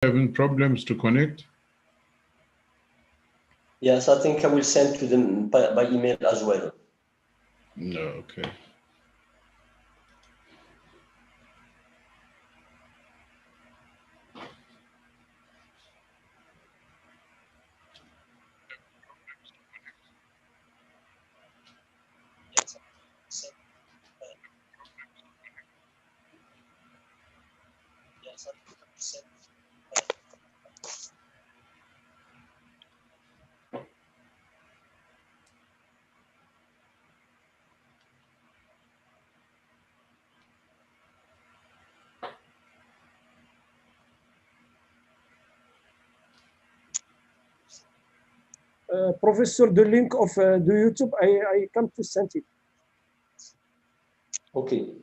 Having problems to connect? Yes, I think I will send to them by email as well. No, okay. Professor, the link of the YouTube, I come to send it. Okay.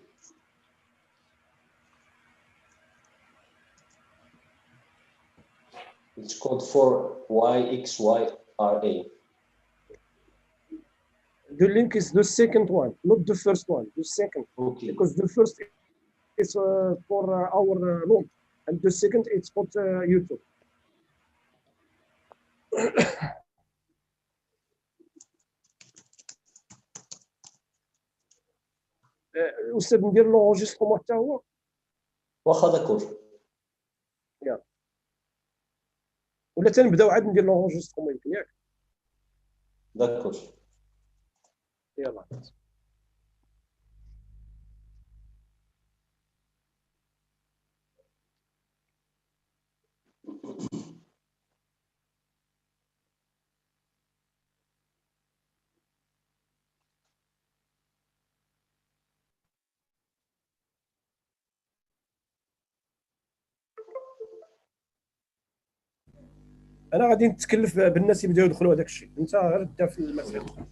It's code for YXYRA. The link is the second one, not the first one, the second. Okay. Because the first is for our log, and the second it's for YouTube. أستاذ ندير لونجسترومون حتى هو. واخا داكور. ولا تنبداو عاد ندير لونجسترومون ياك. داكور. يلا. انا غادي نتكلف بالناس يبداو يدخلوا هذاك الشيء، انت غير دا في المسألة.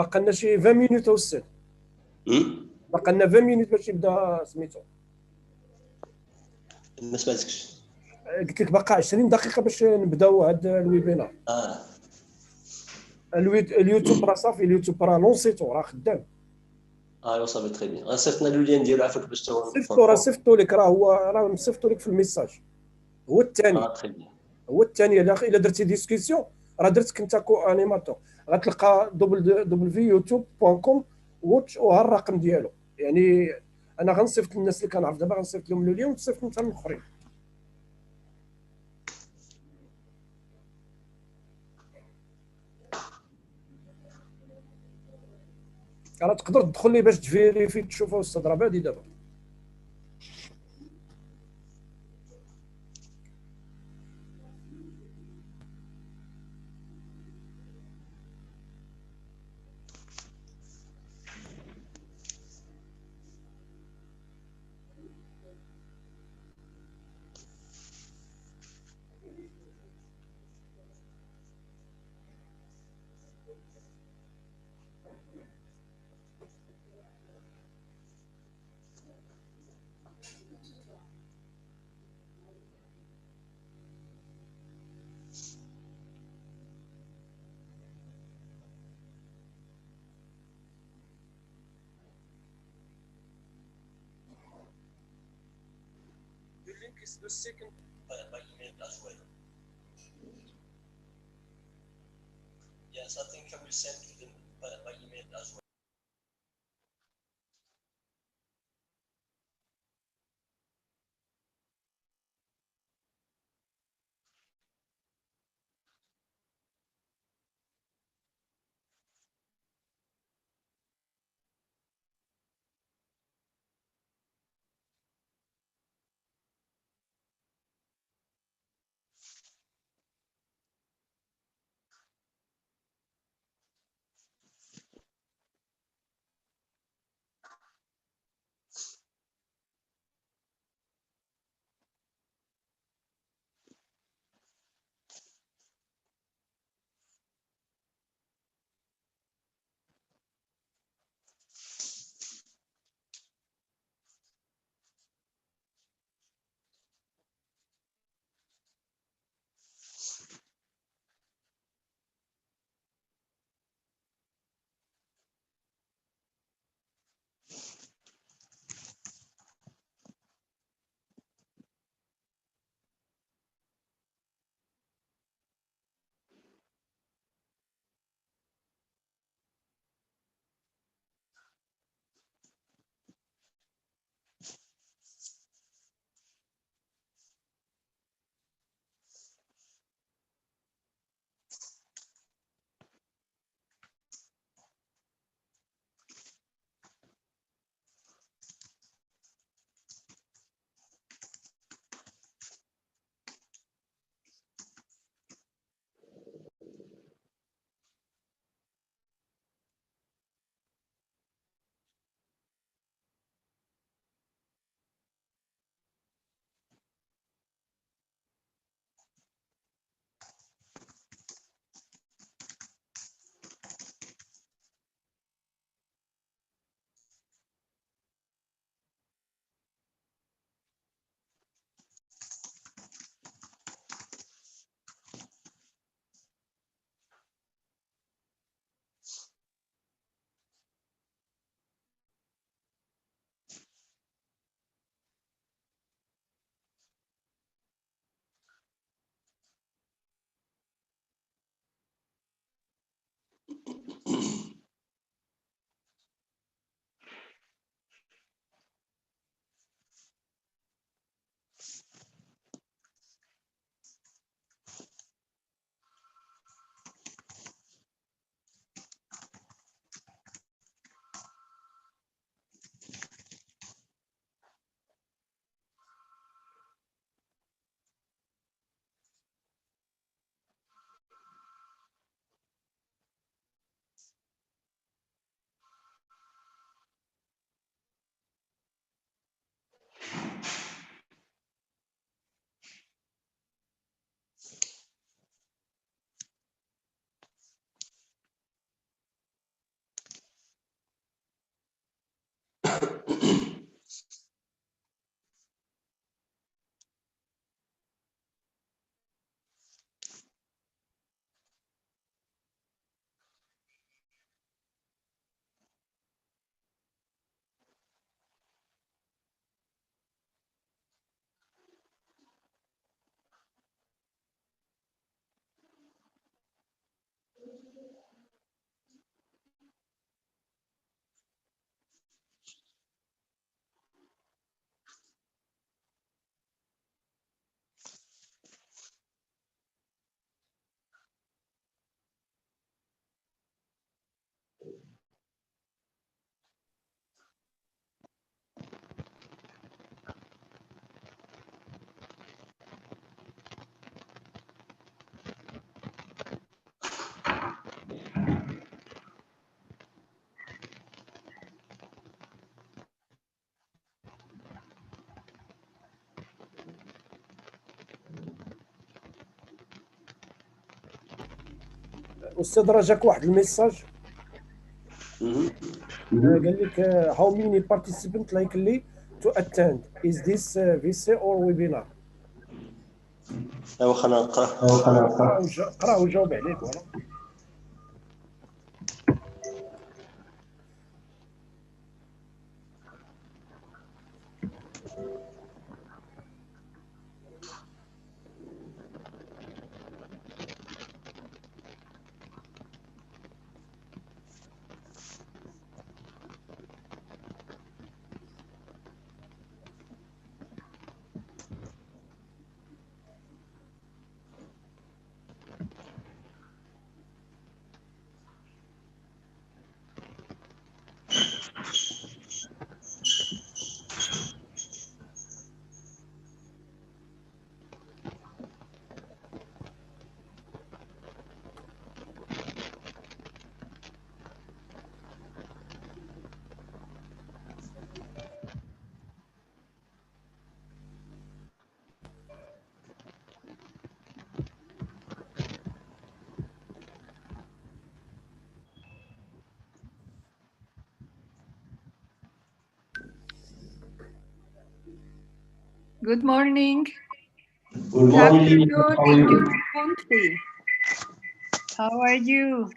باقي لنا شي 20 مينوت استاذ. باقي لنا 20 مينوت باش يبدا سميتو. ما سمعتكش. قلت لك باقي 20 دقيقه باش نبداو هذا الويبينار. اليوتيوب راه صافي، اليوتيوب راه لونسيتو راه خدام. ايوا صافي تري بيان. غنصيفط لنا لو لين ديالو عافاك باش صيفطو لك، راه مصيفطو لك في الميساج. هو الثاني تري بيان. هو الثاني الا درتي ديسكسيون راه درتك انت كو انيماتور، غتلقى www.youtube.com واتش وها الرقم ديالو. يعني انا غنصيفط للناس اللي كنعرف دابا، غنصيفط لهم اليوم وتصيفط انت للاخرين. راه تقدر تدخل لي باش تفيريفي تشوفها استاذ، راه بادي دابا. Yes, I think I will send to them by email as well. استاذ راه جاك واحد الميساج قال لك how many participants likely to attend is this VC or webinar. ايوا خلينا نقرا. قرا وجاوب عليك. فوالا. Good morning. Good morning. Afternoon in your country. How are you?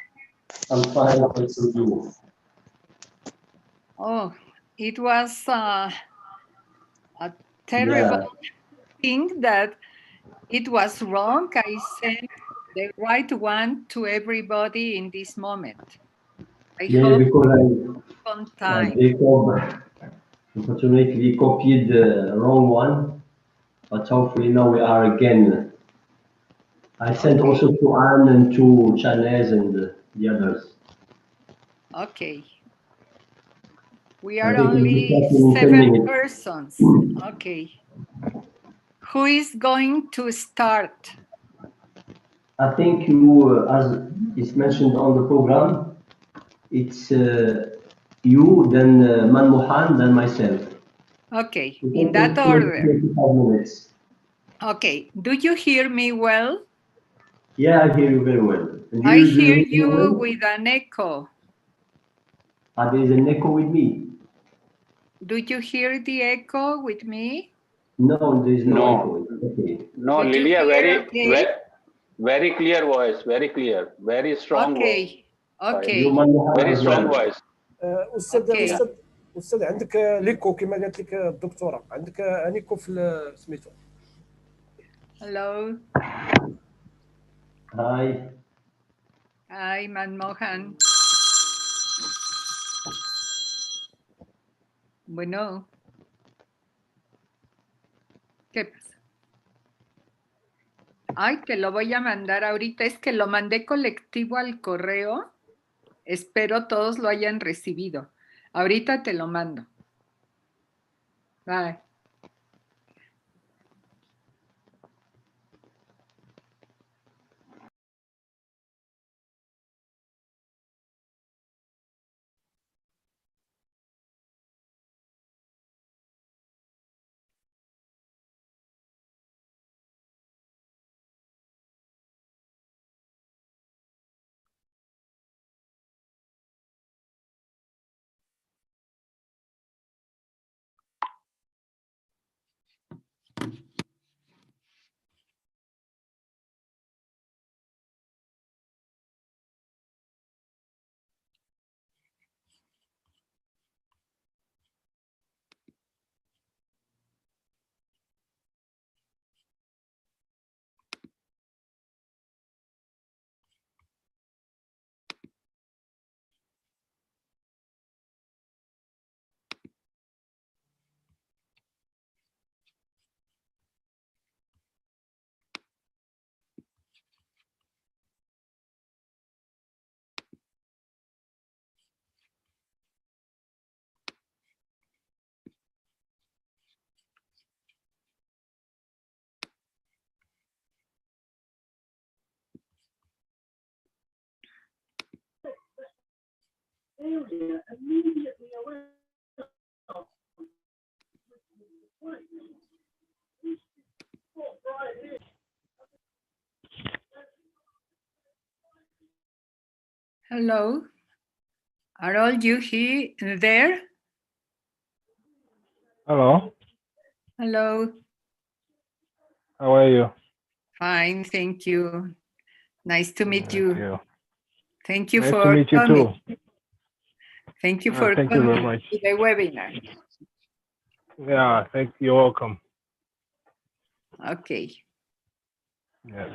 I'm fine. Thanks to you. Oh, it was a terrible thing that it was wrong. I sent the right one to everybody in this moment. I hope because on time. unfortunately copied the wrong one, but hopefully now we are again. I sent also to Anne and to Chams and the others. Okay. We are I think only we'll be in 10 7 minutes. persons. Okay. Who is going to start? I think you, as is mentioned on the program, it's you, then Manmohan, then myself. Okay, in that order. 25 minutes. Okay, do you hear me well? Yeah, I hear you very well. And I do hear hear me you well? with an echo. There is an echo with me. Do you hear the echo with me? No, there is no echo. Okay. No, Did you Lilia, hear very clear voice, very clear, very strong voice. Okay. You Manmohan Very as strong well. voice. استاذ عندك ليكو كما قالت لك الدكتوره، عندك انيكو في سميتو. Hello. Hi. Hi, Manmohan. Bueno. ¿Qué pasa? Ay, te lo voy a mandar ahorita. Es que lo mandé colectivo al correo. Espero todos lo hayan recibido. Ahorita te lo mando. Bye. Hello. Are all you here there? Hello, Hello. how are you? Fine, thank you. Nice to meet Thank you. you. Thank you Nice for to meet you coming. too. Thank you for Thank you coming very much. to the webinar. Yeah, thank you. You're welcome. Okay. Yes.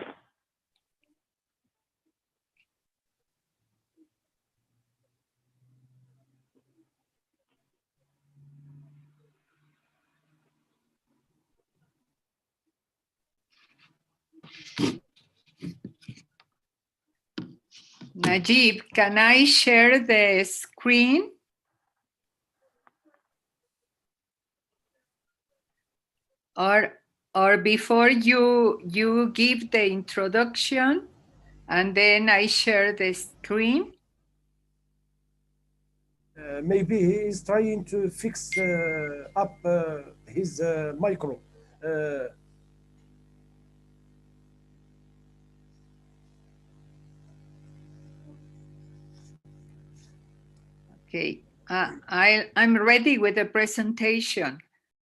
Najib, can I share the screen? Or before you give the introduction and then I share the screen? Maybe he is trying to fix up his micro. Okay, I'm ready with the presentation,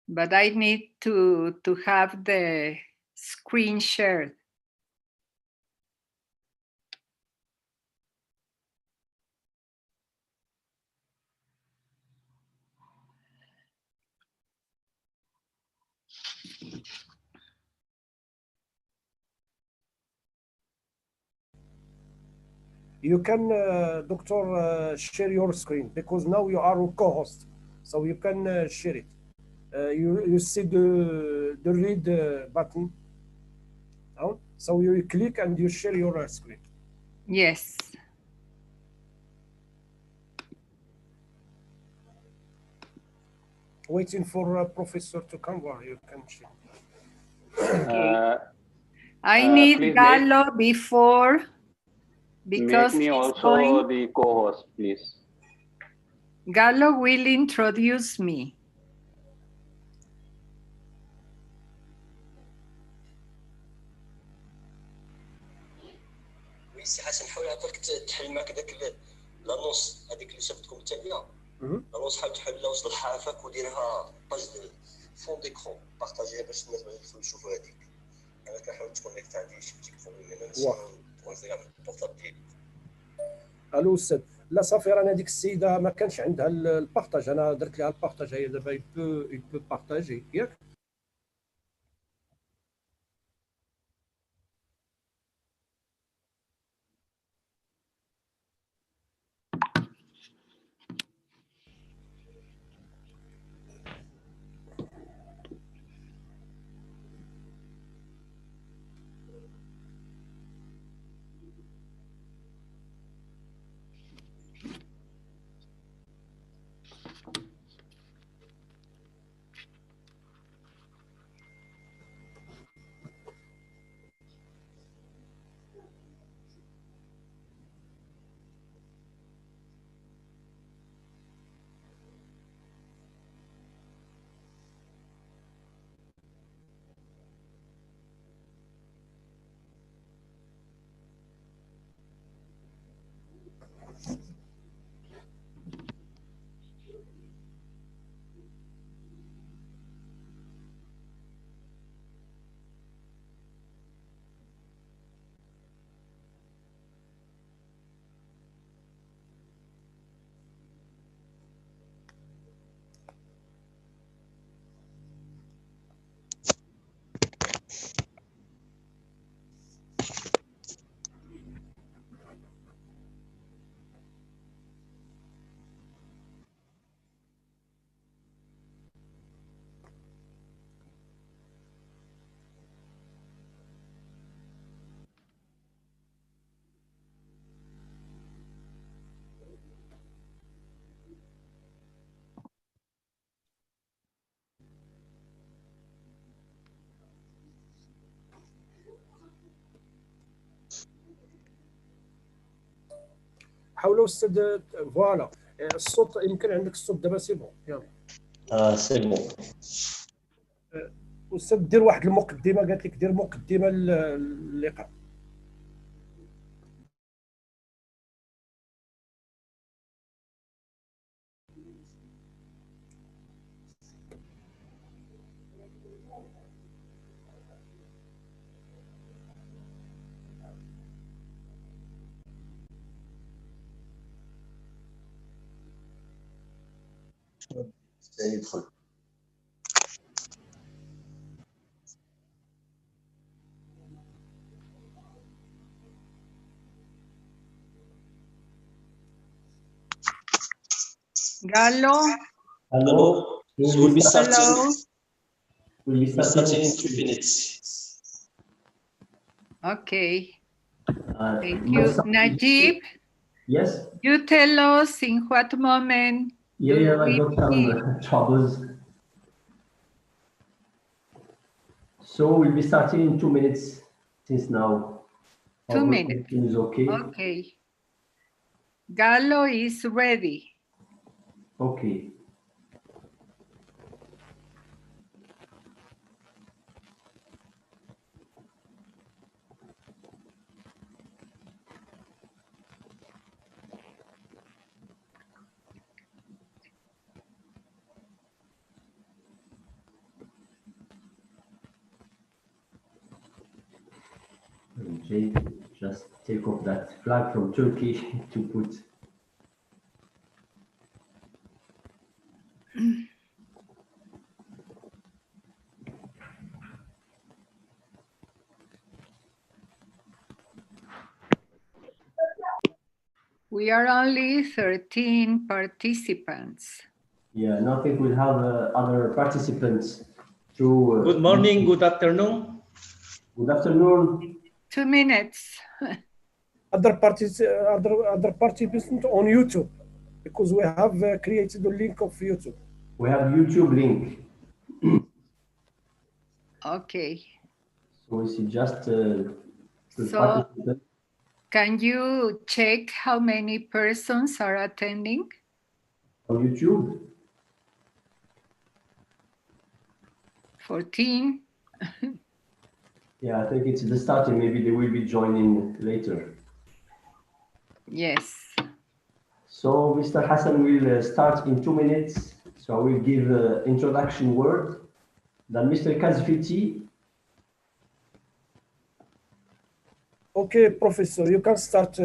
but I need to have the screen shared. You can, Doctor, share your screen because now you are a co-host, so you can share it. You see the read button down, so you click and you share your screen. Yes. Waiting for a professor to come where you can share. Okay. I need please Gallo before, because make me he's also going. the co-host, please. Gallo will introduce me. سي حسن حاول عطاك تحل معك داك لانونس هذيك اللي صيفطتكم الثانيه لانونس حاول تحلها وسط الحافك وديرها باج فون ديكرون بارطاجيها باش الناس يدخلوا يشوفوا هذيك انا كنحاول تكونيكت عندي شي تليفون من هنا تكونيكت على البورطابل ديالي. الو استاذ لا صافي رانا هذيك السيده ما كانش عندها البارطاج انا درت لها البارطاج هي دابا يبو بارطاجي ياك حاولوا استاذ فوالا الصوت يمكن عندك الصوت دابا سي بون يلا سي بون استاذ دير واحد المقدمه قالت لك دير مقدمه للقاء يدخل. Gallo, Hello. So we'll be starting. hello. We'll be Starting in 2 minutes. Okay, thank you. Najib, Yes. you tell us in what moment Yeah, I we got some troubles. So we'll be starting in 2 minutes since now. 2 minutes. Is okay. Okay. Gallo is ready. Okay. Jay, just take off that flag from Turkey to put. We are only 13 participants. Yeah, and I think we'll have other participants through. Good morning, good afternoon. Good afternoon. 2 minutes. other participants on YouTube, because we have created a link of YouTube. We have YouTube link. Okay. So we see just So can you check how many persons are attending? on YouTube. 14. Yeah, I think it's the starting. Maybe they will be joining later. Yes. So Mr. Hassan will start in 2 minutes. So I will give introduction word. Then Mr. Kazfiti. Okay, Professor, you can start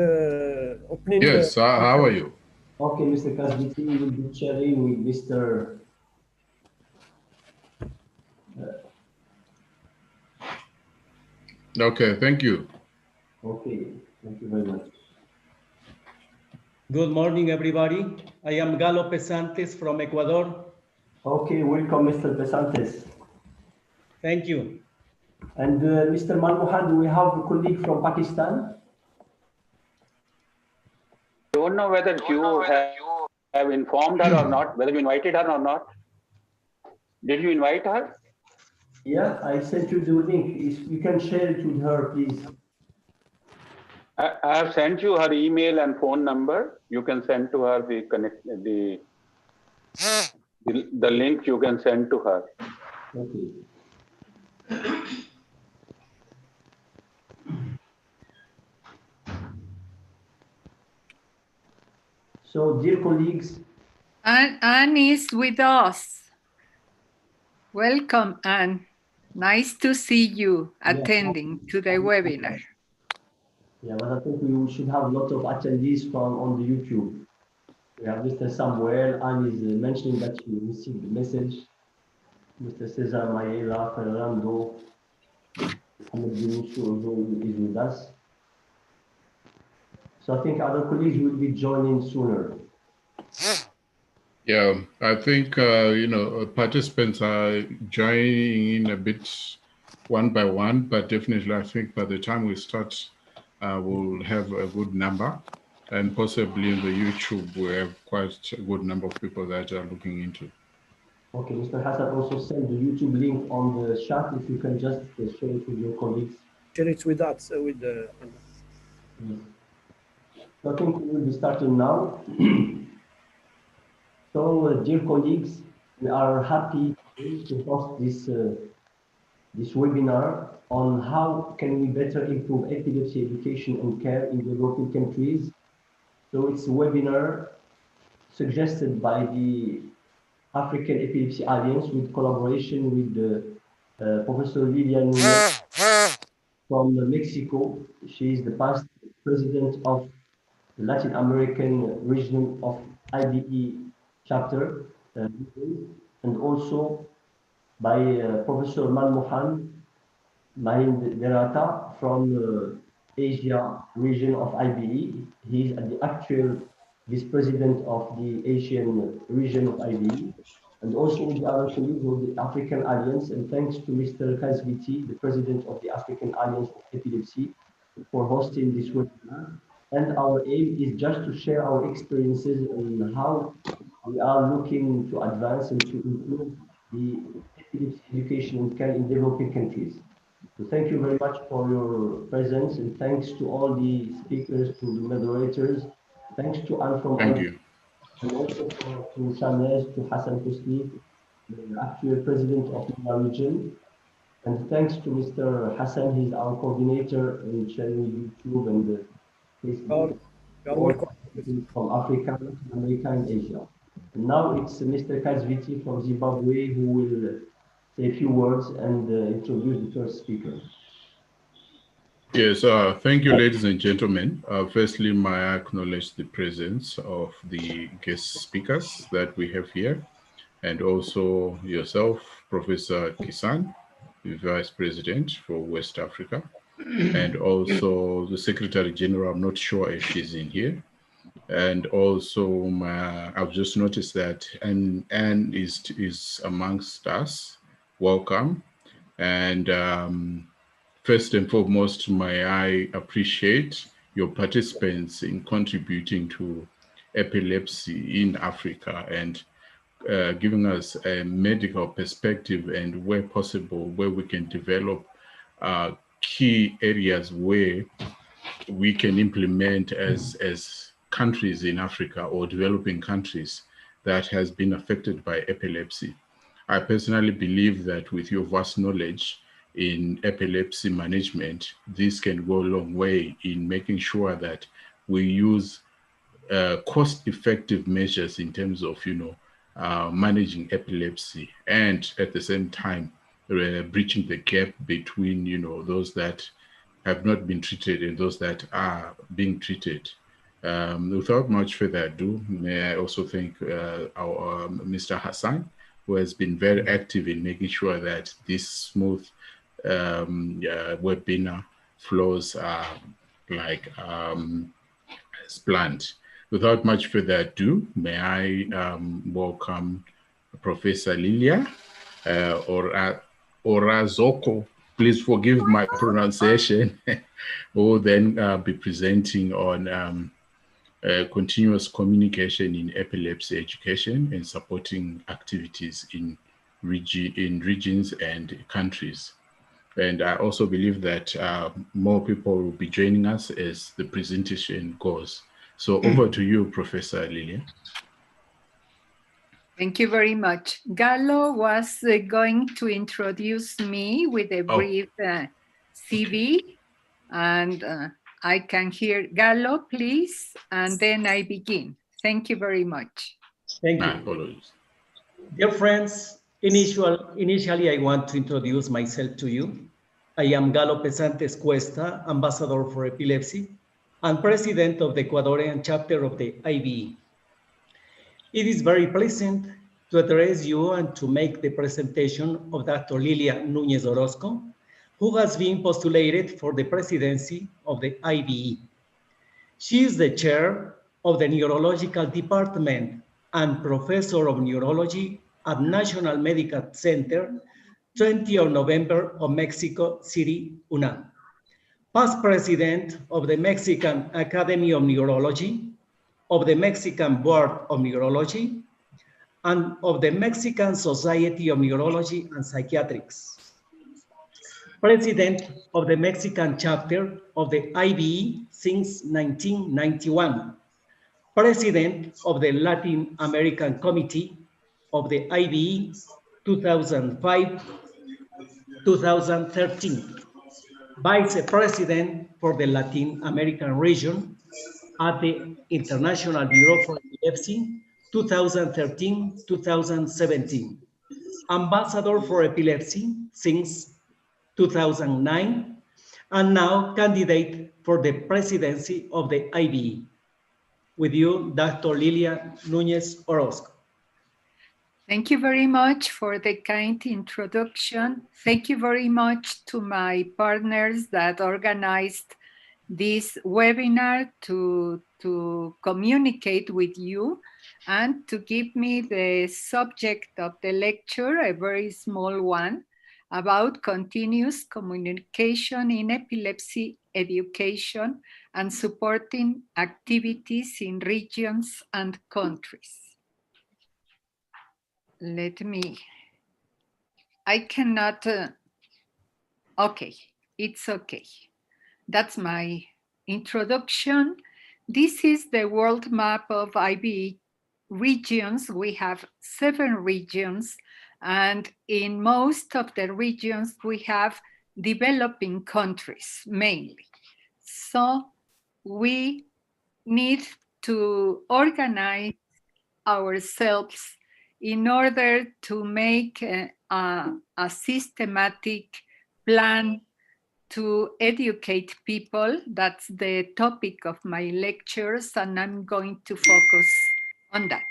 opening. Yes, how are you? Okay, Mr. Kazfiti will be sharing with Mr. Okay, thank you. Okay, thank you very much. Good morning, everybody. I am Galo Pesantes from Ecuador. Okay, welcome, Mr. Pesantes. Thank you. And Mr. Manmohan, do we have a colleague from Pakistan? Don't know whether you have informed her or not, whether you invited her or not. Did you invite her? Yeah, I sent you the link. If you can share it with her, please. I have sent you her email and phone number. You can send to her the link you can send to her. Okay. So, dear colleagues. Anne is with us. Welcome, Anne. Nice to see you attending to the webinar. Yeah, but I think we should have a lot of attendees on the YouTube. We have Mr. Samuel. Anne is mentioning that he received the message. Mr. Cesar Maela, Fernando, Mohamed Dinishu also is with us. So I think other colleagues will be joining sooner. Yeah, I think, participants are joining in a bit one by one, but definitely I think by the time we start, we'll have a good number, and possibly in the YouTube, we have quite a good number of people that are looking into. Okay, Mr. Hassan also sent the YouTube link on the chat. If you can just share it with your colleagues. Share it with us. Yes. So I think we will be starting now. So, dear colleagues, we are happy to host this webinar on how can we better improve epilepsy education and care in the European countries. So it's a webinar suggested by the African Epilepsy Alliance with collaboration with Professor Lilia Nunez from Mexico. She is the past president of the Latin American region of IBE chapter. and also by Professor Manmohan Mahinderata from Asia region of IBE. He is the actual vice president of the Asian region of IBE, and also the other colleagues of the African Alliance. And thanks to Mr. Kazviti, the president of the African Alliance of Epilepsy, for hosting this webinar. And our aim is just to share our experiences on how we are looking to advance and to improve the epilepsy education and care in developing countries. So thank you very much for your presence, and thanks to all the speakers, to the moderators. Thanks to Anne from Thank IBE, you. and also to Chams, to Hassan Husni, the actual president of the region. And thanks to Mr. Hassan, he's our coordinator in sharing YouTube and Facebook from Africa, Latin America, and Asia. And now it's Mr. Kazviti from Zimbabwe who will say a few words and introduce the first speaker. Yes, thank you, ladies and gentlemen. Firstly, may I acknowledge the presence of the guest speakers that we have here, and also yourself, Professor Kisan, the Vice President for West Africa, and also the Secretary General. I'm not sure if she's in here. And also, I've just noticed that Anne is amongst us. Welcome. And first and foremost, may I appreciate your participants in contributing to epilepsy in Africa and giving us a medical perspective, and where possible, where we can develop key areas where we can implement as countries in Africa or developing countries that has been affected by epilepsy. I personally believe that with your vast knowledge in epilepsy management, this can go a long way in making sure that we use cost-effective measures in terms of, managing epilepsy, and at the same time, breaching the gap between, those that have not been treated and those that are being treated. Without much further ado, may I also thank our Mr. Hassan, who has been very active in making sure that this smooth webinar flows as planned. Without much further ado, may I welcome Professor Lilia Orazoko. Please forgive my pronunciation. Who will then be presenting on continuous communication in epilepsy education and supporting activities in regions and countries. And I also believe that more people will be joining us as the presentation goes. So over to you, Professor Lilia. Thank you very much. Gallo was going to introduce me with a brief CV, and I can hear Gallo, please, and then I begin. Thank you very much. Thank you. Dear friends, initially I want to introduce myself to you. I am Gallo Pesantes Cuesta, Ambassador for Epilepsy and President of the Ecuadorian chapter of the IBE. It is very pleasant to address you and to make the presentation of Dr. Lilia Núñez Orozco, who has been postulated for the presidency of the IBE. She is the chair of the Neurological Department and Professor of Neurology at National Medical Center, 20 of November of Mexico City, UNAM. Past president of the Mexican Academy of Neurology, of the Mexican Board of Neurology, and of the Mexican Society of Neurology and Psychiatrics. President of the Mexican chapter of the IBE since 1991. President of the Latin American Committee of the IBE 2005-2013. Vice President for the Latin American region at the International Bureau for Epilepsy 2013-2017. Ambassador for Epilepsy since 2009, and now candidate for the presidency of the IBE. With you, Dr. Lilia Núñez Orozco. Thank you very much for the kind introduction. Thank you very much to my partners that organized this webinar to communicate with you and to give me the subject of the lecture, a very small one, about continuous communication in epilepsy education and supporting activities in regions and countries. I cannot, okay, it's okay. That's my introduction. This is the world map of IB regions. We have 7 regions, and in most of the regions, we have developing countries mainly. So we need to organize ourselves in order to make a systematic plan to educate people. That's the topic of my lectures, and I'm going to focus on that.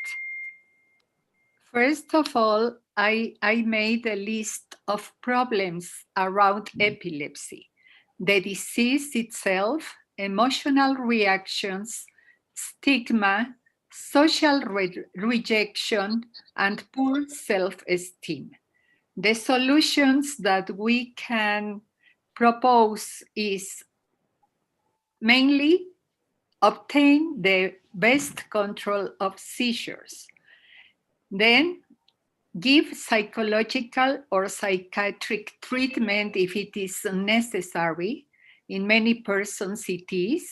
First of all, I made a list of problems around epilepsy: the disease itself, emotional reactions, stigma, social rejection, and poor self-esteem. The solutions that we can propose is mainly obtain the best control of seizures, then give psychological or psychiatric treatment if it is necessary. In many persons it is,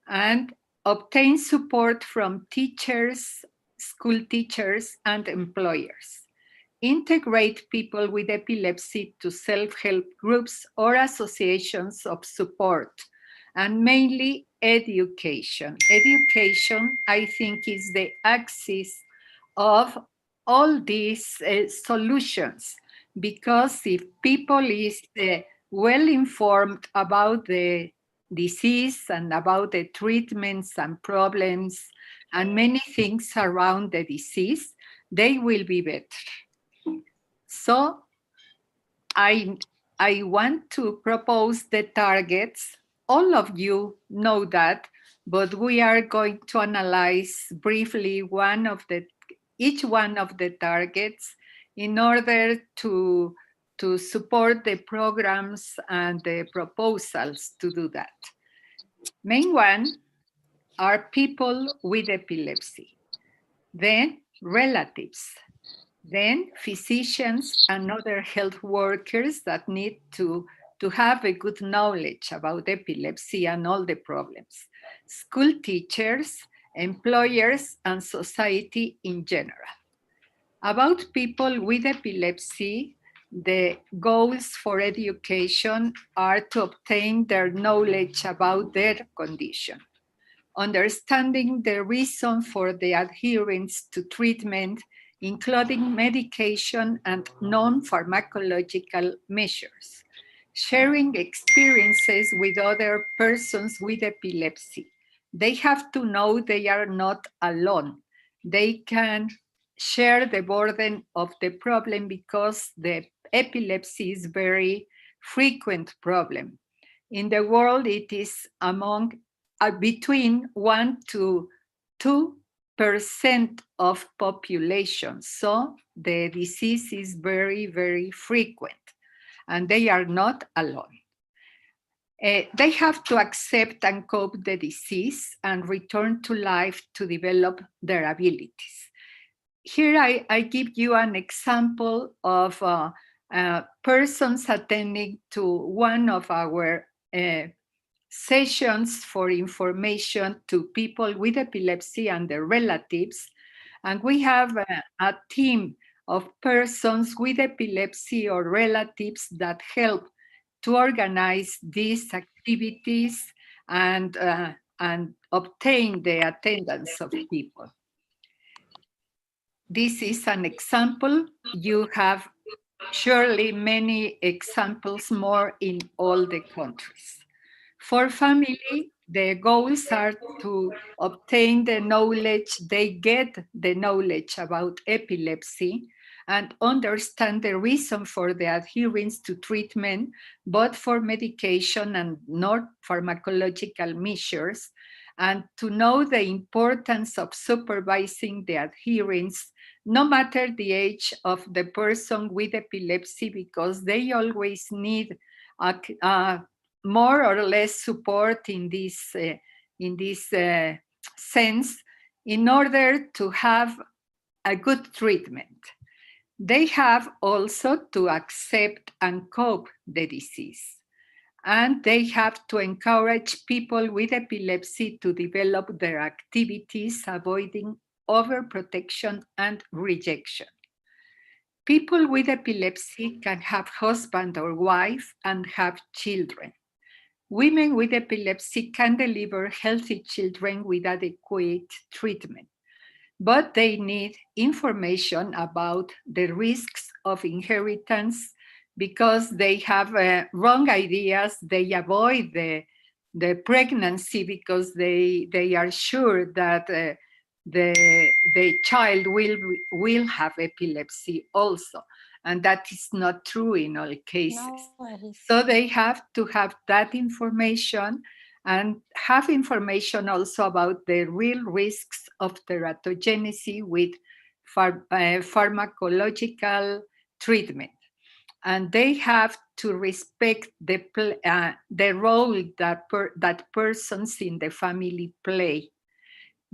and obtain support from teachers, school teachers, and employers. Integrate people with epilepsy to self-help groups or associations of support, and mainly education. Education, I think, is the axis of all these solutions, because if people is well informed about the disease and about the treatments and problems and many things around the disease, they will be better. So I want to propose the targets. All of you know that, but we are going to analyze briefly each one of the targets in order to support the programs and the proposals to do that. Main one are people with epilepsy, then relatives, then physicians and other health workers that need to have a good knowledge about epilepsy and all the problems, school teachers, employers, and society in general. About people with epilepsy, the goals for education are to obtain their knowledge about their condition, understanding the reason for the adherence to treatment, including medication and non-pharmacological measures, sharing experiences with other persons with epilepsy. They have to know they are not alone. They can share the burden of the problem because the epilepsy is a very frequent problem. In the world, it is between 1 to 2% of population. So the disease is very, very frequent, and they are not alone. They have to accept and cope the disease and return to life to develop their abilities. Here I give you an example of persons attending to one of our sessions for information to people with epilepsy and their relatives. And we have a team of persons with epilepsy or relatives that help to organize these activities and obtain the attendance of people. This is an example. You have surely many examples more in all the countries. For family, the goals are to obtain the knowledge, they get the knowledge about epilepsy, and understand the reason for the adherence to treatment, both for medication and non-pharmacological measures, and to know the importance of supervising the adherence, no matter the age of the person with epilepsy, because they always need more or less support in this sense in order to have a good treatment. They have also to accept and cope the disease. And they have to encourage people with epilepsy to develop their activities, avoiding overprotection and rejection. People with epilepsy can have husband or wife and have children. Women with epilepsy can deliver healthy children with adequate treatment, but they need information about the risks of inheritance because they have wrong ideas. They avoid the pregnancy because they are sure that the child will have epilepsy also. And that is not true in all cases. No. So they have to have that information and have information also about the real risks of teratogenesis with pharmacological treatment. And they have to respect the role that persons in the family play.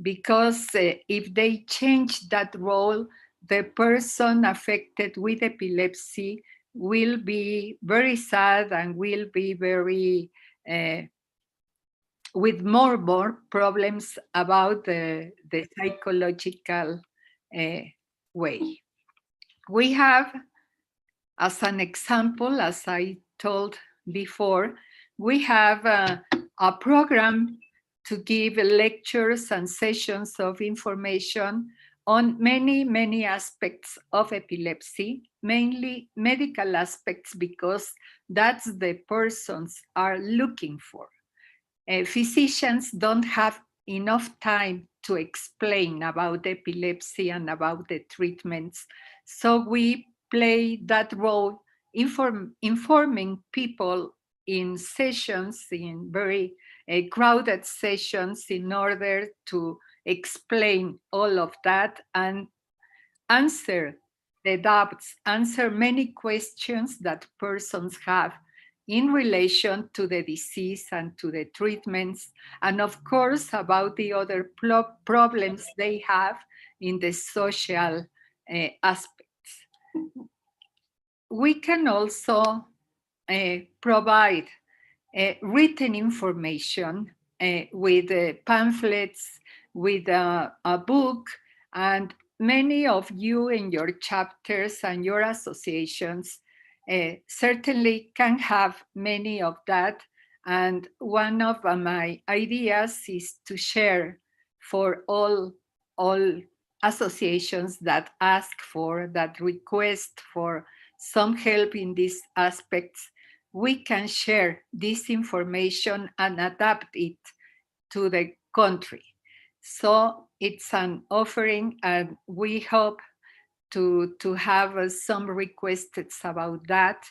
Because if they change that role, the person affected with epilepsy will be very sad and will be very, with more problems about the psychological way. We have, as an example, as I told before, we have a program to give lectures and sessions of information on many aspects of epilepsy, mainly medical aspects, because that's the persons are looking for. Physicians don't have enough time to explain about epilepsy and about the treatments. So we play that role informing people in sessions, in very crowded sessions, in order to explain all of that and answer the doubts, answer many questions that persons have in relation to the disease and to the treatments, and of course about the other problems they have in the social aspects. We can also provide written information with pamphlets, with a book, and many of you in your chapters and your associations certainly can have many of that. And one of my ideas is to share for all associations that ask for, that request for some help in these aspects. We can share this information and adapt it to the country. So it's an offering, and we hope to have some requests about that.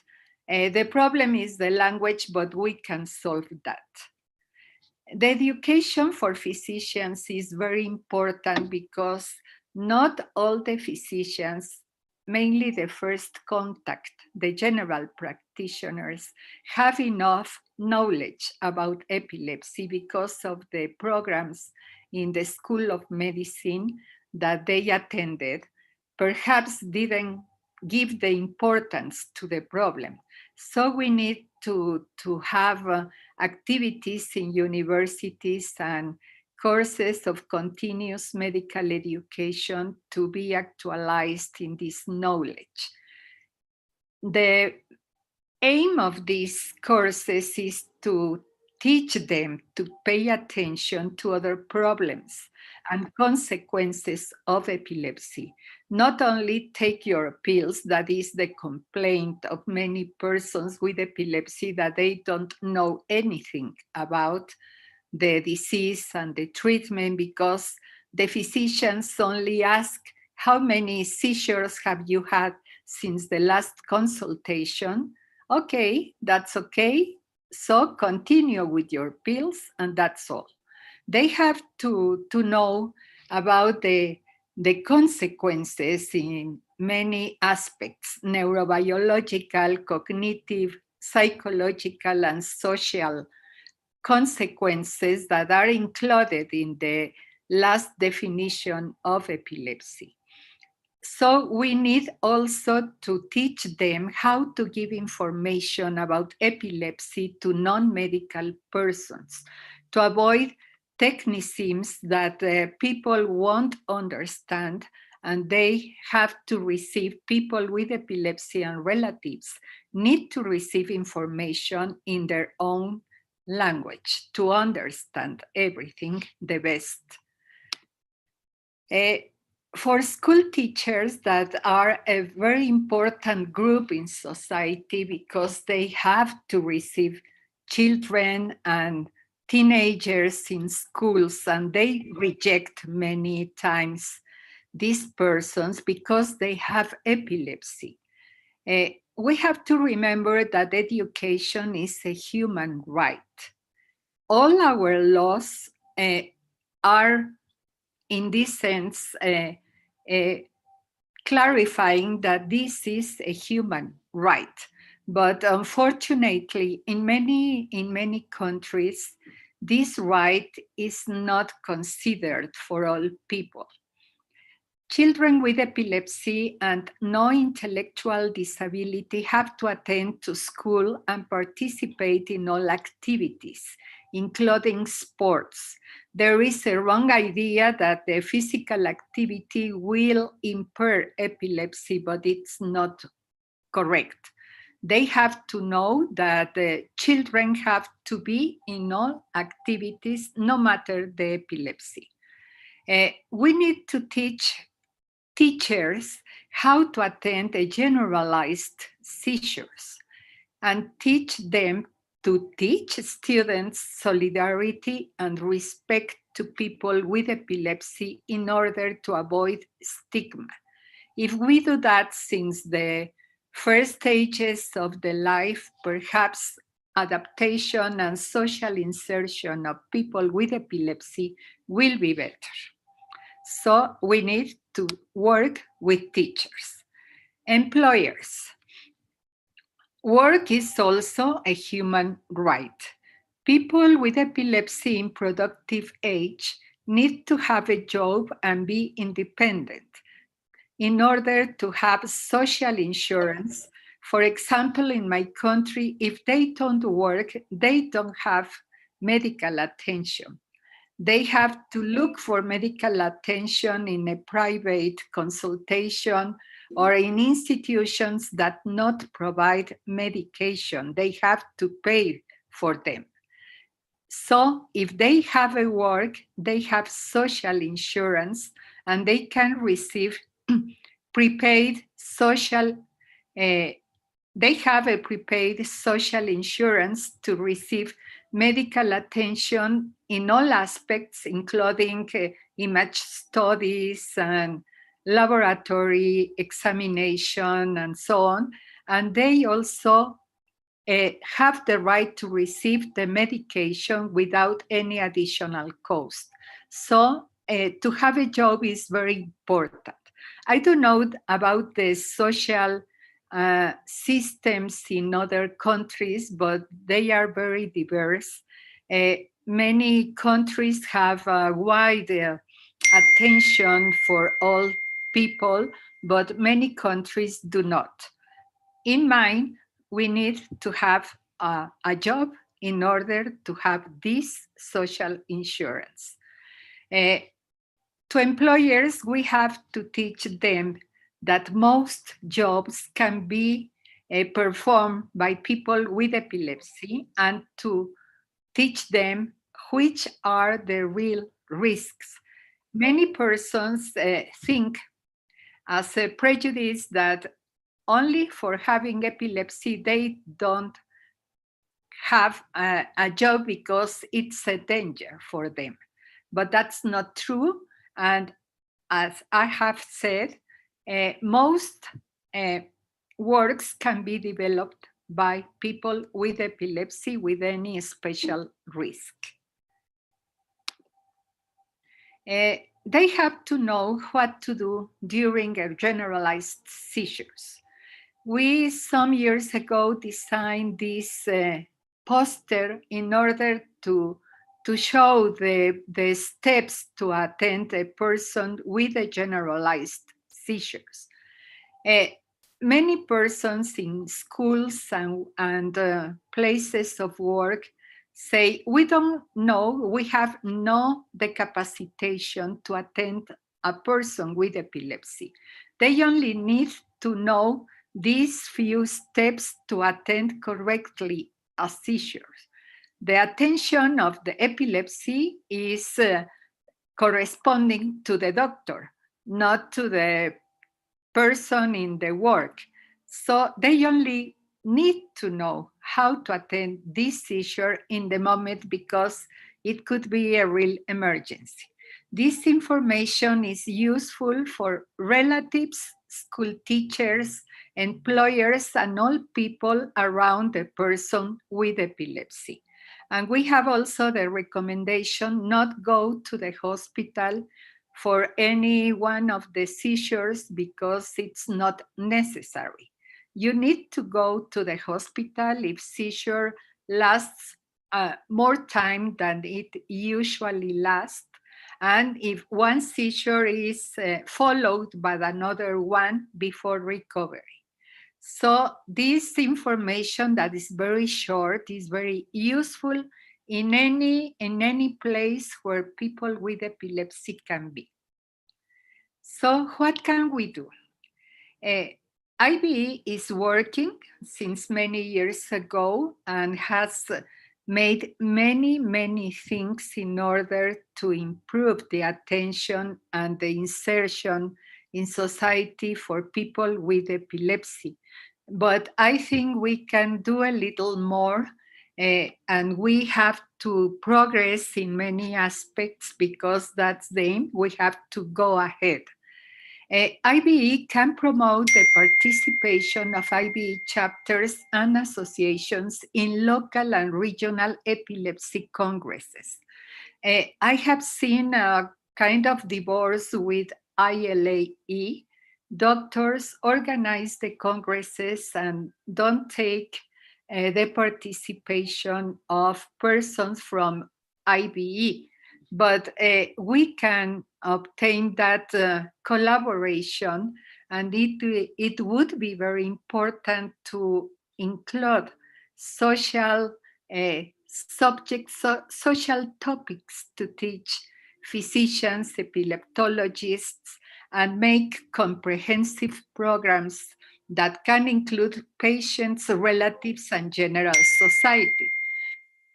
The problem is the language, but we can solve that. The education for physicians is very important because not all the physicians, mainly the first contact, the general practitioners, have enough knowledge about epilepsy because of the programs in the School of Medicine that they attended, perhaps didn't give the importance to the problem. So we need to have activities in universities and courses of continuous medical education to be actualized in this knowledge. The aim of these courses is to teach them to pay attention to other problems and consequences of epilepsy. Not only take your pills, that is the complaint of many persons with epilepsy, that they don't know anything about the disease and the treatment because the physicians only ask how many seizures have you had since the last consultation? Okay, that's okay. So continue with your pills, and that's all. They have to know about the consequences in many aspects, neurobiological, cognitive, psychological, and social consequences that are included in the last definition of epilepsy. So we need also to teach them how to give information about epilepsy to non-medical persons, to avoid technicisms that people won't understand, and they have to receive, people with epilepsy and relatives need to receive information in their own language to understand everything the best. For school teachers, that are a very important group in society because they have to receive children and teenagers in schools, and they reject many times these persons because they have epilepsy. We have to remember that education is a human right. All our laws are, in this sense, clarifying that this is a human right. But unfortunately, in many countries, this right is not considered for all people. Children with epilepsy and no intellectual disability have to attend to school and participate in all activities, including sports. There is a wrong idea that the physical activity will impair epilepsy, but it's not correct. They have to know that the children have to be in all activities, no matter the epilepsy. We need to teach teachers how to attend a generalized seizures and teach them to teach students solidarity and respect to people with epilepsy in order to avoid stigma. If we do that since the first stages of the life, perhaps adaptation and social insertion of people with epilepsy will be better. So we need to work with teachers. Employers. Work is also a human right. People with epilepsy in productive age need to have a job and be independent in order to have social insurance. For example, in my country, if they don't work, they don't have medical attention. They have to look for medical attention in a private consultation or in institutions that not provide medication. They have to pay for them. So if they have a work, they have social insurance and they can receive prepaid social, they have a prepaid social insurance to receive medical attention in all aspects, including image studies and laboratory examination and so on. And they also have the right to receive the medication without any additional cost. So to have a job is very important. I don't know about the social systems in other countries, but they are very diverse. Many countries have a wide attention for all people, but many countries do not. In mine, we need to have a job in order to have this social insurance. To employers, we have to teach them that most jobs can be performed by people with epilepsy and to teach them which are the real risks. Many persons think as a prejudice that only for having epilepsy, they don't have a job because it's a danger for them. But that's not true. And as I have said, most works can be developed by people with epilepsy with any special risk. They have to know what to do during a generalized seizures. We, some years ago, designed this poster in order to show the steps to attend a person with a generalized seizures. Many persons in schools and places of work say, we don't know, we have no the capacitation to attend a person with epilepsy. They only need to know these few steps to attend correctly a seizure. The attention of the epilepsy is corresponding to the doctor, not to the person in the work. So they only need to know how to attend this seizure in the moment because it could be a real emergency. This information is useful for relatives, school teachers, employers, and all people around the person with epilepsy. And we have also the recommendation not go to the hospital for any one of the seizures because it's not necessary. You need to go to the hospital if seizure lasts more time than it usually lasts, and if one seizure is followed by another one before recovery. So this information that is very short is very useful in any place where people with epilepsy can be. So what can we do? IBE is working since many years ago and has made many things in order to improve the attention and the insertion in society for people with epilepsy. But I think we can do a little more, and we have to progress in many aspects because that's the aim. We have to go ahead. IBE can promote the participation of IBE chapters and associations in local and regional epilepsy congresses. I have seen a kind of divorce with ILAE. Doctors organize the congresses and don't take the participation of persons from IBE. But we can obtain that collaboration, and it would be very important to include social subjects, social topics to teach physicians, epileptologists, and make comprehensive programs that can include patients, relatives, and general society.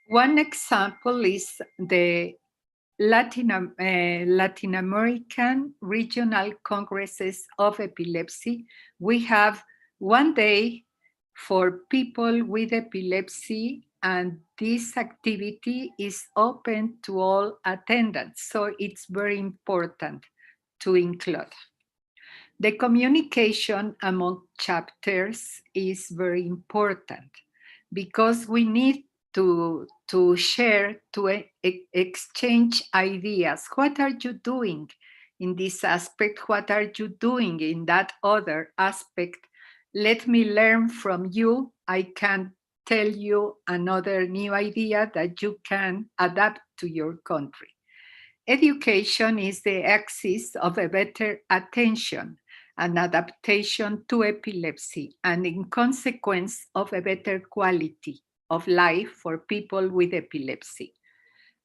One example is the Latin American Regional Congresses of Epilepsy. We have one day for people with epilepsy, and this activity is open to all attendants, so it's very important to include. The communication among chapters is very important because we need to share, to exchange ideas. What are you doing in this aspect? What are you doing in that other aspect? Let me learn from you. I can tell you another new idea that you can adapt to your country. Education is the axis of a better attention and adaptation to epilepsy, and in consequence of a better quality of life for people with epilepsy.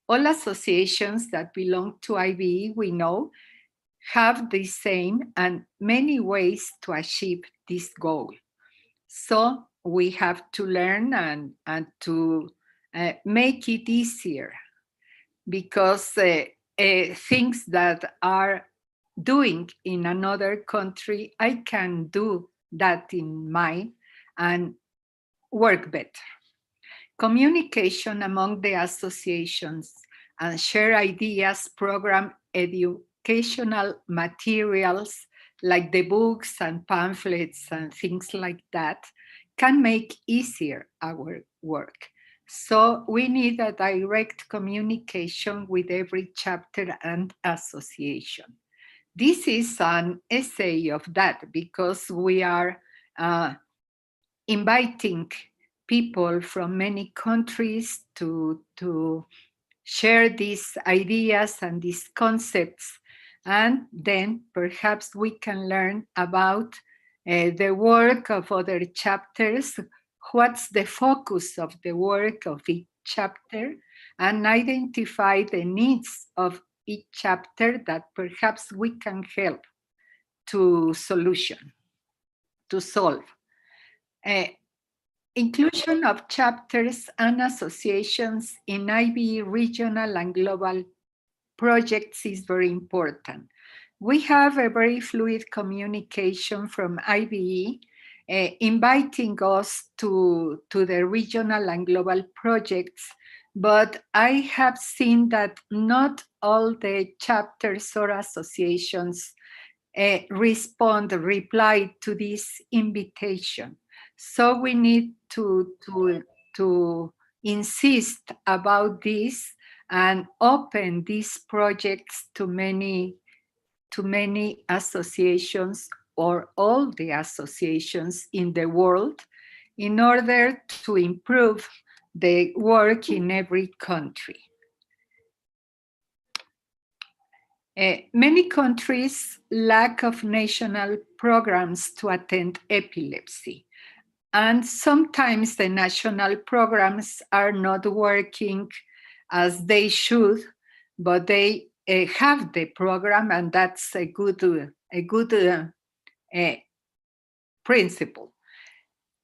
All associations that belong to IBE, we know, have the same and many ways to achieve this goal. So we have to learn and to make it easier, because things that are doing in another country, I can do that in mine and work better. Communication among the associations and share ideas program educational materials like the books and pamphlets and things like that can make easier our work. So we need a direct communication with every chapter and association. This is an essay of that because we are inviting people from many countries to share these ideas and these concepts, and then perhaps we can learn about the work of other chapters, what's the focus of the work of each chapter, and identify the needs of each chapter that perhaps we can help to solve. Inclusion of chapters and associations in IBE regional and global projects is very important. We have a very fluid communication from IBE inviting us to the regional and global projects, but I have seen that not all the chapters or associations reply to this invitation. So we need to insist about this and open these projects to many associations or all the associations in the world in order to improve the work in every country. Many countries lack of national programs to attend epilepsy. And sometimes the national programs are not working as they should, but they have the program, and that's a good principle.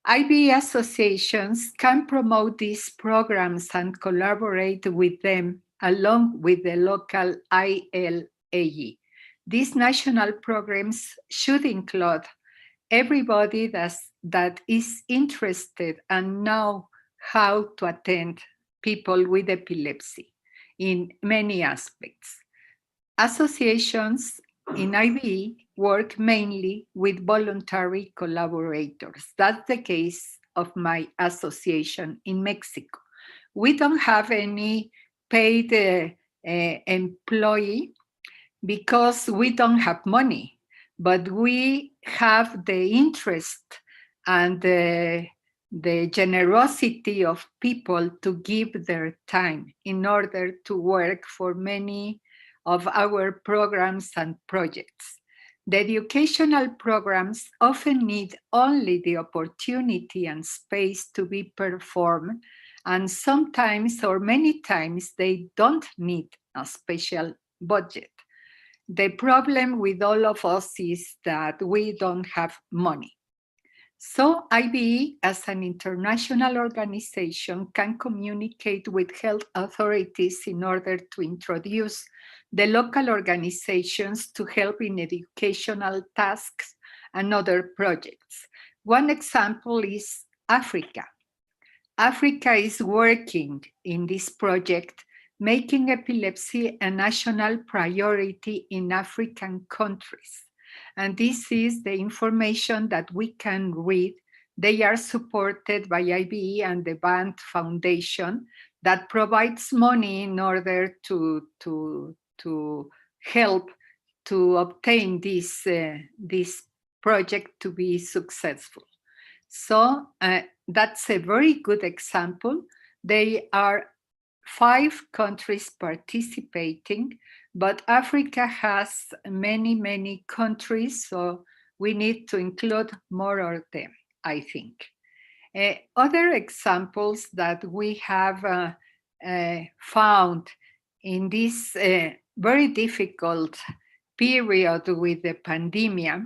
IBE associations can promote these programs and collaborate with them along with the local ILAE. These national programs should include everybody that is interested and know how to attend people with epilepsy in many aspects. Associations in IBE work mainly with voluntary collaborators. That's the case of my association in Mexico. We don't have any paid employee because we don't have money, but we have the interest and the generosity of people to give their time in order to work for many of our programs and projects. The educational programs often need only the opportunity and space to be performed, and sometimes or many times they don't need a special budget. The problem with all of us is that we don't have money. So IBE, as an international organization, can communicate with health authorities in order to introduce the local organizations to help in educational tasks and other projects. One example is Africa. Africa is working in this project, making epilepsy a national priority in African countries. And this is the information that we can read. They are supported by IBE and the Band Foundation that provides money in order to help to obtain this project to be successful. So that's a very good example. They are 5 countries participating, but Africa has many, many countries, so we need to include more of them, I think. Other examples that we have found in this very difficult period with the pandemic,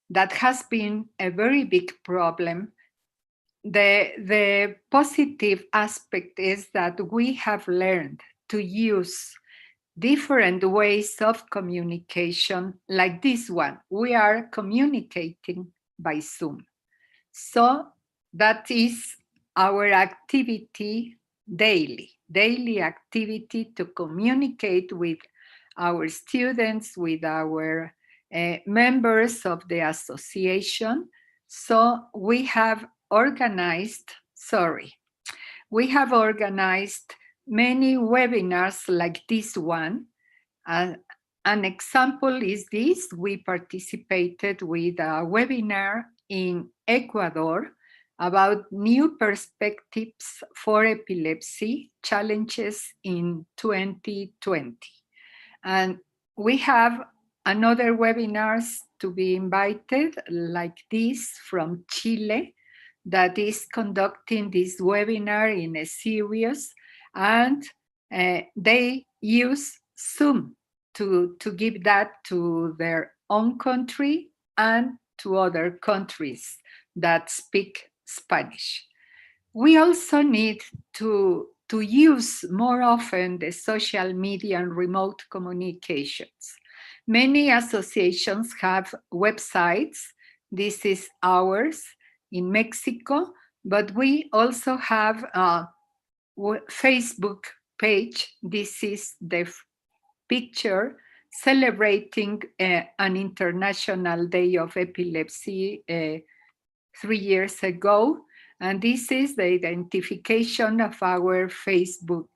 that has been a very big problem. The positive aspect is that we have learned to use different ways of communication like this one. We are communicating by Zoom. So that is our activity daily activity to communicate with our students, with our members of the association. So we have organized many webinars like this one. An example is this: we participated with a webinar in Ecuador about new perspectives for epilepsy challenges in 2020. And we have another webinars to be invited like this from Chile that is conducting this webinar in a series, and they use Zoom to give that to their own country and to other countries that speak Spanish. We also need to use more often the social media and remote communications. Many associations have websites. This is ours in Mexico, but we also have a Facebook page. This is the picture celebrating an International Day of Epilepsy 3 years ago. And this is the identification of our Facebook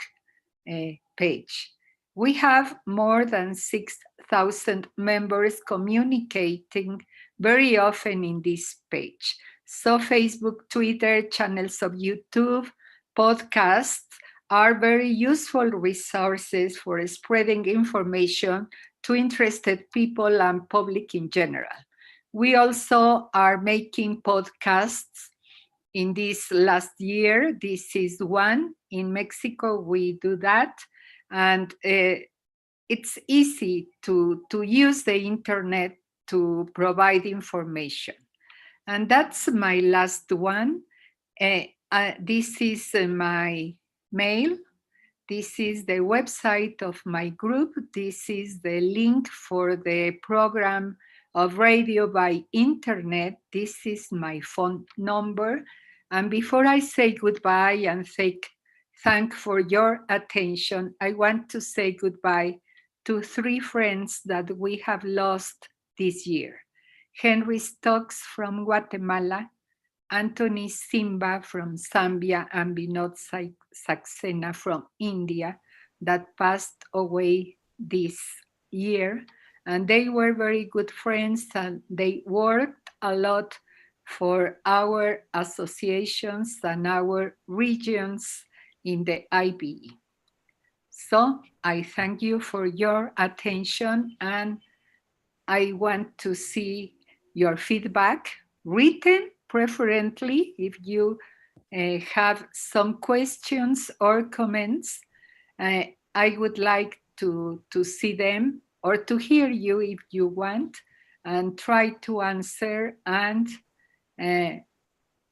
page. We have more than 6,000 members communicating very often in this page. So Facebook, Twitter, channels of YouTube, podcasts are very useful resources for spreading information to interested people and public in general. We also are making podcasts in this last year. This is one in Mexico. We do that. And it's easy to use the internet to provide information. And that's my last one. This is my mail. This is the website of my group. This is the link for the program of radio by internet. This is my phone number. And before I say goodbye and thank for your attention, I want to say goodbye to 3 friends that we have lost this year. Henry Stokes from Guatemala, Anthony Simba from Zambia, and Vinod Saxena from India that passed away this year. And they were very good friends, and they worked a lot for our associations and our regions in the IBE. So I thank you for your attention, and I want to see your feedback, written preferably, if you have some questions or comments. I would like to see them or to hear you if you want, and try to answer, and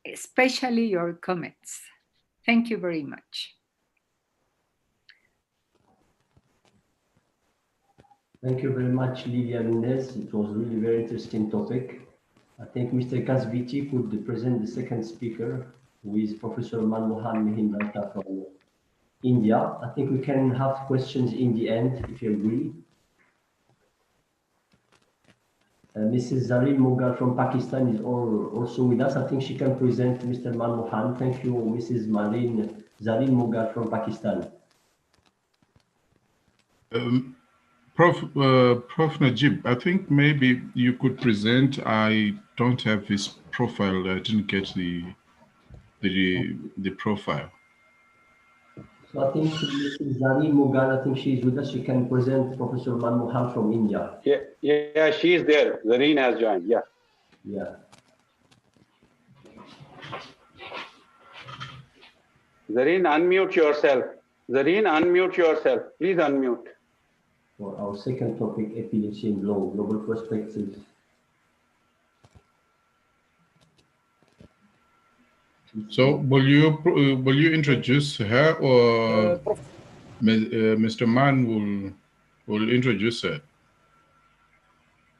especially your comments. Thank you very much. Thank you very much, Lilia Nunes. It was really very interesting topic. I think Mr. Kasviti could present the second speaker, who is Professor Manmohan Mehindata from India. I think we can have questions in the end, if you agree. Mrs. Zareen Mughal from Pakistan is also with us. I think she can present Mr. Manmohan. Thank you, Mrs. Zareen Mughal from Pakistan. Prof. Najib, I think maybe you could present. I don't have his profile. I didn't get the profile. So I think Mrs. Zareen Mughal, I think she's with us. She can present Professor Manmohan from India. Yeah, she is there. Zareen has joined. Yeah. Yeah. Zareen, unmute yourself. Zareen, unmute yourself. Please unmute. For our second topic, epilepsy and global perspectives. So will you introduce her, or Mr. Mann will introduce her?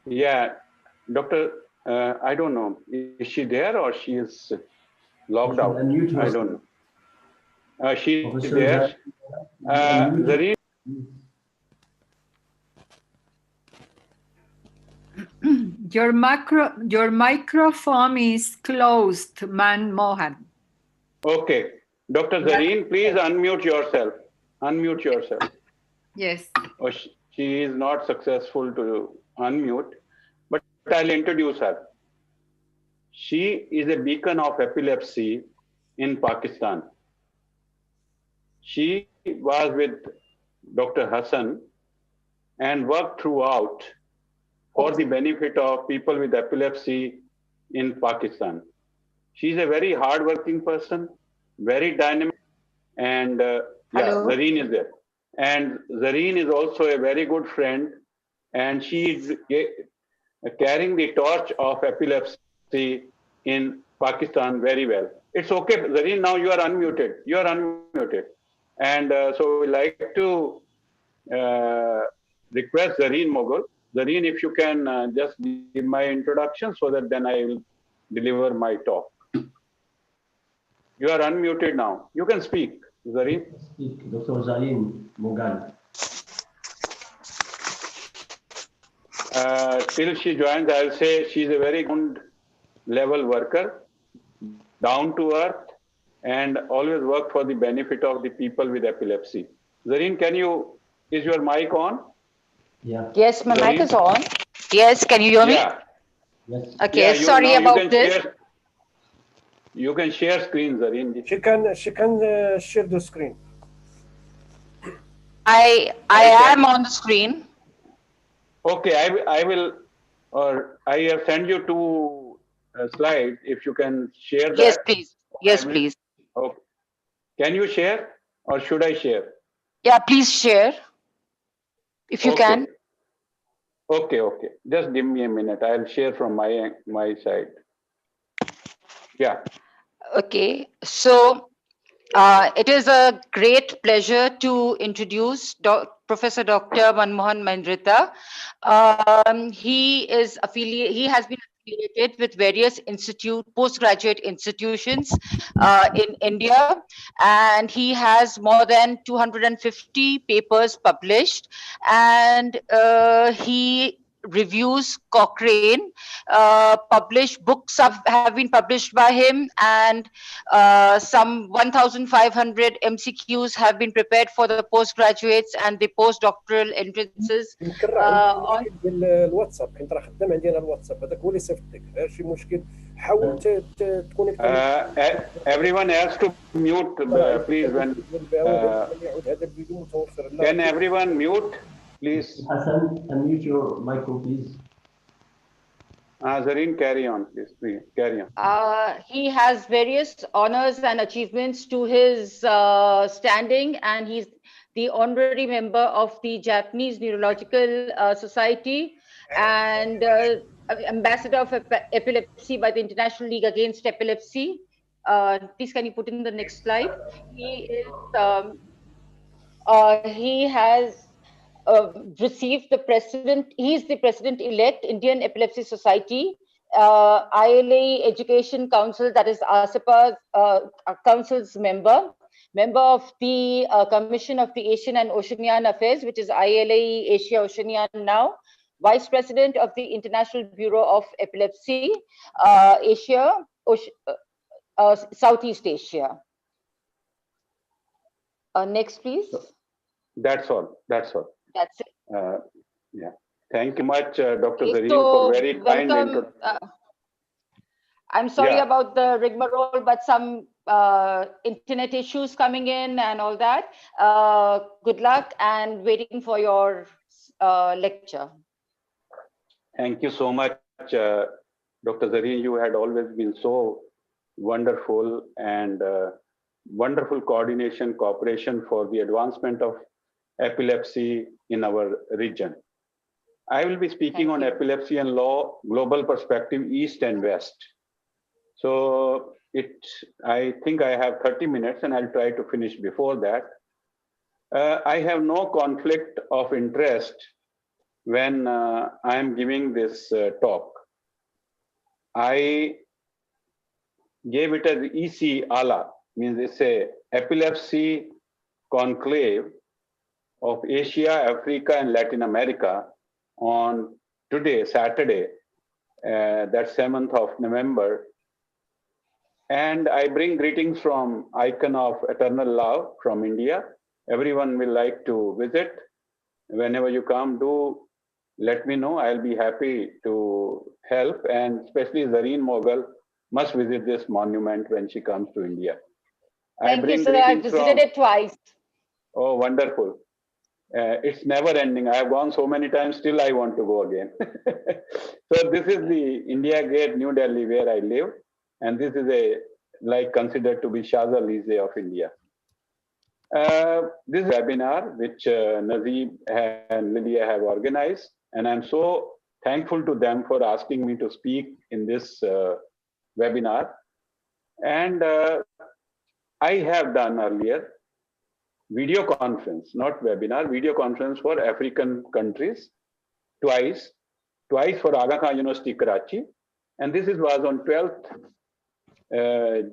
Yeah, Doctor, I don't know. Is she there or she is logged out? I don't know. She is there. Zareen. Your microphone is closed, Manmohan. Okay. Dr. Zareen, please unmute yourself. Unmute yourself. Yes. Oh, she is not successful to unmute, but I'll introduce her. She is a beacon of epilepsy in Pakistan. She was with Dr. Hassan and worked throughout for the benefit of people with epilepsy in Pakistan. She's a very hardworking person, very dynamic, and Zareen is there. And Zareen is also a very good friend, and she is carrying the torch of epilepsy in Pakistan very well. It's okay, Zareen, now you are unmuted. You are unmuted. And so we like to request Zareen Mughal. Zareen, if you can just give my introduction so that then I will deliver my talk. You are unmuted now. You can speak, Zareen. Speak, Dr. Zareen Mughal. Till she joins, I'll say she's a very good level worker, down to earth, and always work for the benefit of the people with epilepsy. Zareen, is your mic on? Yeah. Yes, my mic is on. Yes, can you hear me? Yeah. Yes. Okay, Yeah, sorry about this. You can share screen, Zareen. She can share the screen. I am on the screen. Okay, I will, or I have sent you two slides. If you can share that. Yes, please. Yes, please. Okay. Can you share, or should I share? Yeah, please share if you can. Okay. Just give me a minute. I'll share from my side. Yeah. Okay, so it is a great pleasure to introduce Professor Dr. Manmohan Mahendra. He has been affiliated with various postgraduate institutions in India, and he has more than 250 papers published, and he reviews Cochrane. Published books have been published by him, and some 1,500 MCQs have been prepared for the postgraduates and the postdoctoral entrances. الواتساب كنت راه خدام عندي انا الواتساب هذاك هو اللي صيفط لك غير شي مشكل حاول تكونيكت. Everyone has to mute, please. When can everyone mute, please? Hassan, unmute your micro, please. Zareen, carry on, please. Carry on. He has various honors and achievements to his standing, and he's the honorary member of the Japanese Neurological Society and ambassador of epilepsy by the International League Against Epilepsy. Please, can you put in the next slide? He has received the president. He is the president-elect Indian Epilepsy Society, ILA Education Council, that is ASEPA Council's member of the Commission of the Asian and Oceanian Affairs, which is ILA Asia Oceania now, Vice President of the International Bureau of Epilepsy, Southeast Asia. Next, please. That's all. That's it. Yeah. Thank you much, Dr. Zareen, for very kind introduction. I'm sorry about the rigmarole, but some internet issues coming in and all that. Good luck and waiting for your lecture. Thank you so much, Dr. Zareen. You had always been so wonderful and wonderful coordination, cooperation for the advancement of epilepsy in our region. I will be speaking on epilepsy and law, global perspective, East and West. So I think I have 30 minutes and I'll try to finish before that. I have no conflict of interest when I am giving this talk. I gave it as EC ALA, means it's a epilepsy conclave of Asia, Africa, and Latin America on today, Saturday, that 7th of November. And I bring greetings from Icon of Eternal Love from India. Everyone will like to visit. Whenever you come, do let me know. I'll be happy to help. And especially Zareen Mughal must visit this monument when she comes to India. Thank you, sir. I visited it twice. Oh, wonderful. It's never ending. I have gone so many times, still I want to go again. So this is the India Gate, New Delhi, where I live. And this is considered to be Champs-Élysées of India. This webinar, which Nazeeb and Lydia have organized, and I'm so thankful to them for asking me to speak in this webinar. And I have done earlier video conference, not webinar, video conference for African countries twice for Aga Khan University, Karachi. And this was on 12th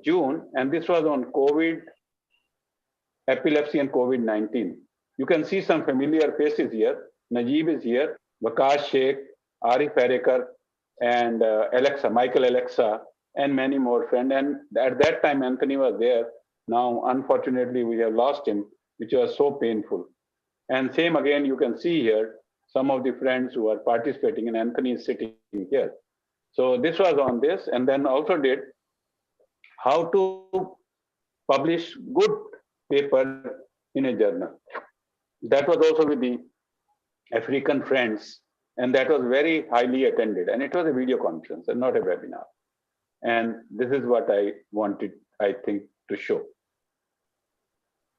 June, and this was on COVID, epilepsy and COVID-19. You can see some familiar faces here. Najeeb is here, Waqas Sheikh, Arif Erekar, and Michael Alexa, and many more friends. And at that time, Anthony was there. Now, unfortunately, we have lost him, which was so painful. And same again, you can see here, some of the friends who are participating, and Anthony is sitting here. So this was on this, and then also did how to publish good paper in a journal. That was also with the African friends, and that was very highly attended. And it was a video conference and not a webinar. And this is what I wanted, I think, to show.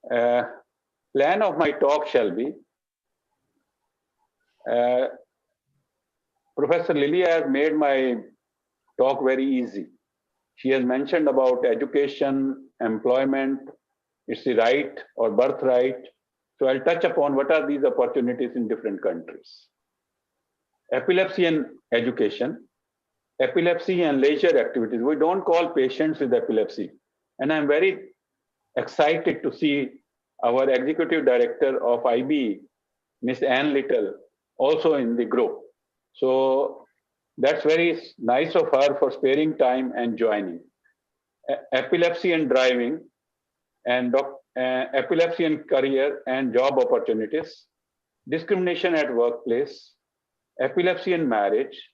Plan of my talk shall be, Professor Lilia has made my talk very easy. She has mentioned about education, employment, it's the right or birthright. So I'll touch upon what are these opportunities in different countries. Epilepsy and education, epilepsy and leisure activities. We don't call patients with epilepsy. And I'm very excited to see our executive director of IB, Miss Anne Little, also in the group. So that's very nice of her for sparing time and joining. Epilepsy and driving, and epilepsy and career and job opportunities, discrimination at workplace, epilepsy and marriage,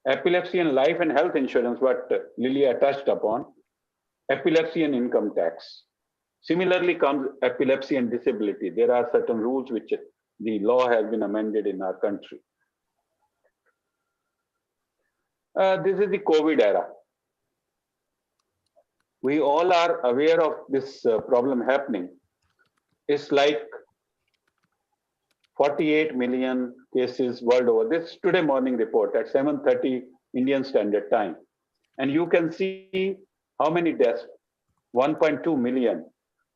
epilepsy and life and health insurance, what Lilia touched upon, epilepsy and income tax. Similarly comes epilepsy and disability. There are certain rules which the law has been amended in our country. This is the COVID era. We all are aware of this problem happening. It's like 48 million cases world over. This today morning report at 7:30 Indian Standard Time. And you can see how many deaths, 1.2 million.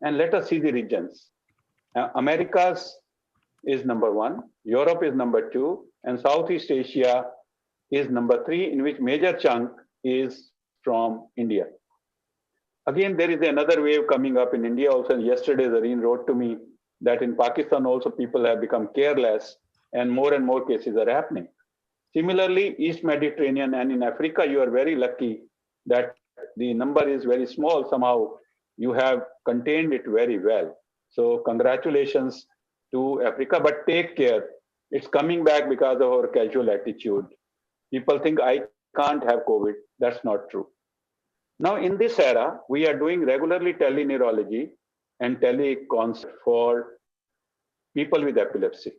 And let us see the regions. Americas is #1, Europe is #2, and Southeast Asia is #3, in which major chunk is from India. Again, there is another wave coming up in India also. And yesterday, Zareen wrote to me that in Pakistan also people have become careless and more cases are happening. Similarly, East Mediterranean and in Africa, you are very lucky that the number is very small. Somehow you have contained it very well. So congratulations to Africa, but take care. It's coming back because of our casual attitude. People think I can't have COVID. That's not true. Now, in this era, we are doing regularly teleneurology and teleconsult for people with epilepsy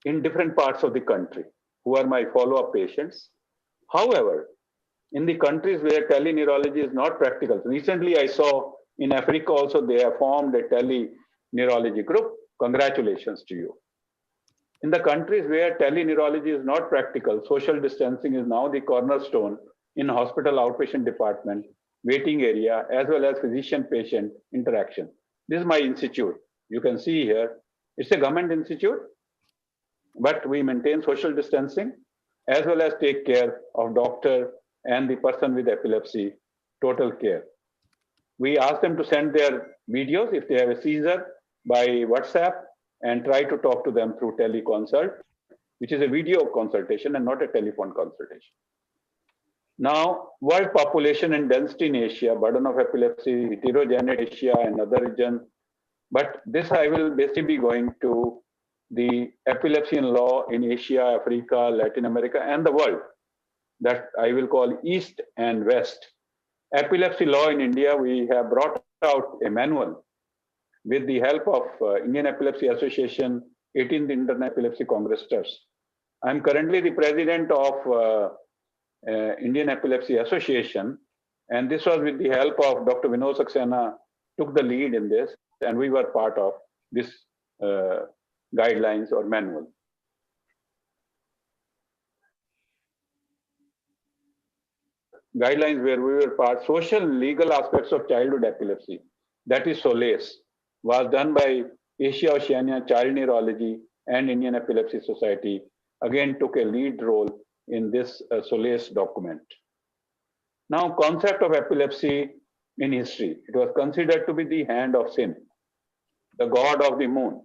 in different parts of the country who are my follow-up patients. However, in the countries where teleneurology is not practical, recently I saw in Africa also they have formed a teleneurology group. Congratulations to you. In the countries where teleneurology is not practical, social distancing is now the cornerstone in hospital outpatient department, waiting area, as well as physician-patient interaction. This is my institute. You can see here, it's a government institute, but we maintain social distancing as well as take care of doctor and the person with epilepsy, total care. We ask them to send their videos if they have a seizure by WhatsApp and try to talk to them through teleconsult. which is a video consultation and not a telephone consultation. Now, world population and density in Asia, burden of epilepsy, heterogeneity Asia and other regions. But this I will basically be going to the epilepsy and law in Asia, Africa, Latin America, and the world, that I will call East and West. Epilepsy law in India, we have brought out a manual with the help of Indian Epilepsy Association, 18th International Epilepsy Congress Trust. I'm currently the president of Indian Epilepsy Association, and this was with the help of Dr. Vinod Saxena, took the lead in this, and we were part of this guidelines or manual. Guidelines where we were part, social and legal aspects of childhood epilepsy, that is SOLACE, was done by Asia Oceania Child Neurology and Indian Epilepsy Society, again took a lead role in this SOLACE document. Now, concept of epilepsy in history, it was considered to be the hand of sin, the god of the moon.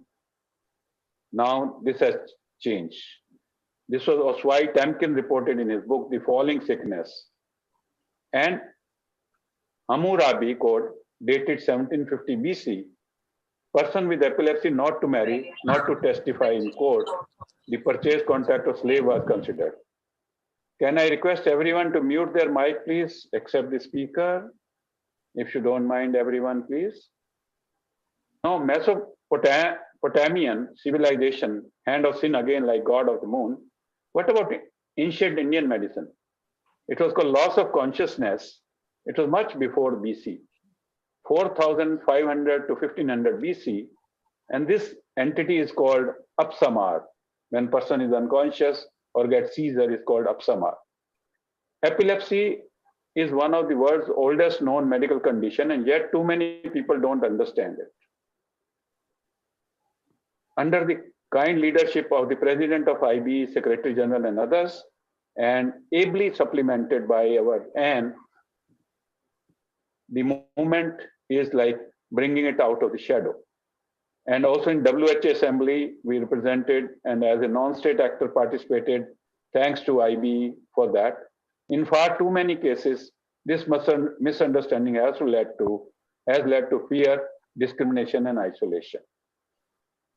Now, this has changed. This was why Temkin reported in his book, The Falling Sickness. And Hammurabi code, dated 1750 BC, person with epilepsy not to marry, not to testify in court, the purchase contract of slave was considered. Can I request everyone to mute their mic, please, except the speaker? If you don't mind, everyone, please. Now, Mesopotamian civilization, hand of sin again, like god of the moon. What about ancient Indian medicine? It was called loss of consciousness. It was much before BC, 4,500 to 1500 BC. And this entity is called apsamar. When person is unconscious or gets seizure, is called apsamar. Epilepsy is one of the world's oldest known medical condition, and yet too many people don't understand it. Under the kind leadership of the president of IB, Secretary General and others, and ably supplemented by our Anne, the movement is like bringing it out of the shadow. And also in WHO Assembly, we represented, and as a non-state actor participated, thanks to IB for that. In far too many cases, this misunderstanding has led to fear, discrimination, and isolation.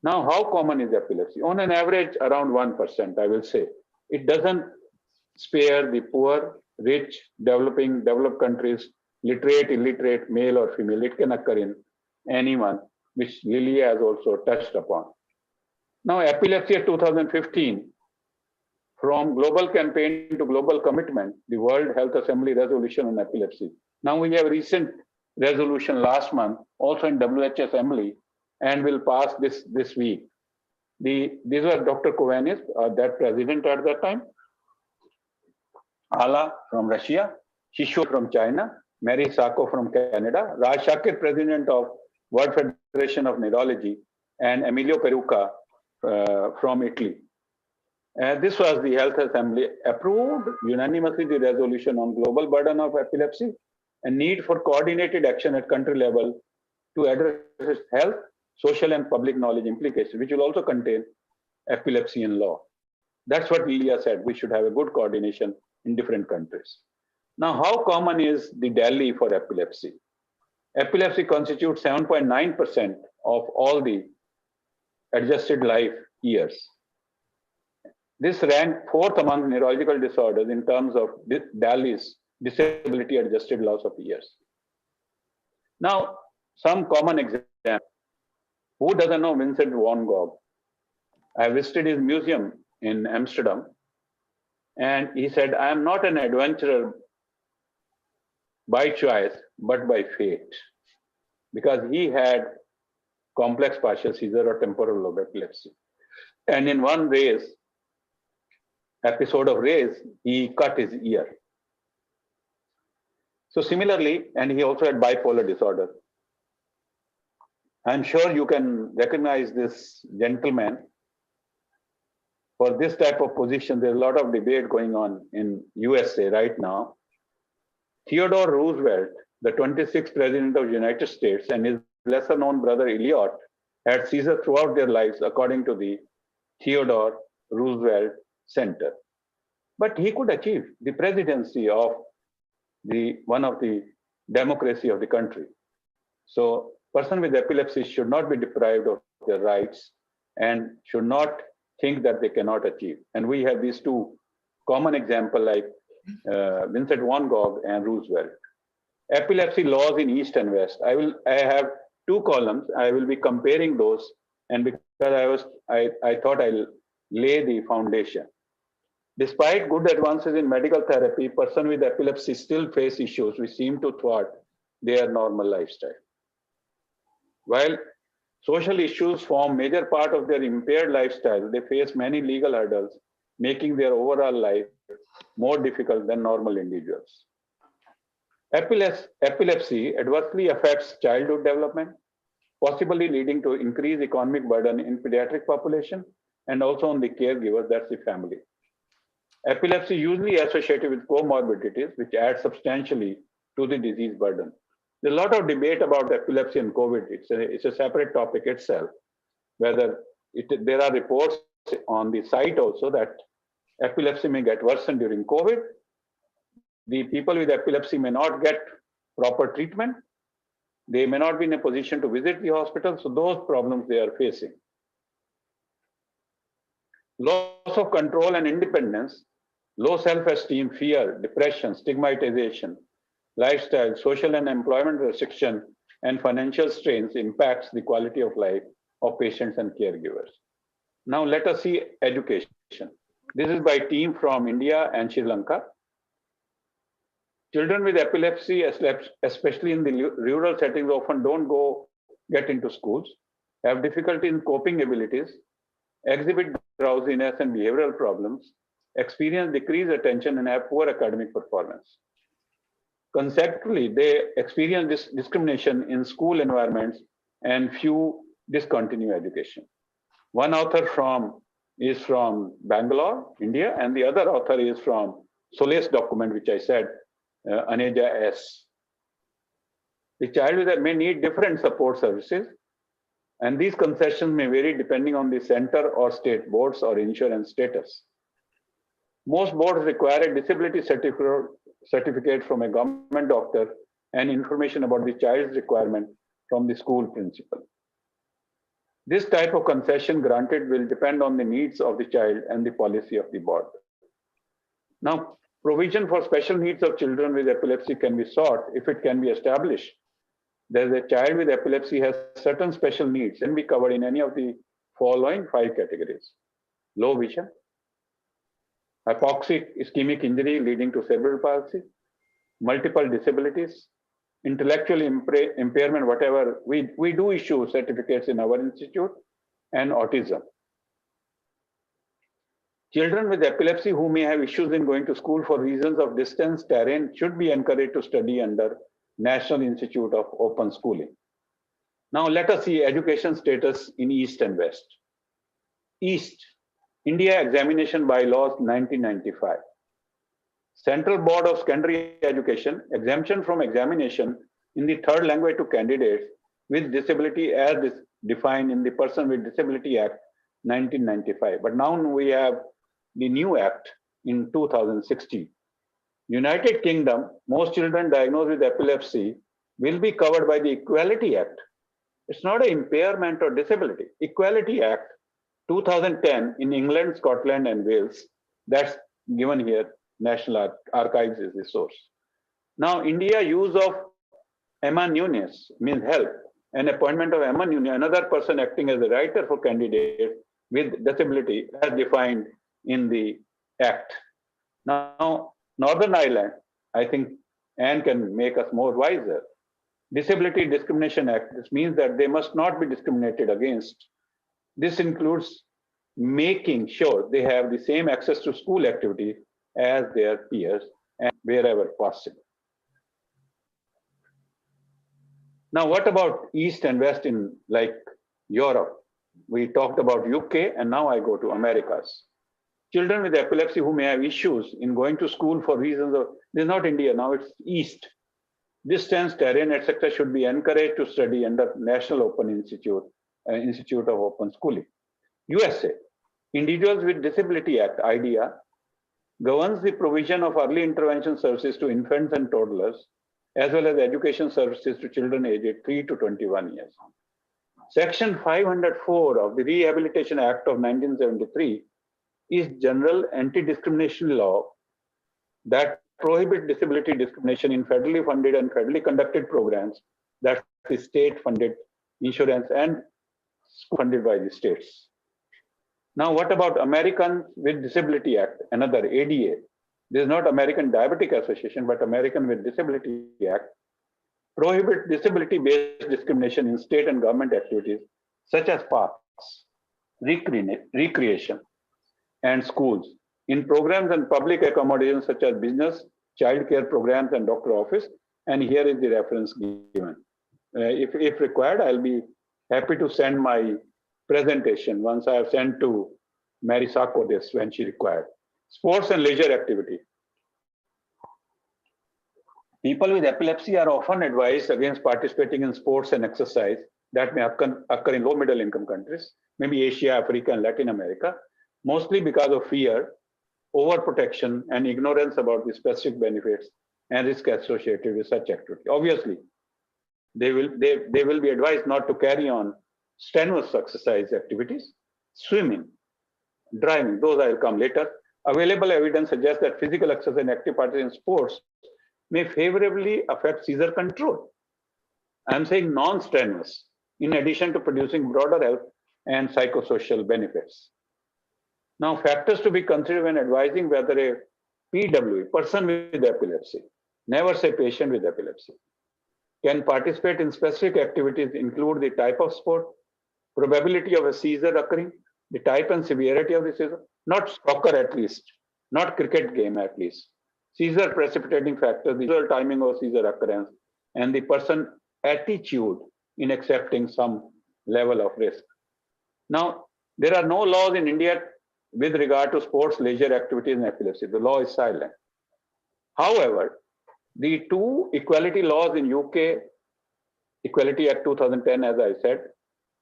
Now, how common is epilepsy? On an average, around 1%, I will say. It doesn't spare the poor, rich, developed countries, literate, illiterate, male or female. It can occur in anyone, which Lily has also touched upon. Now, epilepsy of 2015, from global campaign to global commitment, the World Health Assembly resolution on epilepsy. Now we have recent resolution last month, also in WHO Assembly, and will pass this week. These were Dr. Kovanis, that president at that time, Ala from Russia, Shishu from China, Mary Sacco from Canada, Raj Shakir, president of World Federation of Neurology, and Emilio Peruca from Italy. This was the Health Assembly approved unanimously the resolution on global burden of epilepsy and need for coordinated action at country level to address health, social and public knowledge implications, which will also contain epilepsy in law. That's what Lilia said, we should have a good coordination in different countries. Now, how common is the Delhi for epilepsy? Epilepsy constitutes 7.9% of all the adjusted life years. This ranked 4th among neurological disorders in terms of Delhi's disability adjusted loss of years. Now, some common examples. Who doesn't know Vincent van Gogh? I visited his museum in Amsterdam, and he said, I am not an adventurer by choice, but by fate, because he had complex partial seizure or temporal lobe epilepsy. And in one episode of race, he cut his ear. So similarly, and he also had bipolar disorder. I'm sure you can recognize this gentleman. For this type of position, there's a lot of debate going on in USA right now. Theodore Roosevelt, the 26th president of the United States, and his lesser known brother Eliot had seizures throughout their lives, according to the Theodore Roosevelt Center. But he could achieve the presidency of one of the democracy of the country. So person with epilepsy should not be deprived of their rights and should not think that they cannot achieve. And we have these two common examples like Vincent van Gogh and Roosevelt. Epilepsy laws in East and West. I have two columns. I will be comparing those, and because I thought I'll lay the foundation. Despite good advances in medical therapy, persons with epilepsy still face issues which seem to thwart their normal lifestyle. While social issues form major part of their impaired lifestyle, they face many legal hurdles, making their overall life more difficult than normal individuals. Epilepsy adversely affects childhood development, possibly leading to increased economic burden in pediatric population and also on the caregivers, that's the family. Epilepsy usually associated with comorbidities, which add substantially to the disease burden. There's a lot of debate about epilepsy and COVID. It's a separate topic itself, whether there are reports on the site also that epilepsy may get worsened during COVID. The people with epilepsy may not get proper treatment. They may not be in a position to visit the hospital. So those problems they are facing. Loss of control and independence, low self-esteem, fear, depression, stigmatization, lifestyle, social and employment restriction, and financial strains impacts the quality of life of patients and caregivers. Now let us see education. This is by team from India and Sri Lanka. Children with epilepsy, especially in the rural settings, often don't get into schools, have difficulty in coping abilities, exhibit drowsiness and behavioral problems, experience decreased attention, and have poor academic performance. Conceptually, they experience discrimination in school environments and few discontinue education. One author is from Bangalore, India, and the other author is from Solace document, which I said, Aneja S. The child may need different support services, and these concessions may vary depending on the center or state boards or insurance status. Most boards require a disability certificate from a government doctor and information about the child's requirement from the school principal. This type of concession granted will depend on the needs of the child and the policy of the board. Now, provision for special needs of children with epilepsy can be sought if it can be established that the child with epilepsy has certain special needs and be covered in any of the following 5 categories. Low vision, hypoxic ischemic injury leading to cerebral palsy, multiple disabilities, intellectual impairment, whatever. We do issue certificates in our institute, and autism. Children with epilepsy who may have issues in going to school for reasons of distance, terrain, should be encouraged to study under National Institute of Open Schooling. Now let us see education status in East and West. East, India Examination Bylaws 1995. Central Board of Secondary Education, exemption from examination in the third language to candidates with disability as defined in the Person with Disability Act 1995. But now we have the new act in 2016. United Kingdom, most children diagnosed with epilepsy will be covered by the Equality Act. It's not an impairment or disability. Equality Act 2010 in England, Scotland, and Wales. That's given here. National Archives is the source. Now, India use of Emma Nunes means help, and appointment of Emma Nunes, another person acting as a writer for candidates with disability as defined in the Act. Now, Northern Ireland, I think Anne can make us more wiser. Disability Discrimination Act, this means that they must not be discriminated against. This includes making sure they have the same access to school activity as their peers and wherever possible. Now, what about East and West in like Europe? We talked about UK, and now I go to Americas. Children with epilepsy who may have issues in going to school for reasons of, this is not India, now it's East. Distance, terrain, etc. should be encouraged to study under National Open Institute, Institute of Open Schooling. USA, Individuals with Disability Act, IDEA, governs the provision of early intervention services to infants and toddlers, as well as education services to children aged 3 to 21 years. Section 504 of the Rehabilitation Act of 1973 is general anti-discrimination law that prohibits disability discrimination in federally funded and federally conducted programs, that is state-funded insurance and funded by the states. Now, what about Americans with Disability Act, another ADA? This is not American Diabetic Association, but American with Disability Act, prohibits disability-based discrimination in state and government activities such as parks, recreation, and schools, in programs and public accommodations such as business, child care programs, and doctor office. And here is the reference given. If required, I'll be happy to send my presentation once I have sent to Mary Sacco this when she required. Sports and leisure activity. People with epilepsy are often advised against participating in sports and exercise that may occur in low middle income countries, maybe Asia, Africa, and Latin America, mostly because of fear, overprotection, and ignorance about the specific benefits and risk associated with such activity. Obviously, they will be advised not to carry on strenuous exercise activities, swimming, driving, those I will come later. Available evidence suggests that physical exercise and active participation in sports may favorably affect seizure control. I'm saying non-strenuous, in addition to producing broader health and psychosocial benefits. Now, factors to be considered when advising whether a PWE, person with epilepsy, never say patient with epilepsy, can participate in specific activities include the type of sport, probability of a seizure occurring, the type and severity of the seizure, not soccer at least, not cricket game at least, seizure precipitating factors, the usual timing of seizure occurrence, and the person attitude in accepting some level of risk. Now, there are no laws in India with regard to sports, leisure activities in epilepsy. The law is silent. However, the two equality laws in UK, Equality Act 2010, as I said,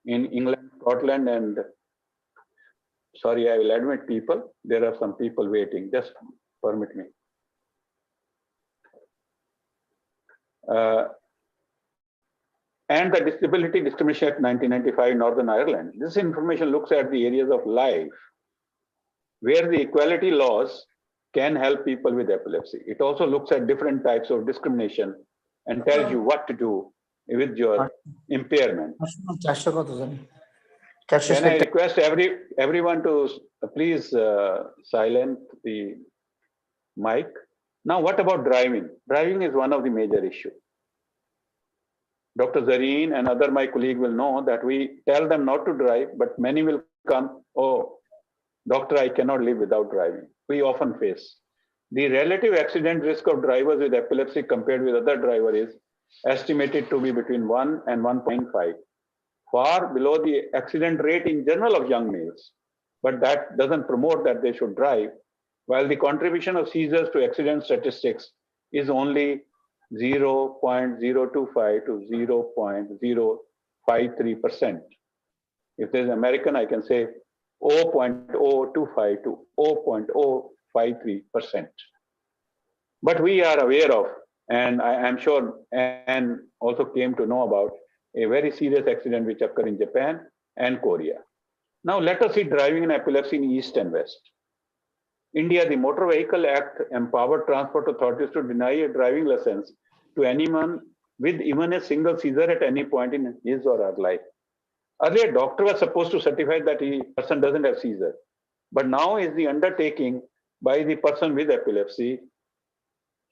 in England, Scotland, and sorry, I will admit people, there are some people waiting, just permit me. And the Disability Discrimination Act 1995, Northern Ireland. This information looks at the areas of life where the equality laws can help people with epilepsy. It also looks at different types of discrimination and tells you what to do with your impairment. Can I request everyone to please silence the mic? Now, what about driving? Driving is one of the major issues. Dr. Zareen and other my colleagues will know that we tell them not to drive, but many will come, oh, doctor, I cannot live without driving. We often face. The relative accident risk of drivers with epilepsy compared with other drivers is estimated to be between 1 and 1.5, far below the accident rate in general of young males. But that doesn't promote that they should drive, while the contribution of seizures to accident statistics is only 0.025 to 0.053%. If there's an American, I can say 0.025 to 0.053%. But we are aware of, and I am sure and also came to know about, a very serious accident which occurred in Japan and Korea. Now let us see driving in epilepsy in East and West. India, the Motor Vehicle Act empowered transport authorities to deny a driving license to anyone with even a single seizure at any point in his or her life. Earlier, a doctor was supposed to certify that the person doesn't have seizure, but now is the undertaking by the person with epilepsy.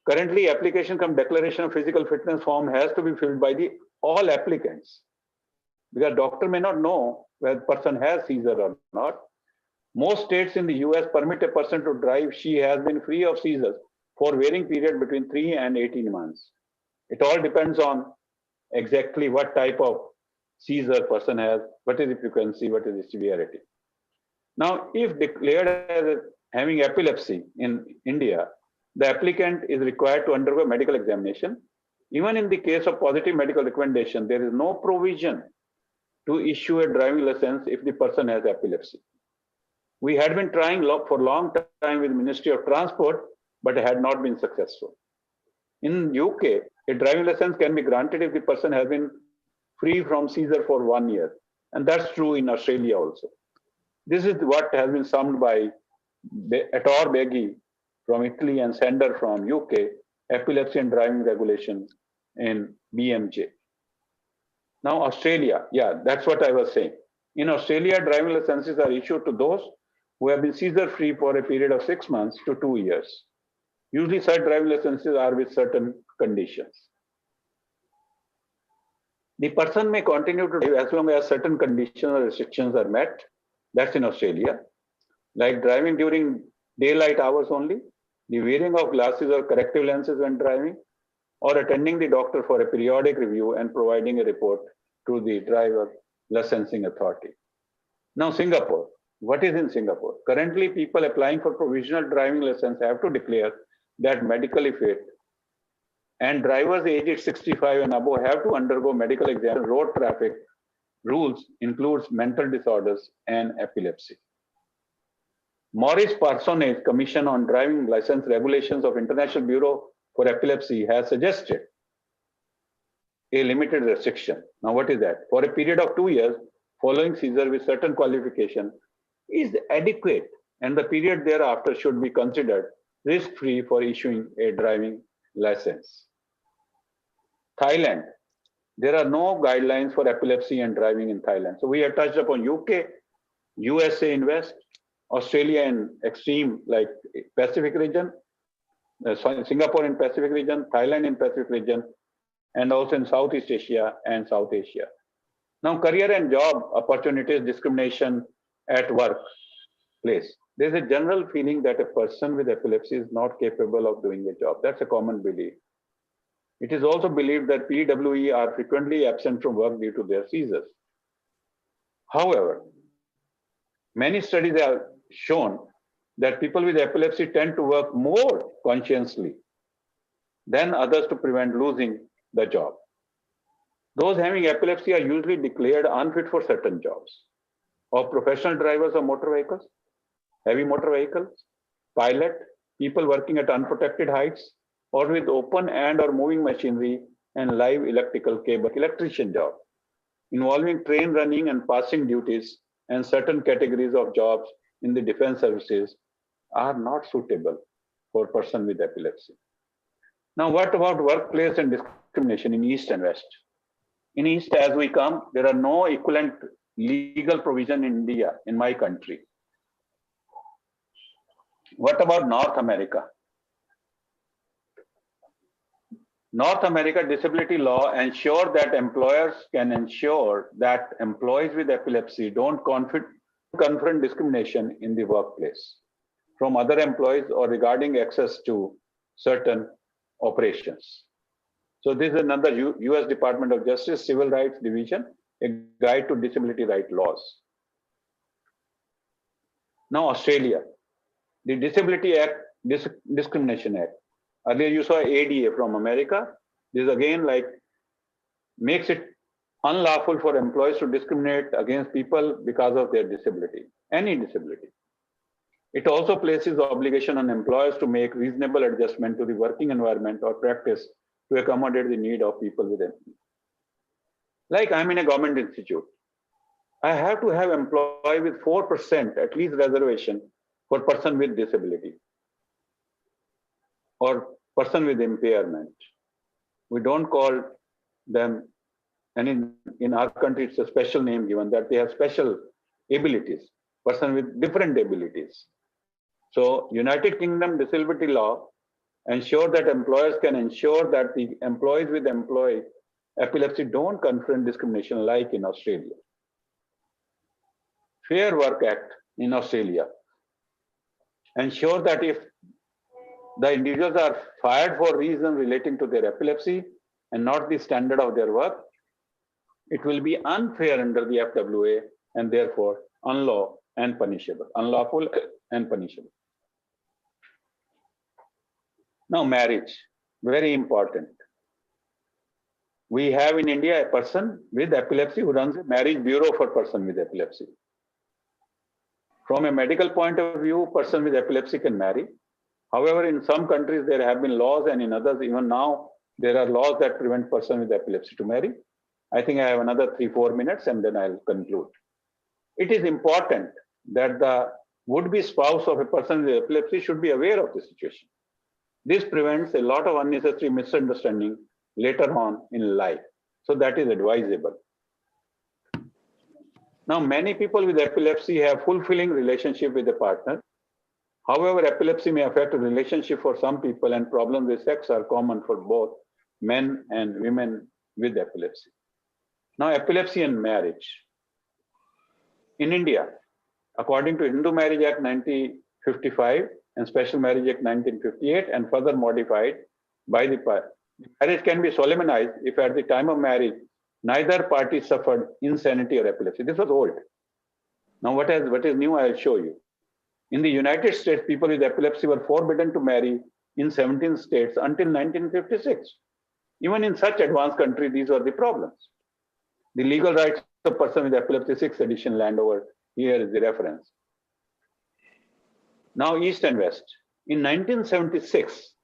Currently, application from declaration of physical fitness form has to be filled by all applicants, because doctor may not know whether the person has seizure or not. Most states in the US permit a person to drive. She has been free of seizures for varying period between 3 and 18 months. It all depends on exactly what type of seizure person has, what is the frequency, what is the severity. Now, if declared as having epilepsy in India, the applicant is required to undergo medical examination. Even in the case of positive medical recommendation, there is no provision to issue a driving license if the person has epilepsy. We had been trying for a long time with Ministry of Transport, but had not been successful. In UK, a driving license can be granted if the person has been free from seizure for 1 year. And that's true in Australia also. This is what has been summed by Ettore Beghi from Italy and Sender from UK, Epilepsy and Driving Regulation in BMJ. Now Australia, yeah, that's what I was saying. In Australia, driving licenses are issued to those who have been seizure free for a period of 6 months to 2 years. Usually such driving licenses are with certain conditions. The person may continue to drive as long as certain conditions or restrictions are met. That's in Australia. Like driving during daylight hours only, the wearing of glasses or corrective lenses when driving, or attending the doctor for a periodic review and providing a report to the driver licensing authority. Now Singapore. What is in Singapore? Currently, people applying for provisional driving license have to declare that medically fit, and drivers aged 65 and above have to undergo medical exam. Road traffic rules includes mental disorders and epilepsy. Maurice Parsonage Commission on Driving License Regulations of International Bureau for Epilepsy has suggested a limited restriction. Now what is that? For a period of 2 years following seizure with certain qualification is adequate, and the period thereafter should be considered risk-free for issuing a driving license. Thailand, there are no guidelines for epilepsy and driving in Thailand. So we have touched upon UK, USA in West, Australia in extreme like Pacific region, Singapore in Pacific region, Thailand in Pacific region, and also in Southeast Asia and South Asia. Now career and job opportunities discrimination at workplace. There's a general feeling that a person with epilepsy is not capable of doing a job. That's a common belief. It is also believed that PWE are frequently absent from work due to their seizures. However, many studies have shown that people with epilepsy tend to work more consciously than others to prevent losing the job. Those having epilepsy are usually declared unfit for certain jobs. Of professional drivers of motor vehicles, heavy motor vehicles, pilot, people working at unprotected heights, or with open and or moving machinery and live electrical cable, electrician job, involving train running and passing duties, and certain categories of jobs in the defense services are not suitable for a person with epilepsy. Now, what about workplace and discrimination in East and West? In East, as we come, there are no equivalent legal provision in India, in my country. What about North America? North America disability law ensure that employers can ensure that employees with epilepsy don't confront discrimination in the workplace from other employees or regarding access to certain operations. So this is another US Department of Justice Civil Rights Division, a guide to disability right laws. Now Australia, the Disability Act, Discrimination Act. Earlier you saw ADA from America. This again like makes it unlawful for employees to discriminate against people because of their disability, any disability. It also places obligation on employers to make reasonable adjustment to the working environment or practice to accommodate the need of people with epilepsy. Like I'm in a government institute. I have to have employee with 4% at least reservation for person with disability or person with impairment. We don't call them, and in our country, it's a special name given that they have special abilities, person with different abilities. So United Kingdom disability law ensure that employers can ensure that the employees with epilepsy don't confront discrimination like in Australia. Fair Work Act in Australia ensure that if the individuals are fired for reasons relating to their epilepsy and not the standard of their work, it will be unfair under the FWA and therefore unlawful and punishable. Now marriage, very important. We have in India a person with epilepsy who runs a marriage bureau for person with epilepsy. From a medical point of view, a person with epilepsy can marry. However, in some countries, there have been laws, and in others, even now, there are laws that prevent person with epilepsy to marry. I think I have another 3-4 minutes, and then I'll conclude. It is important that the would-be spouse of a person with epilepsy should be aware of the situation. This prevents a lot of unnecessary misunderstanding later on in life. So that is advisable. Now, many people with epilepsy have fulfilling relationship with a partner. However, epilepsy may affect a relationship for some people, and problems with sex are common for both men and women with epilepsy. Now, epilepsy and marriage. In India, according to Hindu Marriage Act 1955 and Special Marriage Act 1958, and further modified by the marriage can be solemnized if at the time of marriage neither party suffered insanity or epilepsy. This was old. Now, what is new, I'll show you. In the United States, people with epilepsy were forbidden to marry in 17 states until 1956. Even in such advanced country, these were the problems. The legal rights of person with epilepsy, 6th edition Landover, here is the reference. Now, East and West. In 1976,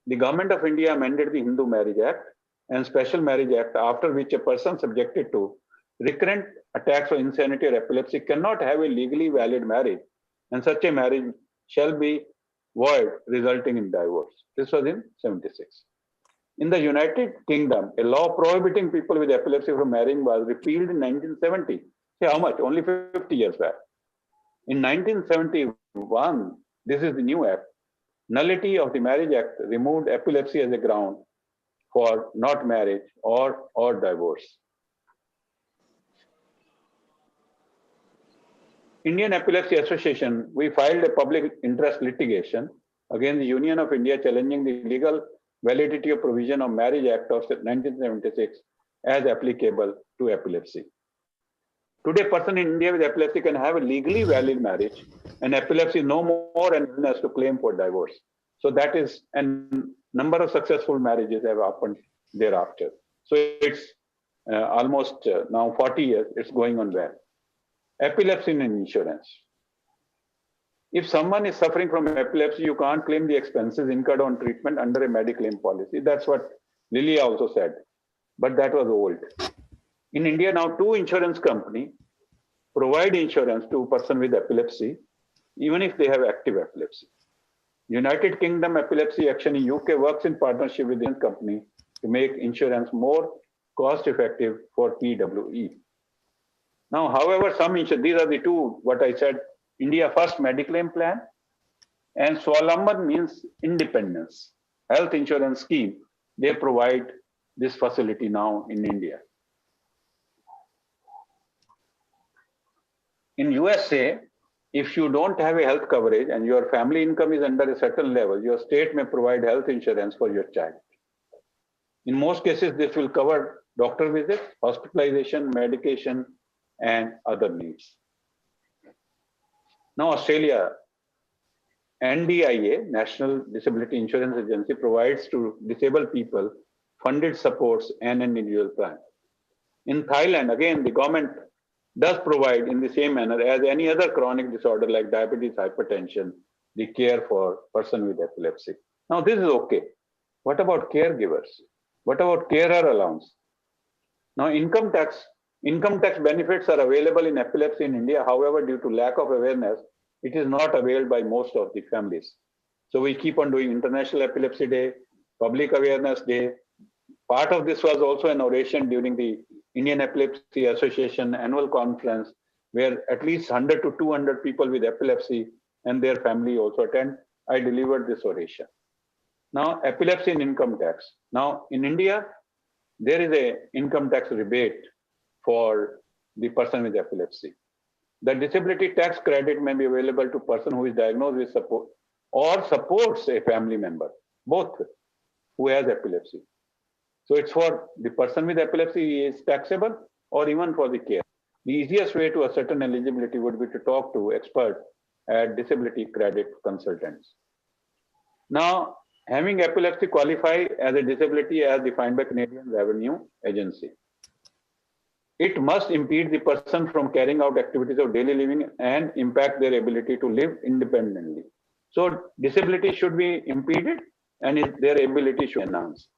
the government of India amended the Hindu Marriage Act and Special Marriage Act, after which a person subjected to recurrent attacks of insanity or epilepsy cannot have a legally valid marriage, and such a marriage shall be void, resulting in divorce. This was in 76. In the United Kingdom, a law prohibiting people with epilepsy from marrying was repealed in 1970. Say how much? Only 50 years back. In 1971, this is the new act, nullity of the Marriage Act removed epilepsy as a ground for not marriage or divorce. Indian Epilepsy Association, we filed a public interest litigation against the Union of India challenging the legal validity of provision of Marriage Act of 1976 as applicable to epilepsy. Today, a person in India with epilepsy can have a legally valid marriage, and epilepsy no more an illness to claim for divorce. So that is, and number of successful marriages have happened thereafter. So it's almost now 40 years, it's going on well. Epilepsy and insurance. If someone is suffering from epilepsy, you can't claim the expenses incurred on treatment under a Mediclaim policy. That's what Lily also said, but that was old. In India now, 2 insurance companies provide insurance to a person with epilepsy, even if they have active epilepsy. United Kingdom Epilepsy Action in UK works in partnership with the company to make insurance more cost-effective for PWE. Now, however, these are the 2, what I said, India First Mediclaim Plan, and Swalamban means independence. Health insurance scheme, they provide this facility now in India. In USA, if you don't have a health coverage and your family income is under a certain level, your state may provide health insurance for your child. In most cases, this will cover doctor visits, hospitalization, medication, and other needs. Now, Australia, NDIA, National Disability Insurance Agency, provides to disabled people funded supports and an individual plan. In Thailand, again, the government does provide in the same manner as any other chronic disorder like diabetes, hypertension, the care for person with epilepsy. Now, this is okay. What about caregivers? What about carer allowance? Now, income tax benefits are available in epilepsy in India. However, due to lack of awareness, it is not availed by most of the families. So we keep on doing International Epilepsy Day, Public Awareness Day. Part of this was also an oration during the Indian Epilepsy Association annual conference, where at least 100 to 200 people with epilepsy and their family also attend. I delivered this oration. Now, epilepsy and income tax. Now, in India, there is an income tax rebate for the person with epilepsy. The disability tax credit may be available to person who is diagnosed with support or supports a family member, both who has epilepsy. So it's for the person with epilepsy is taxable or even for the care. The easiest way to ascertain eligibility would be to talk to experts at disability credit consultants. Now, having epilepsy qualify as a disability as defined by Canadian Revenue Agency. it must impede the person from carrying out activities of daily living and impact their ability to live independently. So disability should be impeded and their ability should be enhanced.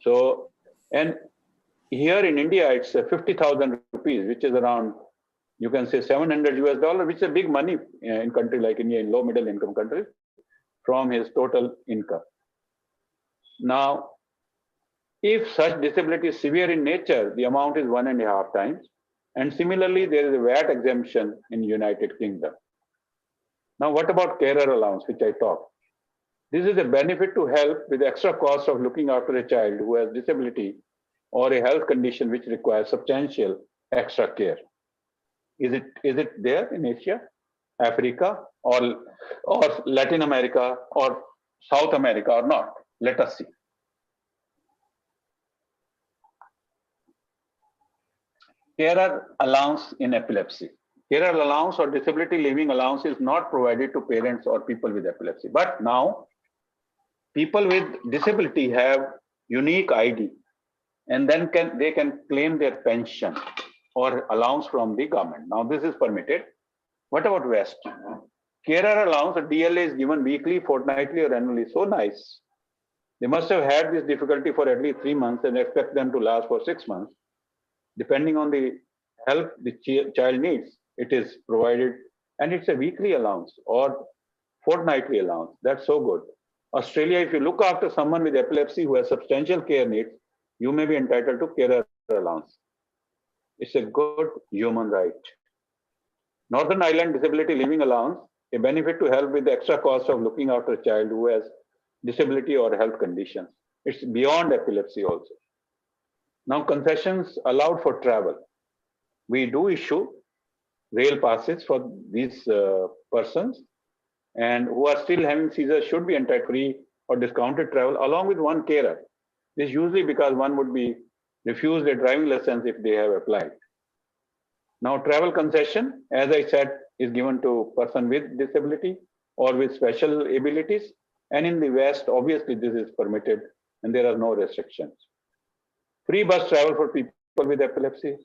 So, and here in India, it's 50,000 rupees, which is around, you can say $700 US, which is a big money in country like India, in low middle income countries, from his total income. Now, if such disability is severe in nature, the amount is 1.5 times. And similarly, there is a VAT exemption in United Kingdom. Now, what about carer allowance, which I talked? This is a benefit to help with the extra cost of looking after a child who has disability or a health condition which requires substantial extra care. Is it there in Asia, Africa, or Latin America, or South America, or not? Let us see. Carer allowance in epilepsy. Carer allowance or disability living allowance is not provided to parents or people with epilepsy. But now, people with disability have unique ID, and then they can claim their pension or allowance from the government. Now, this is permitted. What about West? Carer allowance, or DLA, is given weekly, fortnightly, or annually. So nice. They must have had this difficulty for at least 3 months and expect them to last for 6 months. Depending on the help the child needs, it is provided, and it's a weekly allowance or fortnightly allowance. That's so good. Australia, if you look after someone with epilepsy who has substantial care needs, you may be entitled to carer allowance. It's a good human right. Northern Ireland disability living allowance, a benefit to help with the extra cost of looking after a child who has disability or health conditions. It's beyond epilepsy also. Now, concessions allowed for travel. We do issue rail passes for these persons, and who are still having seizures should be entitled free or discounted travel along with one carer. This usually because one would be refused a driving license if they have applied. Now, travel concession, as I said, is given to person with disability or with special abilities. And in the West, obviously, this is permitted and there are no restrictions. Free bus travel for people with epilepsy.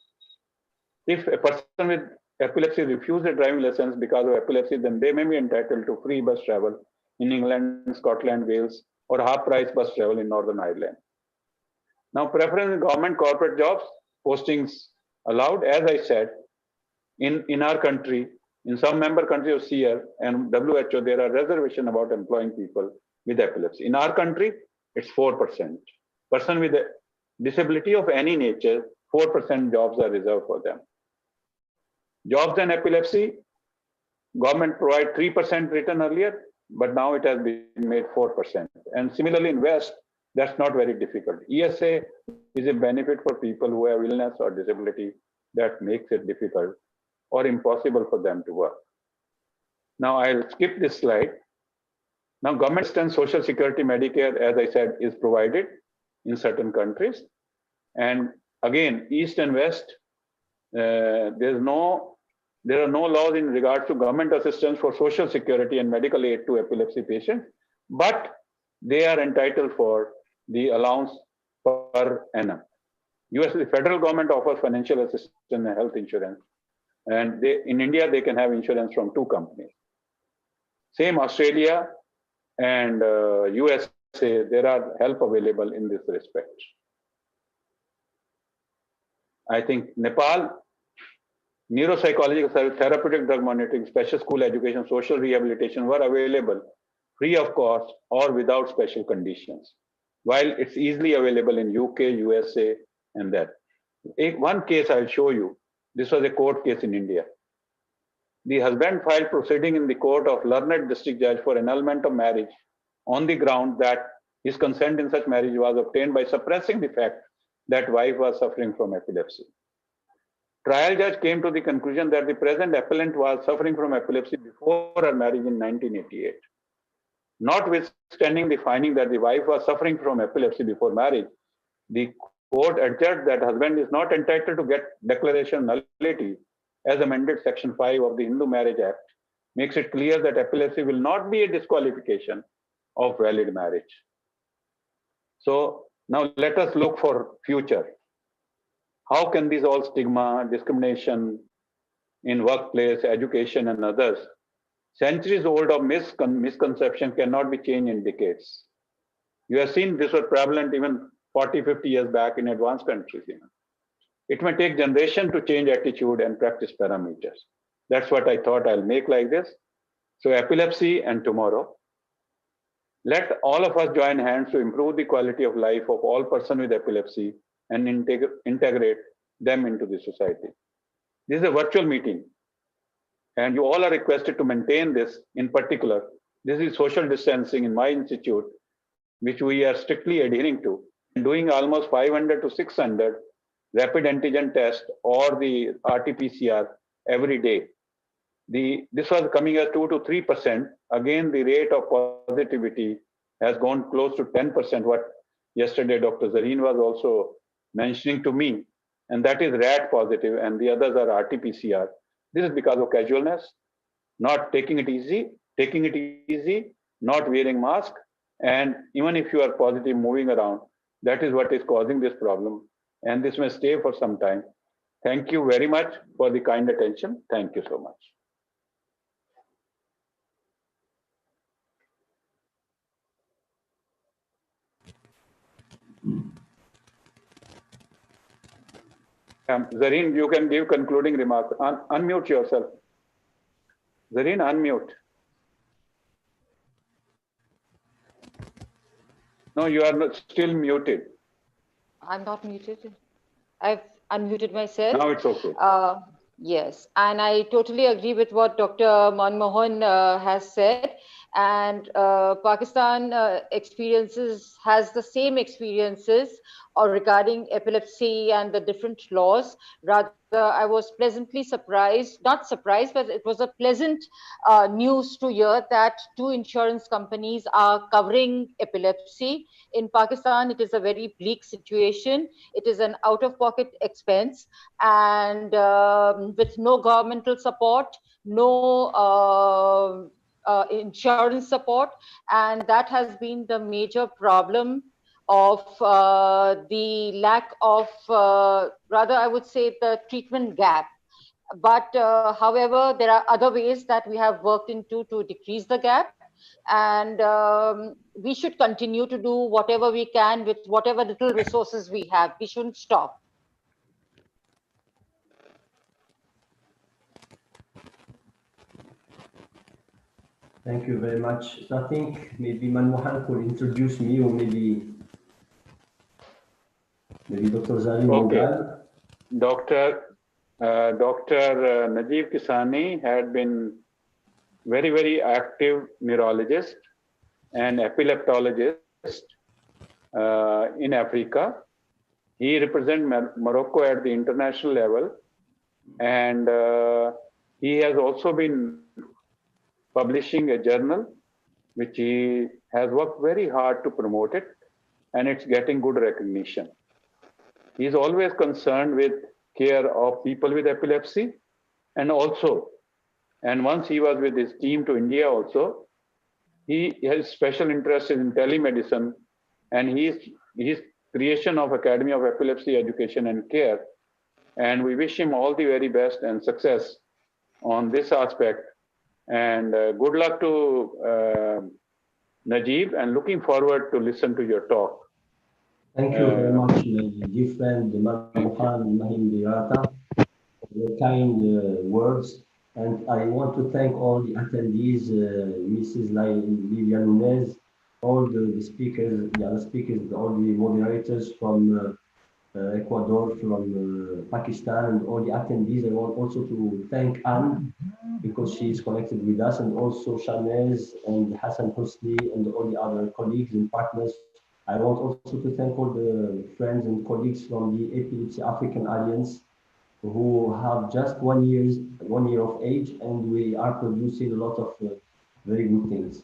If a person with epilepsy refuses a driving license because of epilepsy, then they may be entitled to free bus travel in England, Scotland, Wales, or half-price bus travel in Northern Ireland. Now, preference in government corporate jobs, postings allowed. As I said, in our country, in some member countries of CR and WHO, there are reservations about employing people with epilepsy. In our country, it's 4%. Person with a disability of any nature, 4% jobs are reserved for them. Jobs and epilepsy, government provide 3% written earlier, but now it has been made 4%. And similarly in West, that's not very difficult. ESA is a benefit for people who have illness or disability that makes it difficult or impossible for them to work. Now I'll skip this slide. Now government and Social Security Medicare, as I said, is provided in certain countries. And again, East and West, there are no laws in regards to government assistance for social security and medical aid to epilepsy patients, but they are entitled for the allowance per annum. US, the federal government offers financial assistance and health insurance. And in India, they can have insurance from 2 companies. Same Australia and USA, there are help available in this respect. I think Nepal, neuropsychological service, therapeutic drug monitoring, special school education, social rehabilitation were available free of cost or without special conditions, while it's easily available in UK, USA, and that. One case I'll show you. This was a court case in India. The husband filed proceeding in the court of learned district judge for annulment of marriage on the ground that his consent in such marriage was obtained by suppressing the fact that wife was suffering from epilepsy. Trial judge came to the conclusion that the present appellant was suffering from epilepsy before her marriage in 1988. Notwithstanding the finding that the wife was suffering from epilepsy before marriage, the court adjudged that husband is not entitled to get declaration nullity as amended Section 5 of the Hindu Marriage Act, makes it clear that epilepsy will not be a disqualification of valid marriage. So now let us look for future. How can these all stigma, discrimination in workplace, education, and others, centuries old of misconception cannot be changed in decades. You have seen this was prevalent even 40, 50 years back in advanced countries. It may take generation to change attitude and practice parameters. That's what I thought I'll make like this. So epilepsy and tomorrow. Let all of us join hands to improve the quality of life of all persons with epilepsy and integrate them into the society. This is a virtual meeting, and you all are requested to maintain this. In particular, this is social distancing in my institute, which we are strictly adhering to, doing almost 500 to 600 rapid antigen tests or the RT-PCR every day. This was coming at 2 to 3%. Again, the rate of positivity has gone close to 10%, what yesterday Dr. Zareen was also mentioning to me, and that is RAT positive, and the others are RT-PCR. This is because of casualness, not taking it easy, not wearing mask, and even if you are positive moving around, that is what is causing this problem, and this may stay for some time. Thank you very much for the kind attention. Thank you so much. Zareen, you can give concluding remarks. Unmute yourself. Zareen, unmute. No, you are still muted. I'm not muted. I've unmuted myself. Now it's okay. Yes, and I totally agree with what Dr. Manmohan has said. And Pakistan has the same experiences regarding epilepsy and the different laws. Rather, I was pleasantly surprised, not surprised, but it was a pleasant news to hear that 2 insurance companies are covering epilepsy. In Pakistan, it is a very bleak situation. It is an out-of-pocket expense, and with no governmental support, no insurance support, and that has been the major problem of the lack of, rather I would say, the treatment gap. But however, there are other ways that we have worked into to decrease the gap, and we should continue to do whatever we can with whatever little resources we have. We shouldn't stop. Thank you very much. So I think maybe Manmohan could introduce me, or maybe Dr. Zareen. Okay. Dr. Najib Kisani had been very active neurologist and epileptologist in Africa. He represents Morocco at the international level, and he has also been publishing a journal, which he has worked very hard to promote it, and it's getting good recognition. He's always concerned with care of people with epilepsy, and once he was with his team to India also, he has special interest in telemedicine, and his creation of Academy of Epilepsy Education and Care, and we wish him all the very best and success on this aspect. And good luck to Najib, and looking forward to listen to your talk. Thank you very much, my dear friend Manmohan Mahim Birata, for your kind words. And I want to thank all the attendees, Mrs. Lilia Nunez, all the speakers, all the moderators from Ecuador, from Pakistan, and all the attendees. I want also to thank Anne, because she is connected with us, and also Chams and Hassan Husni and all the other colleagues and partners. I want also to thank all the friends and colleagues from the Epilepsy African Alliance, who have just 1 year of age, and we are producing a lot of very good things.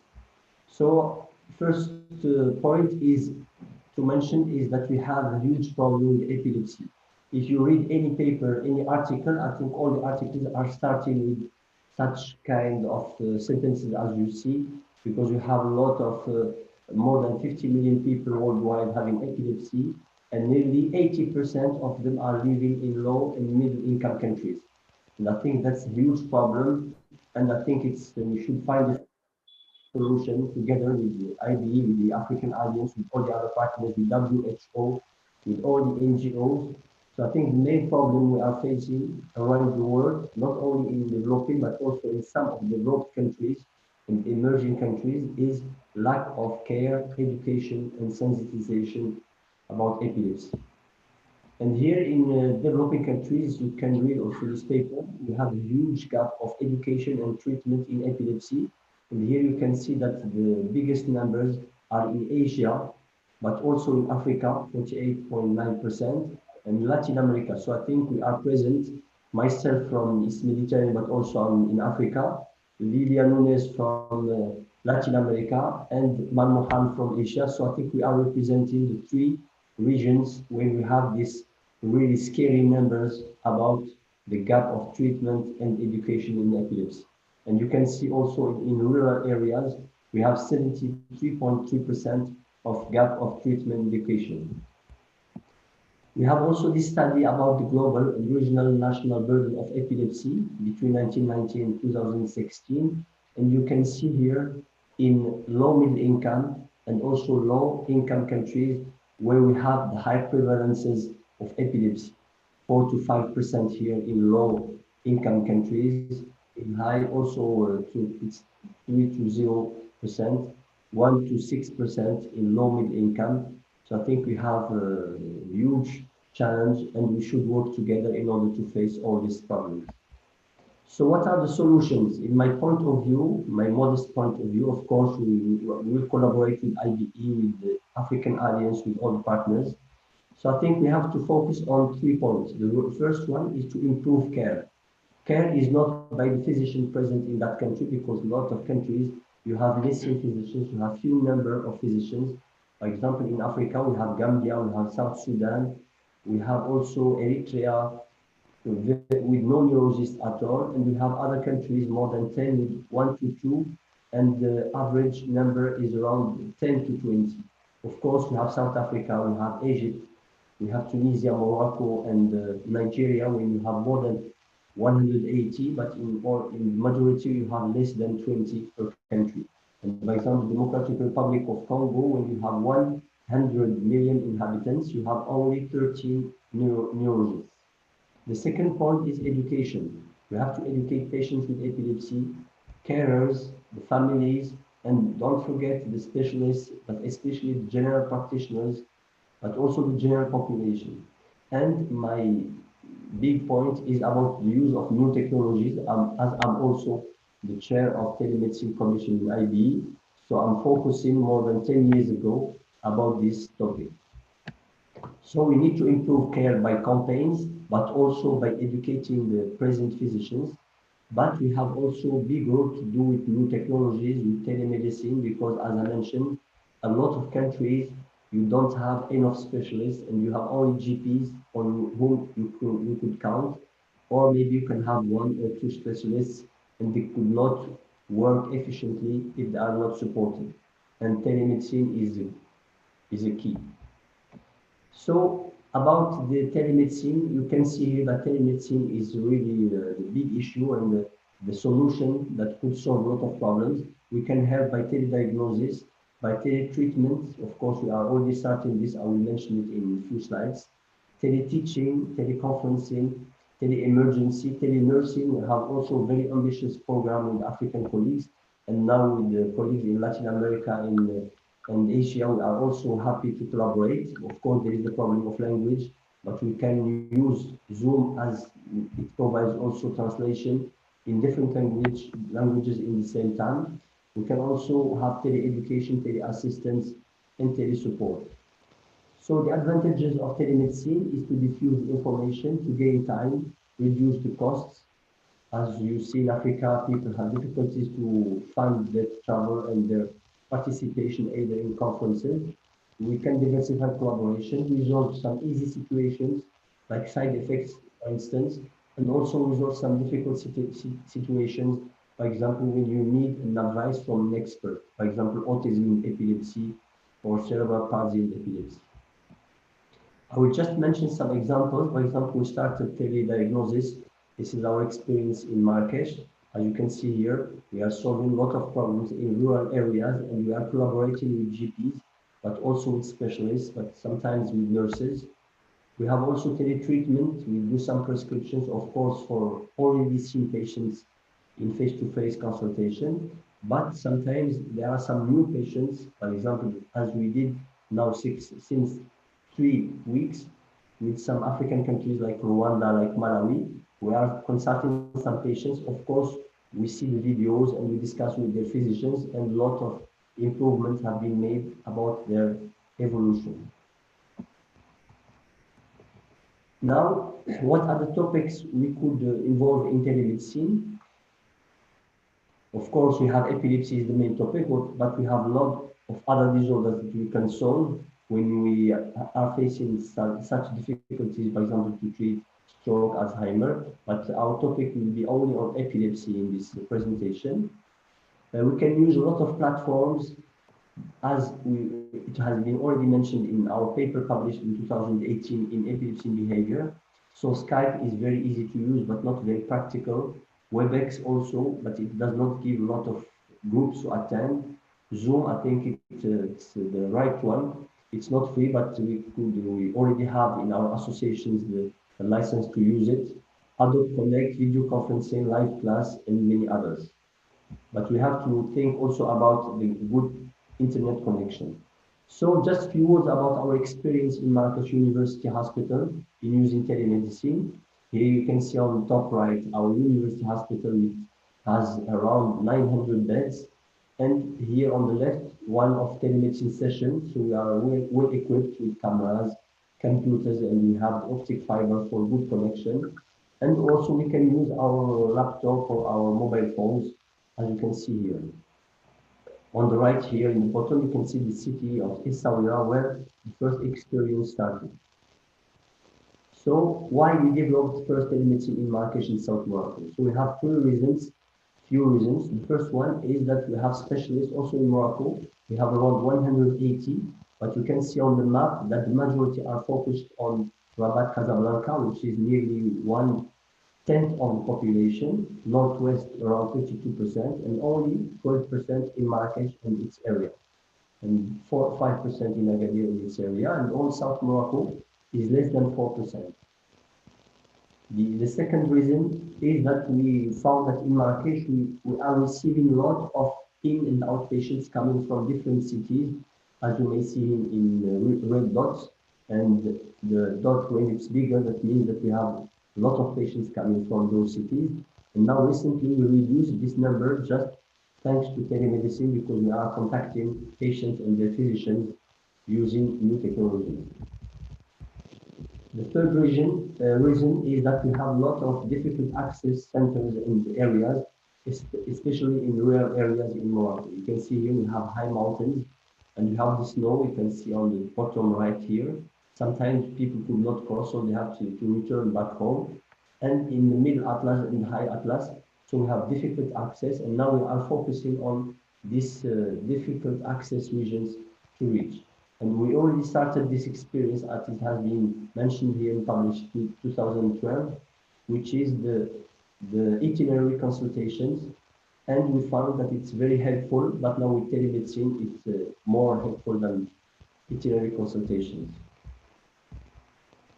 So first point is to mention is that we have a huge problem with epilepsy. If you read any paper, any article, I think all the articles are starting with such kind of sentences as you see, because you have a lot of more than 50 million people worldwide having epilepsy, and nearly 80% of them are living in low and middle income countries. And I think that's a huge problem, and I think we should find a solution together with the IBE, with the African Alliance, with all the other partners, with WHO, with all the NGOs. So I think the main problem we are facing around the world, not only in developing, but also in some of the developed countries, in emerging countries, is lack of care, education, and sensitization about epilepsy. And here in developing countries, you can read also this paper, we have a huge gap of education and treatment in epilepsy. And here you can see that the biggest numbers are in Asia, but also in Africa, 48.9%, and Latin America. So I think we are present, myself from East Mediterranean, but also in Africa, Lilia Nunes from Latin America, and Manmohan from Asia. So I think we are representing the three regions where we have this really scary numbers about the gap of treatment and education in epilepsy. And you can see also in rural areas, we have 73.3% of gap of treatment education. We have also this study about the global and regional national burden of epilepsy between 1990 and 2016. And you can see here in low middle income and also low income countries where we have the high prevalences of epilepsy, 4 to 5% here in low income countries, in high also it's 3 to 0%, 1 to 6% in low middle income. So I think we have a huge challenge and we should work together in order to face all these problems. So what are the solutions? In my point of view, my modest point of view, of course, we will collaborate with IBE, with the African Alliance, with all the partners. So I think we have to focus on 3 points. The first one is to improve care. Care is not by the physician present in that country, because a lot of countries, you have less physicians, you have few number of physicians. For example, in Africa, we have Gambia, we have South Sudan, we have also Eritrea, with no neurologists at all, and we have other countries more than 10 with 1 to 2, and the average number is around 10 to 20. Of course, we have South Africa, we have Egypt, we have Tunisia, Morocco, and Nigeria, where you have more than 180, but in majority you have less than 20 per country. And by example, Democratic Republic of Congo, when you have 100 million inhabitants, you have only 13 neurologists. The second point is education. We have to educate patients with epilepsy, carers, the families, and don't forget the specialists, but especially the general practitioners, but also the general population. And my big point is about the use of new technologies, as I'm also the chair of Telemedicine Commission in IBE. So I'm focusing more than 10 years ago about this topic. So we need to improve care by campaigns, but also by educating the present physicians. But we have also big work to do with new technologies, with telemedicine, because as I mentioned, a lot of countries, you don't have enough specialists and you have only GPs on whom you could count, or maybe you can have 1 or 2 specialists and they could not work efficiently if they are not supported. And telemedicine is a key. So about the telemedicine, you can see here that telemedicine is really the big issue and the solution that could solve a lot of problems. We can help by telediagnosis, by teletreatment. Of course, we are already starting this. I will mention it in a few slides. Teleteaching, teleconferencing, tele-emergency, telenursing. We have also a very ambitious program with African colleagues, and now with the colleagues in Latin America and Asia, we are also happy to collaborate. Of course, there is the problem of language, but we can use Zoom as it provides also translation in different languages in the same time. We can also have tele-education, tele-assistance, and tele-support. So the advantages of telemedicine is to diffuse information, to gain time, reduce the costs. As you see in Africa, people have difficulties to fund their travel and their participation either in conferences. We can diversify collaboration, resolve some easy situations like side effects, for instance, and also resolve some difficult situations. For example, when you need an advice from an expert, for example, autism in epilepsy or cerebral palsy in epilepsy. I will just mention some examples. For example, we started tele-diagnosis. This is our experience in Marrakesh. As you can see here, we are solving a lot of problems in rural areas, and we are collaborating with GPs, but also with specialists, but sometimes with nurses. We have also tele-treatment. We do some prescriptions, of course, for already seen patients in face-to-face consultation, but sometimes there are some new patients, for example, as we did now since 3 weeks with some African countries like Rwanda, like Malawi. We are consulting some patients. Of course, we see the videos and we discuss with their physicians, and a lot of improvements have been made about their evolution. Now, what are the topics we could involve in telemedicine? Of course, we have epilepsy is the main topic, but we have a lot of other disorders that we can solve when we are facing such difficulties, for example, to treat stroke, Alzheimer. But our topic will be only on epilepsy in this presentation. We can use a lot of platforms, as it has been already mentioned in our paper published in 2018 in epilepsy behavior. So Skype is very easy to use, but not very practical. WebEx also, but it does not give a lot of groups to attend. Zoom, I think it's the right one. It's not free, but we already have in our associations the license to use it. Adobe Connect, video conferencing, live class, and many others. But we have to think also about the good internet connection. So just a few words about our experience in Marrakesh University Hospital in using telemedicine. Here you can see on the top right, our university hospital has around 900 beds. And here on the left, one of telemedicine sessions. So we are well equipped with cameras, computers, and we have optic fiber for good connection. And also we can use our laptop or our mobile phones, as you can see here. On the right here in the bottom, you can see the city of Essaouira, where the first experience started. So why we developed first telemedicine in Marrakesh in South Morocco? So we have few reasons. The first one is that we have specialists also in Morocco. We have around 180, but you can see on the map that the majority are focused on Rabat Casablanca, which is nearly 1/10 of the population, northwest around 52%, and only 12% in Marrakesh and its area, and 5% in Agadir in its area, and all South Morocco is less than 4%. The second reason is that we found that in Marrakesh, we are receiving a lot of in and out patients coming from different cities, as you may see in red dots. And the dot, when it's bigger, that means that we have a lot of patients coming from those cities. And now recently we reduced this number just thanks to telemedicine, because we are contacting patients and their physicians using new technology. The third reason is that we have a lot of difficult access centers in the areas, especially in rural areas in Morocco. You can see here we have high mountains and we have the snow. You can see on the bottom right here. Sometimes people could not cross, so they have to return back home. And in the middle Atlas and high Atlas, so we have difficult access, and now we are focusing on these difficult access regions to reach. And we already started this experience, as it has been mentioned here and published in 2012, which is the itinerary consultations. And we found that it's very helpful, but now with telemedicine, it's more helpful than itinerary consultations.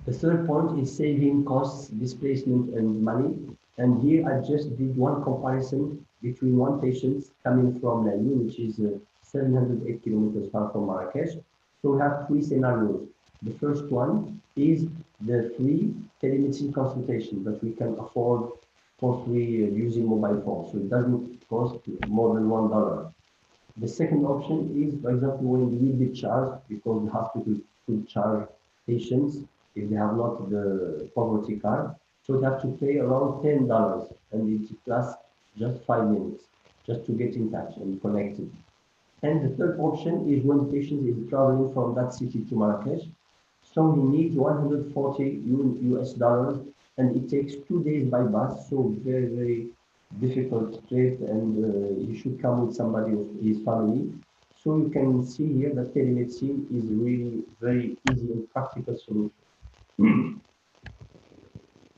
The third point is saving costs, displacement, and money. And here I just did one comparison between one patient coming from Salle, which is 708 kilometers far from Marrakesh. So we have three scenarios. The first one is the free telemedicine consultation that we can afford for free using mobile phones. So it doesn't cost more than $1. The second option is, for example, when we will be charged, because the hospital could charge patients if they have not the poverty card. So they have to pay around $10, and it lasts just 5 minutes just to get in touch and connected. And the third option is when the patient is traveling from that city to Marrakesh. So he needs $140 and it takes 2 days by bus. So very, very difficult trip, and he should come with somebody of his family. So you can see here that telemedicine is really very easy and practical solution.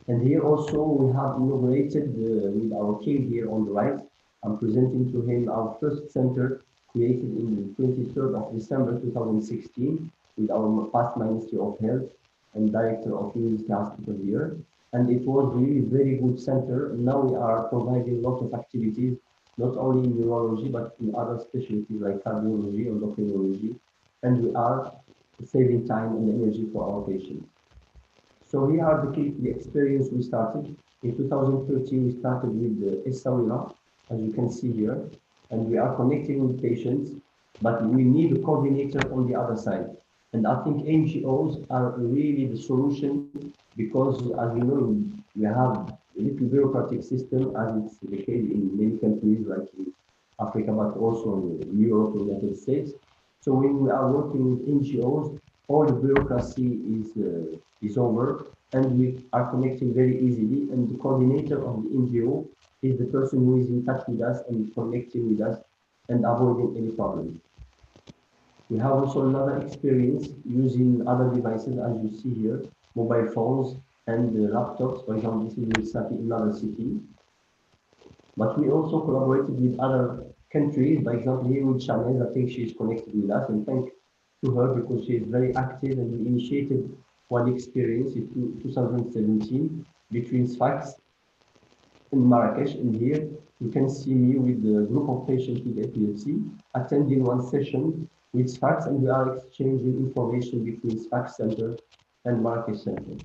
And here also we have inaugurated with our king here on the right. I'm presenting to him our first center created in the 23rd of December 2016 with our past Ministry of Health and Director of University Hospital here. And it was really very good center. Now we are providing a lot of activities, not only in neurology, but in other specialties like cardiology or endocrinology. And we are saving time and energy for our patients. So here are the experience we started. In 2013, we started with Salle, as you can see here, and we are connecting with patients, but we need a coordinator on the other side. And I think NGOs are really the solution because, as you know, we have a little bureaucratic system, as it's the case in many countries like in Africa, but also in Europe and the United States. So when we are working with NGOs, all the bureaucracy is over, and we are connecting very easily. And the coordinator of the NGO is the person who is in touch with us and connecting with us and avoiding any problems. We have also another experience using other devices, as you see here, mobile phones and laptops. For example, this is in another city. But we also collaborated with other countries. For example, here with Chams, I think she is connected with us, and thank to her because she is very active, and we initiated one experience in 2017 between Sfax and Marrakesh. And here you can see me with the group of patients with epilepsy attending one session with Sfax, and we are exchanging information between Sfax Center and Marrakesh Center.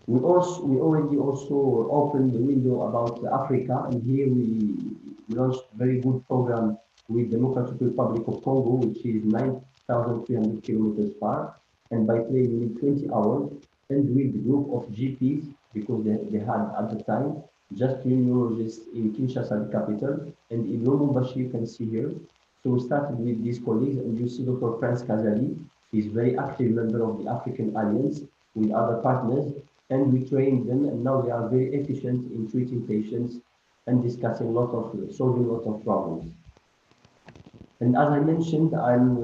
We already also opened the window about Africa, and here we launched a very good program with Democratic Republic of Congo, which is 9,300 kilometers far, and by plane you need 20 hours, and with a group of GPs, because they had at the time just 3 neurologists in Kinshasa, the capital, and in Lubumbashi, you can see here. So we started with these colleagues, and you see Dr. Franz Kazali is a very active member of the African Alliance with other partners, and we trained them, and now they are very efficient in treating patients and discussing solving a lot of problems. And as I mentioned, I'm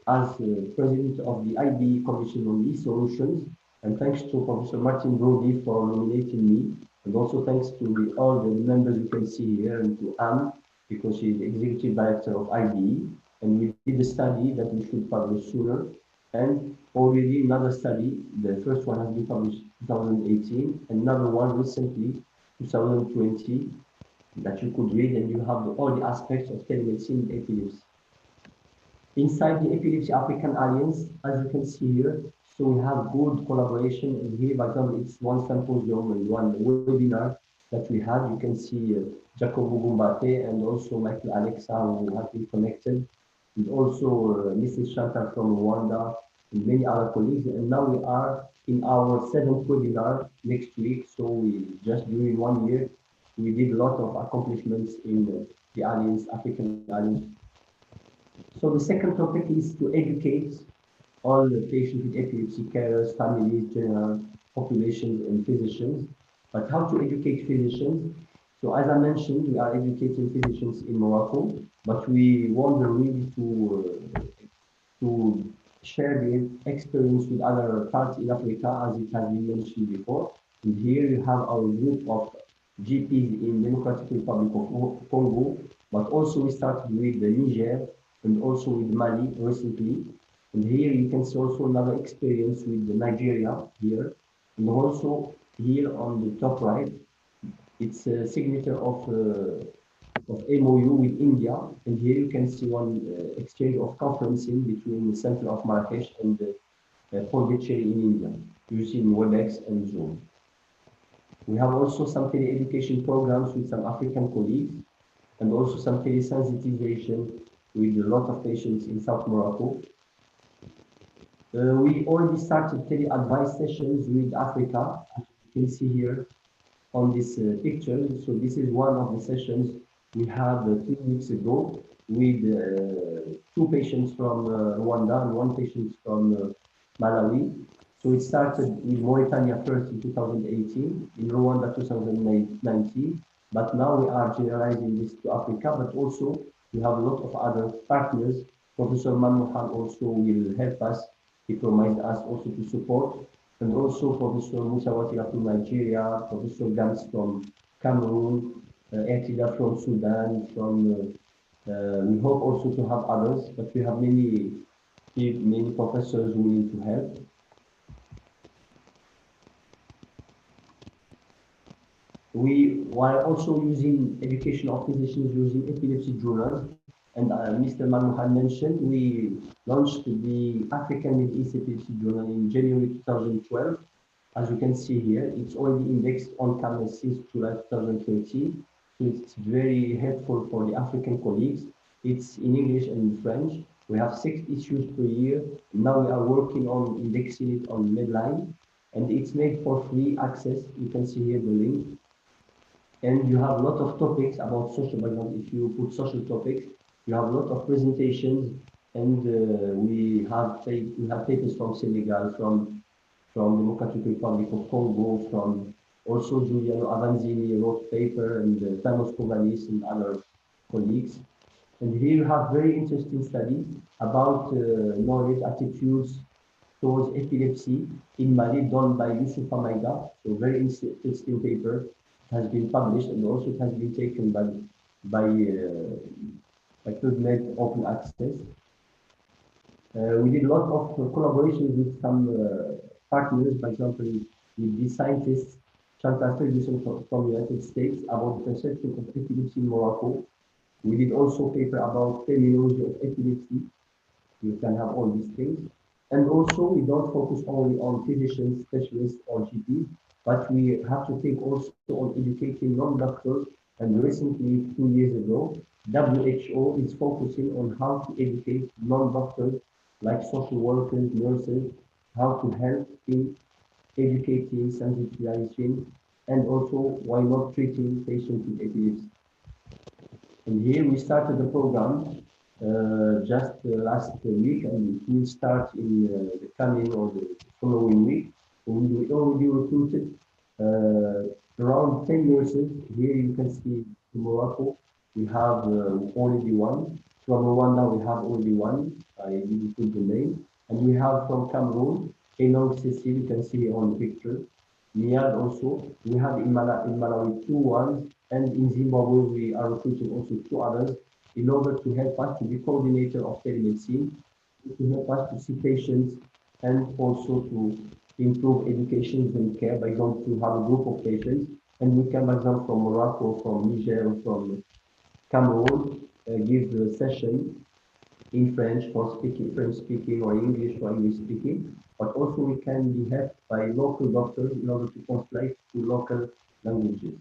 as president of the IB Commission on E-Solutions, and thanks to Professor Martin Brody for nominating me, and also thanks to all the members you can see here, and to Anne, because she is the executive director of IBE, and we did a study that we should publish sooner, and already another study, the first one has been published in 2018, another one recently, 2020, that you could read, and you have all the aspects of telemedicine in epilepsy. Inside the Epilepsy African Alliance, as you can see here, so we have good collaboration, and here, by example, it's one symposium and one webinar that we had. You can see Jacobo Gumbate and also Michael Alexa, who have been connected, and also Mrs. Chantal from Rwanda, and many other colleagues. And now we are in our 7th webinar next week. So we just during 1 year, we did a lot of accomplishments in the Alliance, African Alliance. So the second topic is to educate all the patients with epilepsy, carers, families, general populations, and physicians. But how to educate physicians? So as I mentioned, we are educating physicians in Morocco, but we want really to share the experience with other parts in Africa, as it has been mentioned before. And here you have our group of GPs in Democratic Republic of Congo, but also we started with the Niger and also with Mali recently. And here you can see also another experience with Nigeria here. And also here on the top right, it's a signature of MOU with India. And here you can see one exchange of conferencing between the center of Marrakesh and Pondicherry in India, using WebEx and Zoom. We have also some tele-education programs with some African colleagues, and also some tele-sensitization with a lot of patients in South Morocco. We already started tele-advice sessions with Africa, as you can see here on this picture. So this is one of the sessions we had 3 weeks ago with 2 patients from Rwanda and 1 patient from Malawi. So it started in Mauritania first in 2018, in Rwanda 2019, but now we are generalizing this to Africa, but also We have a lot of other partners. Professor Manmohan also will help us. He promised us also to support. And also Professor Musawati from Nigeria, Professor Gans from Cameroon, Etida from Sudan, we hope also to have others, but we have many professors willing to help. We are also using education of physicians using epilepsy journals, and Mr. Manmohan mentioned we launched the African Middle East Epilepsy Journal in January 2012. As you can see here, it's already indexed on Chams since July 2013. So it's very helpful for the African colleagues. It's in English and in French. We have 6 issues per year. Now we are working on indexing it on Medline, and it's made for free access. You can see here the link. And you have a lot of topics about social background. If you put social topics, you have a lot of presentations, and we have papers from Senegal, from Democratic Republic of Congo, from also Giuliano Avanzini wrote paper, and Thanos Kovanis and other colleagues. And here you have very interesting study about knowledge attitudes towards epilepsy in Mali done by Yusuf Amaiga. So very interesting paper. It has been published, and also it has been taken by PubMed open access. We did a lot of collaborations with some partners, for example, with the scientists Chantal Ferguson from the United States about the perception of epilepsy in Morocco. We did also a paper about terminology of epilepsy. You can have all these things. And also, we don't focus only on physicians, specialists, or GPs, but we have to think also on educating non-doctors. And recently, 2 years ago, WHO is focusing on how to educate non-doctors like social workers, nurses, how to help in educating, sensitizing, and also why not treating patients with epilepsy. And here we started the program just last week, and it will start in the coming or the following week. So we already recruited around 10 nurses. Here you can see in Morocco, we have already one. From Rwanda, we have already one. I didn't put the name. And we have from Cameroon, Enong Cecile, you can see on the picture. Niad also. We have in Malawi 2 ones. And in Zimbabwe, we are recruiting also 2 others in order to help us to be coordinator of telemedicine, to help us to see patients, and also to improve education and care by going to have a group of patients. And we can, for example, from Morocco, from Niger, from Cameroon, give a session in French for speaking, French speaking, or English for English speaking. But also we can be helped by local doctors in order to translate to local languages.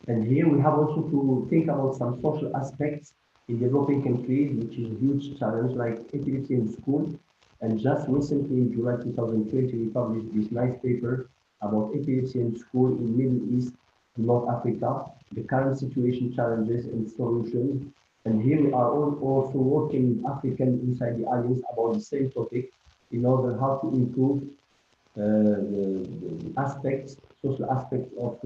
And here we have also to think about some social aspects in developing countries, which is a huge challenge, like epilepsy in school. And just recently in July 2020, we published this nice paper about epilepsy in school in Middle East, North Africa, the current situation, challenges, and solutions. And here we are also working with African inside the Alliance about the same topic in order how to improve the aspects, social aspects of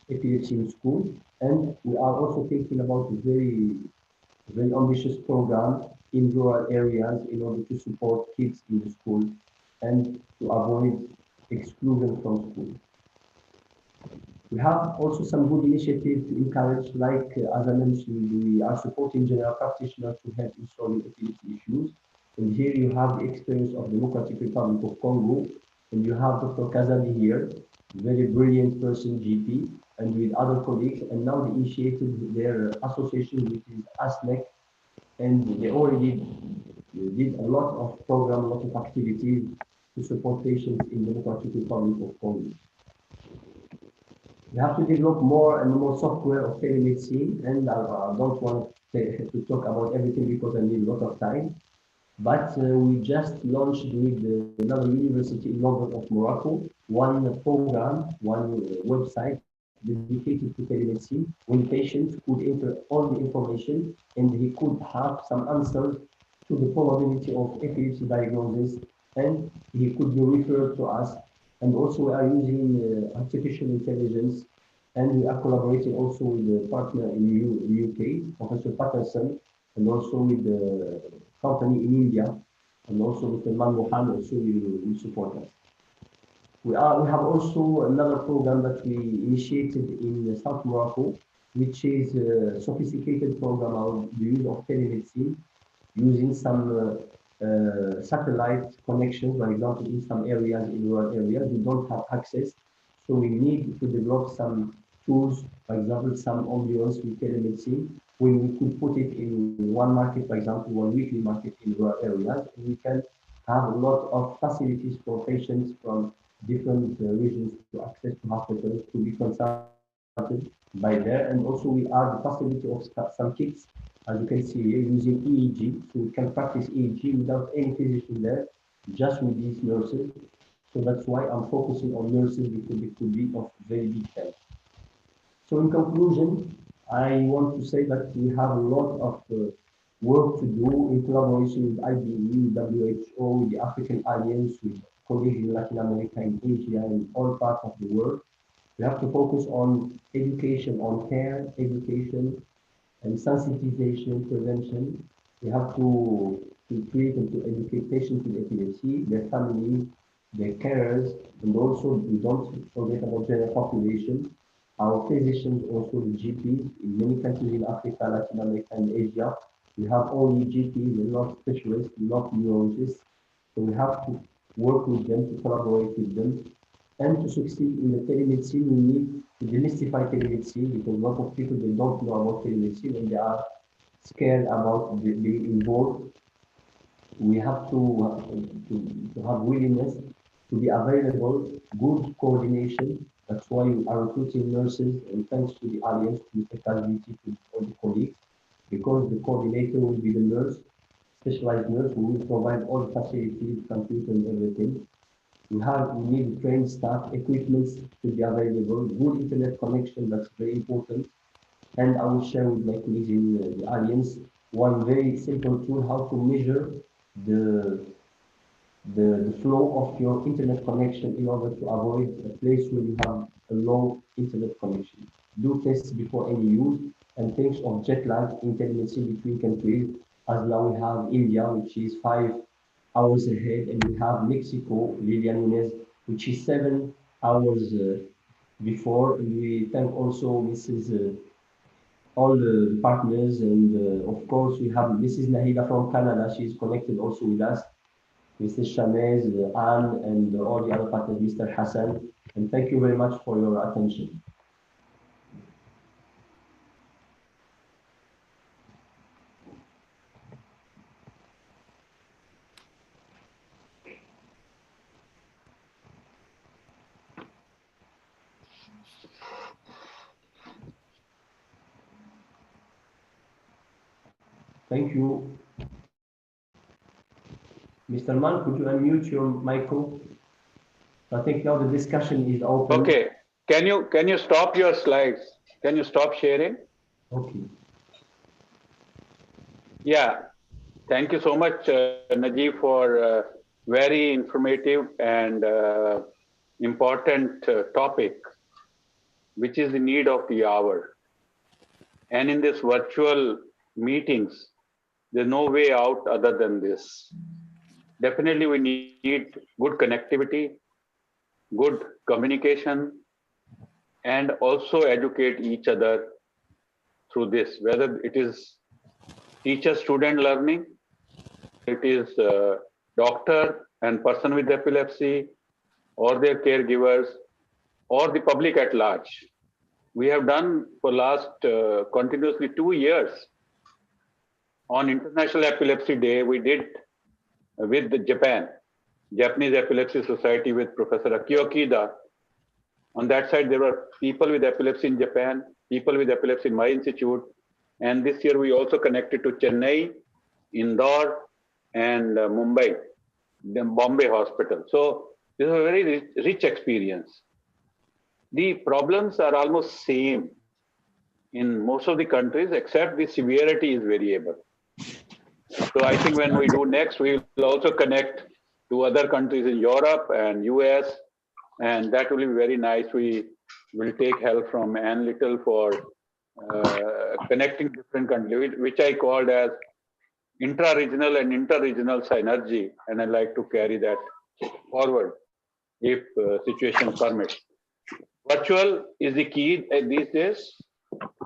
epilepsy in school. And we are also thinking about a very ambitious program in rural areas in order to support kids in the school and to avoid exclusion from school. We have also some good initiatives to encourage, like as I mentioned, we are supporting general practitioners to help in solving epilepsy issues. And here you have the experience of the Democratic Republic of Congo, and you have Dr. Kazabi here, very brilliant person, GP, and with other colleagues, and now they initiated their association, which is ASNEC, and they already did a lot of program, a lot of activities to support patients in the Democratic Republic of Congo. We have to develop more and more software of telemedicine, and I don't want to talk about everything because I need a lot of time. But we just launched with another university in north of Morocco, one program, one website dedicated to telemedicine, when patients could enter all the information and he could have some answers to the probability of epilepsy diagnosis, and he could be referred to us. And also we are using artificial intelligence And we are collaborating also with the partner in UK, Professor Patterson, and also with the company in India, and also Mr. Manmohan also will support us. We have also another program that we initiated in South Morocco, which is a sophisticated program of the use of telemedicine, using some satellite connections. For example, in some areas, in rural areas, we don't have access, so we need to develop some tools. For example, some ambulance with telemedicine, when we could put it in one market, for example, one weekly market in rural areas, and we can have a lot of facilities for patients from different regions to access to hospitals to be consulted by there. And also we add the facility of some kits, as you can see here, using EEG, so we can practice EEG without any physician there, just with these nurses. So that's why I'm focusing on nurses, because it could be of very big help. So in conclusion, I want to say that we have a lot of work to do in collaboration with IBE, WHO, with the African Alliance, with colleagues in Latin America, in Asia, and all parts of the world. We have to focus on education, on care, education, and sensitization, prevention. We have to create and to educate patients with epilepsy, their families, their carers, and also we don't forget about general population, our physicians, also the GPs. In many countries in Africa, Latin America, and Asia, we have only GPs and not specialists, not neurologists. So we have to work with them, to collaborate with them. And to succeed in the telemedicine, we need to demystify telemedicine, because a lot of people, they don't know about telemedicine and they are scared about being involved. We have to have willingness to be available, good coordination. That's why we are recruiting nurses, and thanks to the Alliance, to Mr. Kazviti, to all the colleagues, because the coordinator will be the nurse, specialized nurse, who will provide all the facilities, computer and everything. We need trained staff, equipment to be available, good internet connection, that's very important. And I will share with my colleagues in the Alliance one very simple tool, how to measure the flow of your internet connection in order to avoid a place where you have a low internet connection. Do tests before any use, and think of jet lag in telemedicine between countries, as now we have India, which is 5 hours ahead, and we have Mexico, Lilian Nunez, which is 7 hours before. And we thank also Mrs. All the partners, and of course we have Mrs. Nahida from Canada. She is connected also with us. Mr. Chams, Anne, and all the other partners, Mr. Hassan, and thank you very much for your attention. Thank you. Mr. Mann, could you unmute your micro? I think now the discussion is open. Okay. Can you stop your slides? Can you stop sharing? Okay. Yeah. Thank you so much, Najib, for very informative and important topic, which is the need of the hour. And in this virtual meetings, there's no way out other than this. Definitely we need good connectivity, good communication, and also educate each other through this, whether it is teacher-student learning, it is doctor and person with epilepsy, or their caregivers, or the public at large. We have done for last continuously 2 years. On International Epilepsy Day, we did with the Japanese Epilepsy Society, with Professor Akio Kida. On that side, there were people with epilepsy in Japan, people with epilepsy in my institute. And this year we also connected to Chennai, Indore, and Mumbai, the Bombay hospital. So this is a very rich experience. The problems are almost same in most of the countries, except the severity is variable. So I think when we do next, we will also connect to other countries in Europe and US, and that will be very nice. We will take help from Anne Little for connecting different countries, which I called as intra-regional and inter-regional synergy, and I like to carry that forward if situation permits. Virtual is the key these days.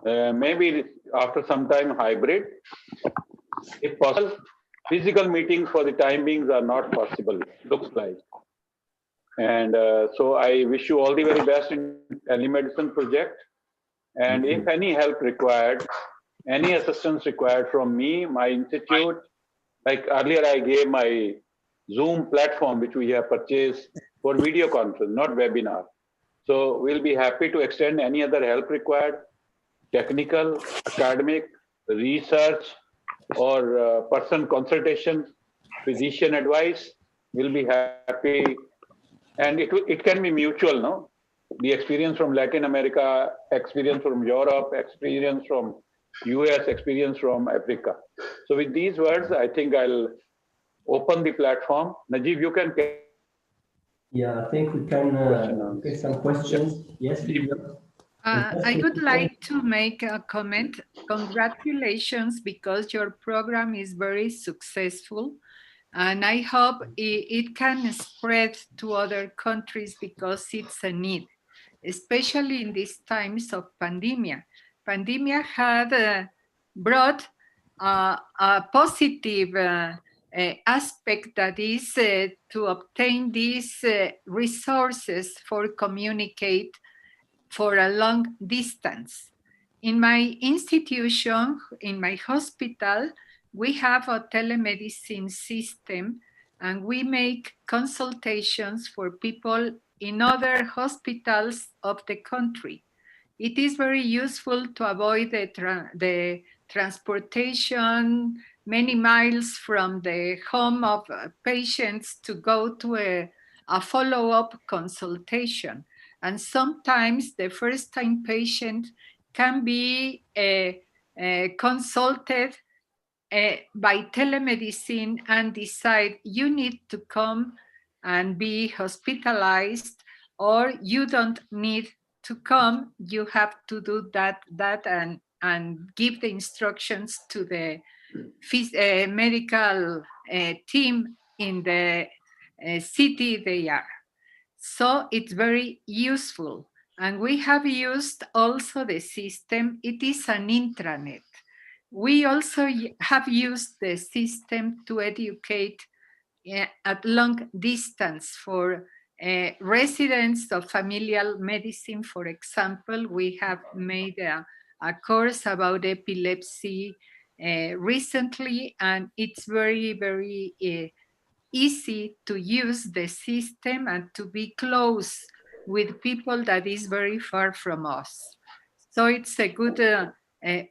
Maybe after some time hybrid. If possible, physical meetings for the time beings are not possible, looks like. And so I wish you all the very best in telemedicine project. And if any help required, any assistance required from me, my institute, like earlier I gave my Zoom platform, which we have purchased for video conference, not webinar. So we'll be happy to extend any other help required, technical, academic, research, or person consultation, physician advice. We'll be happy. And it can be mutual, no? The experience from Latin America, experience from Europe, experience from US, experience from Africa. So with these words, I think I'll open the platform. Najib, you can. Yeah, I think we can get some questions. Yes, I would like to make a comment. Congratulations, because your program is very successful. And I hope it can spread to other countries because it's a need, especially in these times of pandemic. Pandemic had brought a positive aspect, that is to obtain these resources for communicate for a long distance. In my institution, in my hospital, we have a telemedicine system, and we make consultations for people in other hospitals of the country. It is very useful to avoid the transportation many miles from the home of patients to go to a follow-up consultation. And sometimes the first-time patient can be consulted by telemedicine and decide you need to come and be hospitalized, or you don't need to come, you have to do that and give the instructions to the medical team in the city they are. So it's very useful. And we have used also the system, it is an intranet. We also have used the system to educate at long distance for residents of familial medicine. For example, we have made a course about epilepsy recently, and it's very, very easy to use the system and to be close with people that is very far from us. So it's a good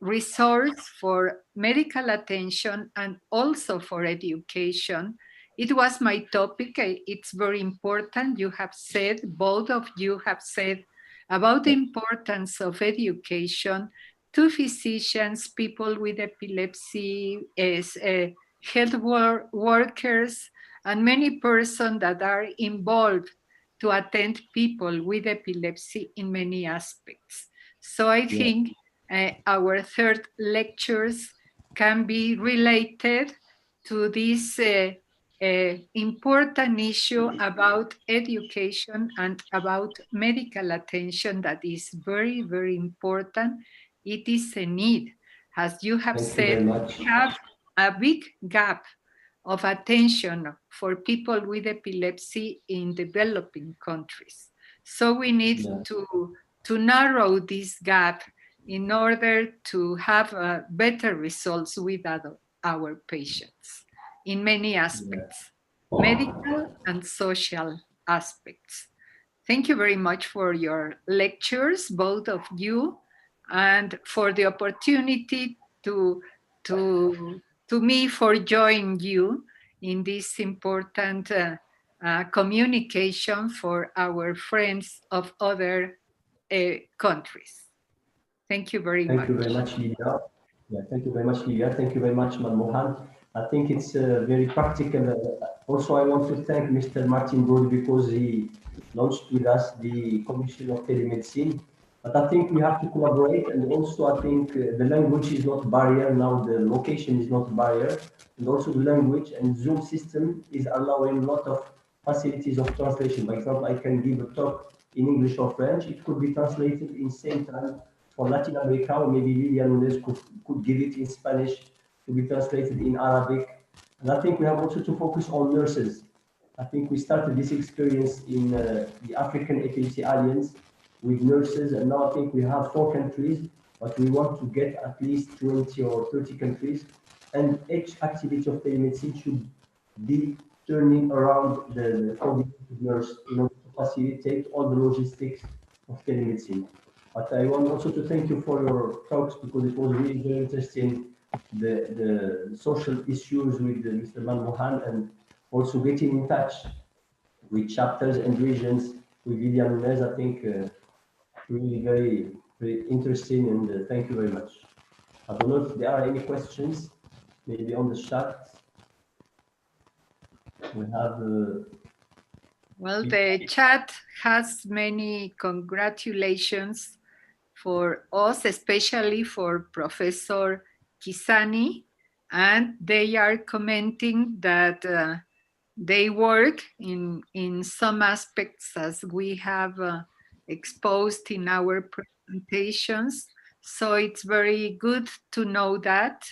resource for medical attention and also for education. It was my topic. It's very important. You have said, both of you have said about the importance of education to physicians, people with epilepsy, health workers, and many persons that are involved to attend people with epilepsy in many aspects. So I think our third lectures can be related to this important issue about education and about medical attention that is very, very important. It is a need. As you have said, we have a big gap of attention for people with epilepsy in developing countries. So we need to narrow this gap in order to have better results with our patients in many aspects, medical and social aspects. Thank you very much for your lectures, both of you, and for the opportunity to me for joining you in this important communication for our friends of other countries. Thank you very much. Thank you very much, Lydia. Yeah, thank you very much, Lydia. Thank you very much, Manmohan. I think it's very practical. Also, I want to thank Mr. Martin Brody because he launched with us the Commission of Telemedicine. But I think we have to collaborate, and also I think the language is not a barrier now. The location is not a barrier, and also the language and Zoom system is allowing a lot of facilities of translation. For example, I can give a talk in English or French. It could be translated in same time for Latin America, or maybe Lilia Nunes could give it in Spanish to be translated in Arabic. And I think we have also to focus on nurses. I think we started this experience in the African Epilepsy Alliance with nurses, and now I think we have 4 countries, but we want to get at least 20 or 30 countries, and each activity of telemedicine should be turning around the coordinated nurse in order to facilitate all the logistics of telemedicine. But I want also to thank you for your talks, because it was really very interesting, the social issues with Mr. Manmohan, and also getting in touch with chapters and regions with Lilia Nunes. I think really very, very interesting, and thank you very much. I don't know if there are any questions, maybe on the chat. We have. Well, the chat has many congratulations for us, especially for Professor Kisani, and they are commenting that they work in some aspects as we have exposed in our presentations. So it's very good to know that.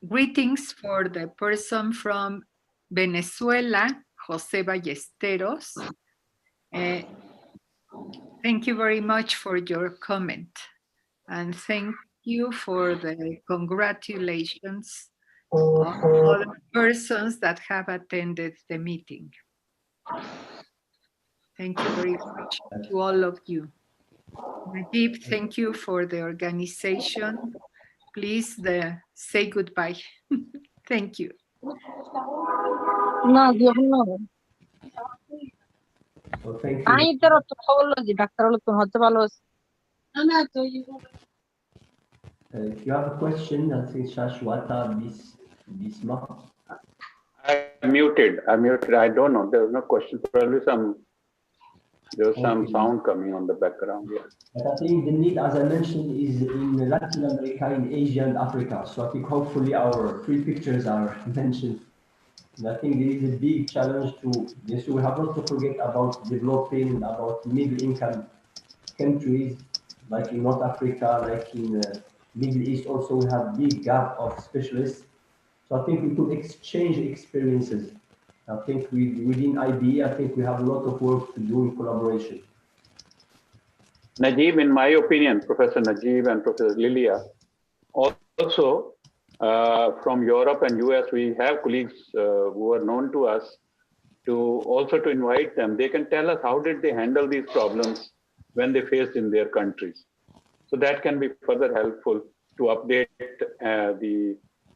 Greetings for the person from Venezuela, Jose Ballesteros. Thank you very much for your comment, and thank you for the congratulations of all the persons that have attended the meeting. Thank you very much to all of you. Najib, thank you for the organization. Please say goodbye. Thank you. No, Dios no. Well, thank you. If you have a question, I think Shashwata Bisma. I'm muted. I don't know. There was no question. Probably there was some sound coming on the background. Yeah. But I think the need, as I mentioned, is in Latin America, in Asia and Africa. So I think hopefully our 3 pictures are mentioned. And I think there is a big challenge to this. We have not to forget about developing, about middle-income countries, like in North Africa, like in Middle East. Also, we have big gap of specialists. So I think we could exchange experiences. I think within IB, I think we have a lot of work to do in collaboration. Najib, in my opinion, Professor Najib and Professor Lilia, also from Europe and US, we have colleagues who are known to us to invite them. They can tell us how did they handle these problems when they faced in their countries. So that can be further helpful to update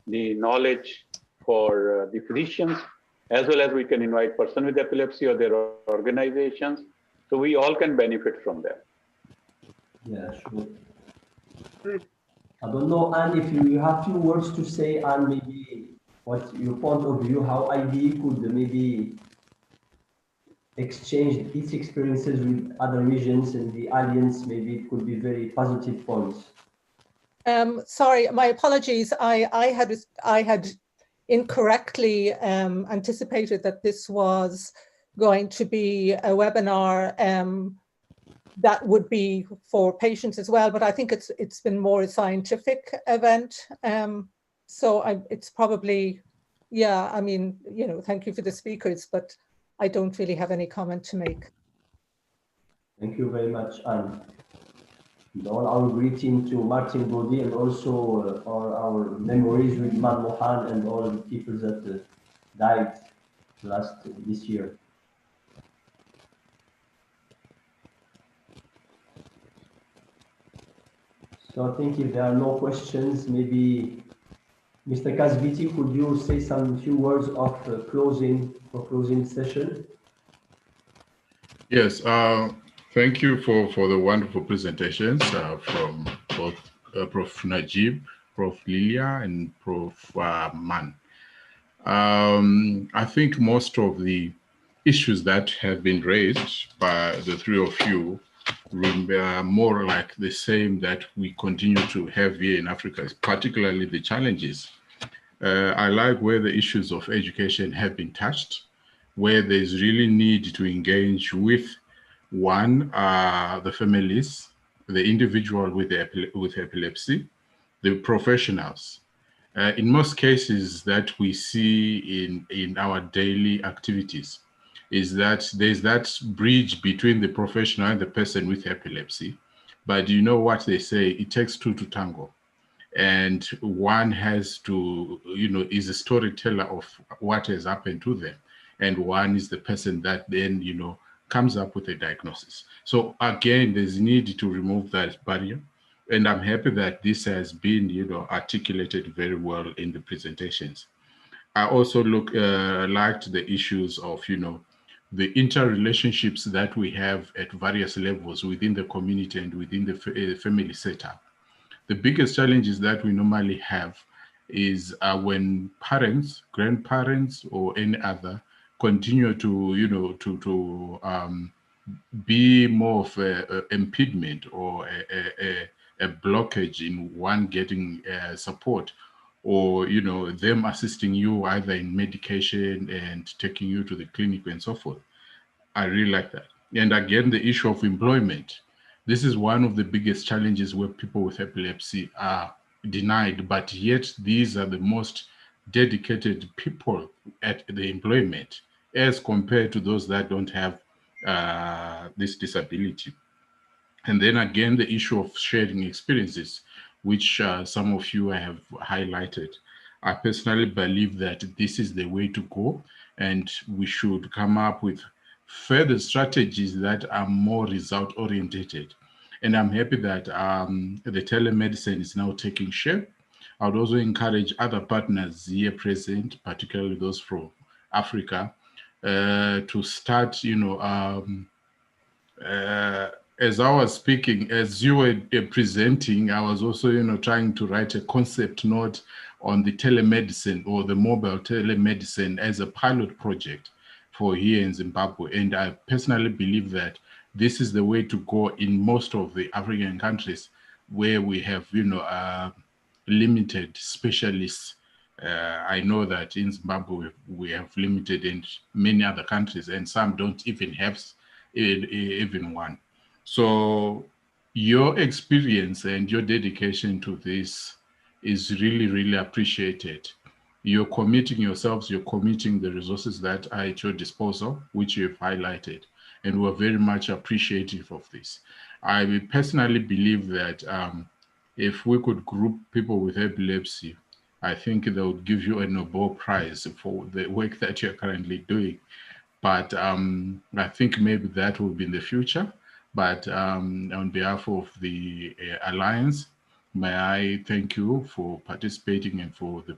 the knowledge for the physicians, as well as we can invite persons with epilepsy or their organizations. So we all can benefit from that. Yeah, sure. Good. I don't know, Anne, if you have few words to say, and maybe what your point of view, how IDE could maybe exchange its experiences with other regions and the alliance, maybe it could be very positive points. Sorry, my apologies. I had incorrectly anticipated that this was going to be a webinar that would be for patients as well, but I think it's been more a scientific event. So it's probably, yeah, I mean, you know, thank you for the speakers, but I don't really have any comment to make. Thank you very much, Anne. All our greeting to Martin Brody, and also our memories with Manmohan and all the people that died this year. So I think if there are no questions, maybe Mr. Kasviti, could you say some few words of closing session? Yes, thank you for the wonderful presentations from both Prof. Najib Prof. Lilia and Prof. Man. I think most of the issues that have been raised by the three of you are more like the same that we continue to have here in Africa, particularly the challenges. I like where the issues of education have been touched, where there's really need to engage with one, the families, the individual with epilepsy, the professionals. In most cases that we see in our daily activities is that there's that bridge between the professional and the person with epilepsy. But you know what they say, it takes two to tango. And one has to, is a storyteller of what has happened to them. And one is the person that then, comes up with a diagnosis. So again, there's need to remove that barrier. And I'm happy that this has been, articulated very well in the presentations. I also liked the issues of, the interrelationships that we have at various levels within the community and within the family setup. The biggest challenges that we normally have is when parents, grandparents, or any other continue to, be more of an impediment or a blockage in one getting support, or them assisting you either in medication and taking you to the clinic and so forth. I really like that. And again, the issue of employment. This is one of the biggest challenges where people with epilepsy are denied, but yet these are the most dedicated people at the employment as compared to those that don't have this disability. And then again, the issue of sharing experiences, which some of you have highlighted. I personally believe that this is the way to go, and we should come up with further strategies that are more result-oriented. And I'm happy that the telemedicine is now taking shape. I would also encourage other partners here present, particularly those from Africa, to start, as I was speaking, as you were presenting, I was also, trying to write a concept note on the telemedicine or the mobile telemedicine as a pilot project for here in Zimbabwe. And I personally believe that this is the way to go in most of the African countries where we have, limited specialists. I know that in Zimbabwe, we have limited in many other countries, and some don't even have even one. So your experience and your dedication to this is really, really appreciated. You're committing yourselves, you're committing the resources that are at your disposal, which you've highlighted, and we're very much appreciative of this. I personally believe that if we could group people with epilepsy, I think they would give you a Nobel Prize for the work that you're currently doing. But I think maybe that will be in the future. But on behalf of the Alliance, may I thank you for participating and for the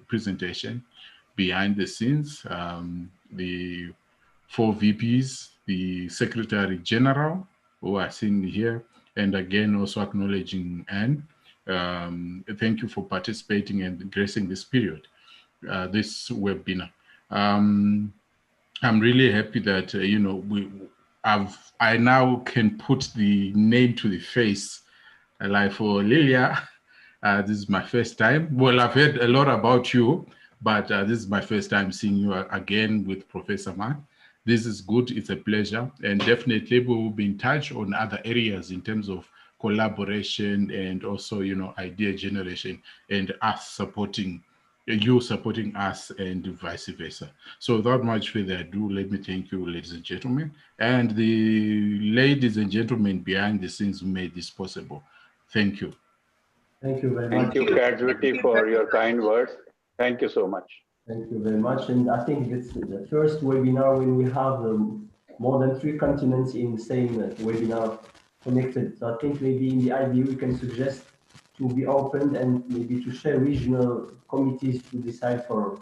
presentation behind the scenes, the 4 VPs, the Secretary General, who are seen here, and again, also acknowledging Anne. Thank you for participating and gracing this period, this webinar. I'm really happy that, I now can put the name to the face. Like for Lilia, this is my first time. Well, I've heard a lot about you, but this is my first time seeing you again with Professor Man. This is good, it's a pleasure. And definitely we will be in touch on other areas in terms of collaboration and also, idea generation and us supporting, you supporting us and vice versa. So without much further ado, let me thank you, ladies and gentlemen, and the ladies and gentlemen behind the scenes who made this possible. Thank you. Thank you very much. Thank you, Graduity, for your kind words. Thank you so much. Thank you very much. And I think it's the first webinar when we have more than 3 continents in the same webinar connected. So I think maybe in the IB we can suggest to be open and maybe to share regional committees to decide for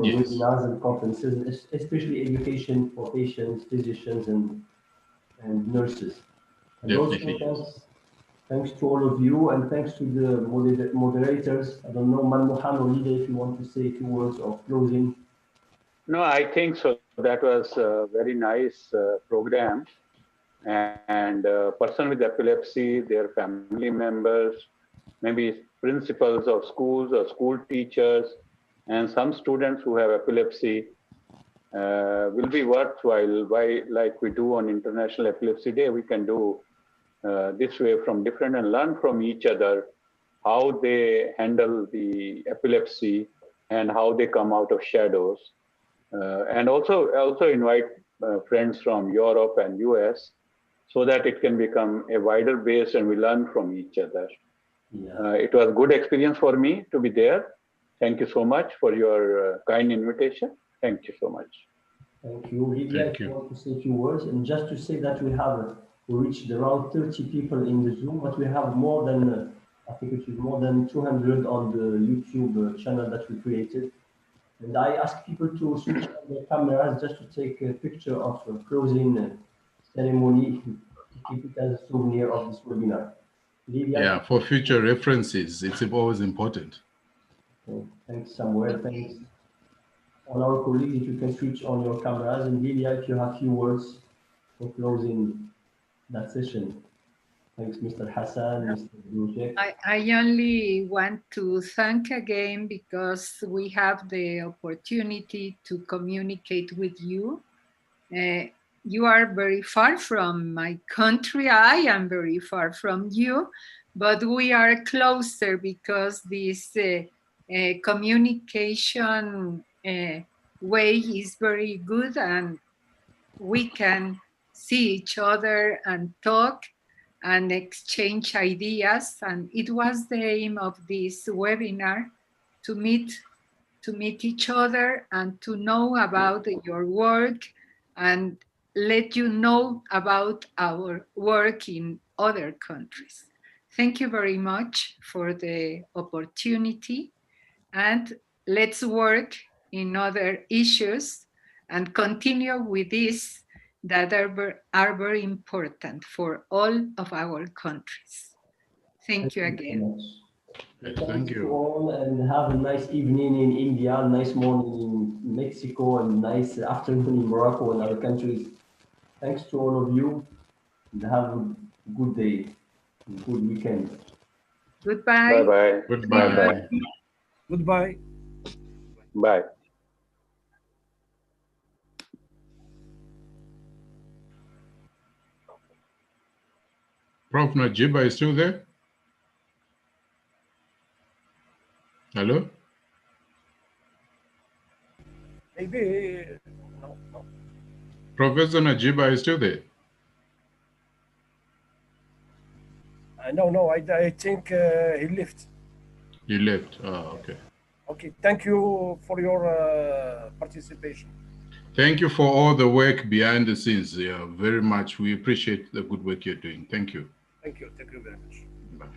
yes, webinars and conferences, especially education for patients, physicians, and nurses. And definitely. also, Thanks to all of you, and thanks to the moderators. I don't know, Manmohan or Lida, if you want to say a few words of closing. No, I think so. That was a very nice program. And person with epilepsy, their family members, maybe principals of schools or school teachers, and some students who have epilepsy will be worthwhile. Why, like we do on International Epilepsy Day, we can do this way from different and learn from each other how they handle the epilepsy and how they come out of shadows. And also invite friends from Europe and US so that it can become a wider base and we learn from each other. Yeah. It was a good experience for me to be there. Thank you so much for your kind invitation. Thank you so much. Thank you. Lydia, if you want to say a few words, and just to say that we reached around 30 people in the Zoom, but we have more than, I think it is more than 200 on the YouTube channel that we created. And I ask people to switch on their cameras just to take a picture of a closing ceremony to keep it as a souvenir of this webinar. Lydia? Yeah, for future references, it's always important. Okay. Thanks, Samuel. Thanks. All our colleagues, if you can switch on your cameras. And Lydia, if you have a few words for closing that session. Thanks, Mr. Hassan, Mr. Bouchek. I only want to thank again because we have the opportunity to communicate with you. You are very far from my country. I am very far from you, but we are closer because this communication way is very good, and we can see each other and talk and exchange ideas. And it was the aim of this webinar, to meet each other and to know about your work and let you know about our work in other countries. Thank you very much for the opportunity, and let's work in other issues and continue with this that are very important for all of our countries. Thank you again. Thank you all, and have a nice evening in India, nice morning in Mexico, and nice afternoon in Morocco and other countries. Thanks to all of you, and have a good day, good weekend. Goodbye. Bye-bye. Goodbye. Bye-bye. Goodbye. Bye. Prof. Najiba is still there? Hello? Maybe, no. Professor Najiba is still there? No, I think he left. He left. Oh, okay. Okay, thank you for your participation. Thank you for all the work behind the scenes. Yeah, very much. We appreciate the good work you're doing. Thank you. Thank you very much. Bye.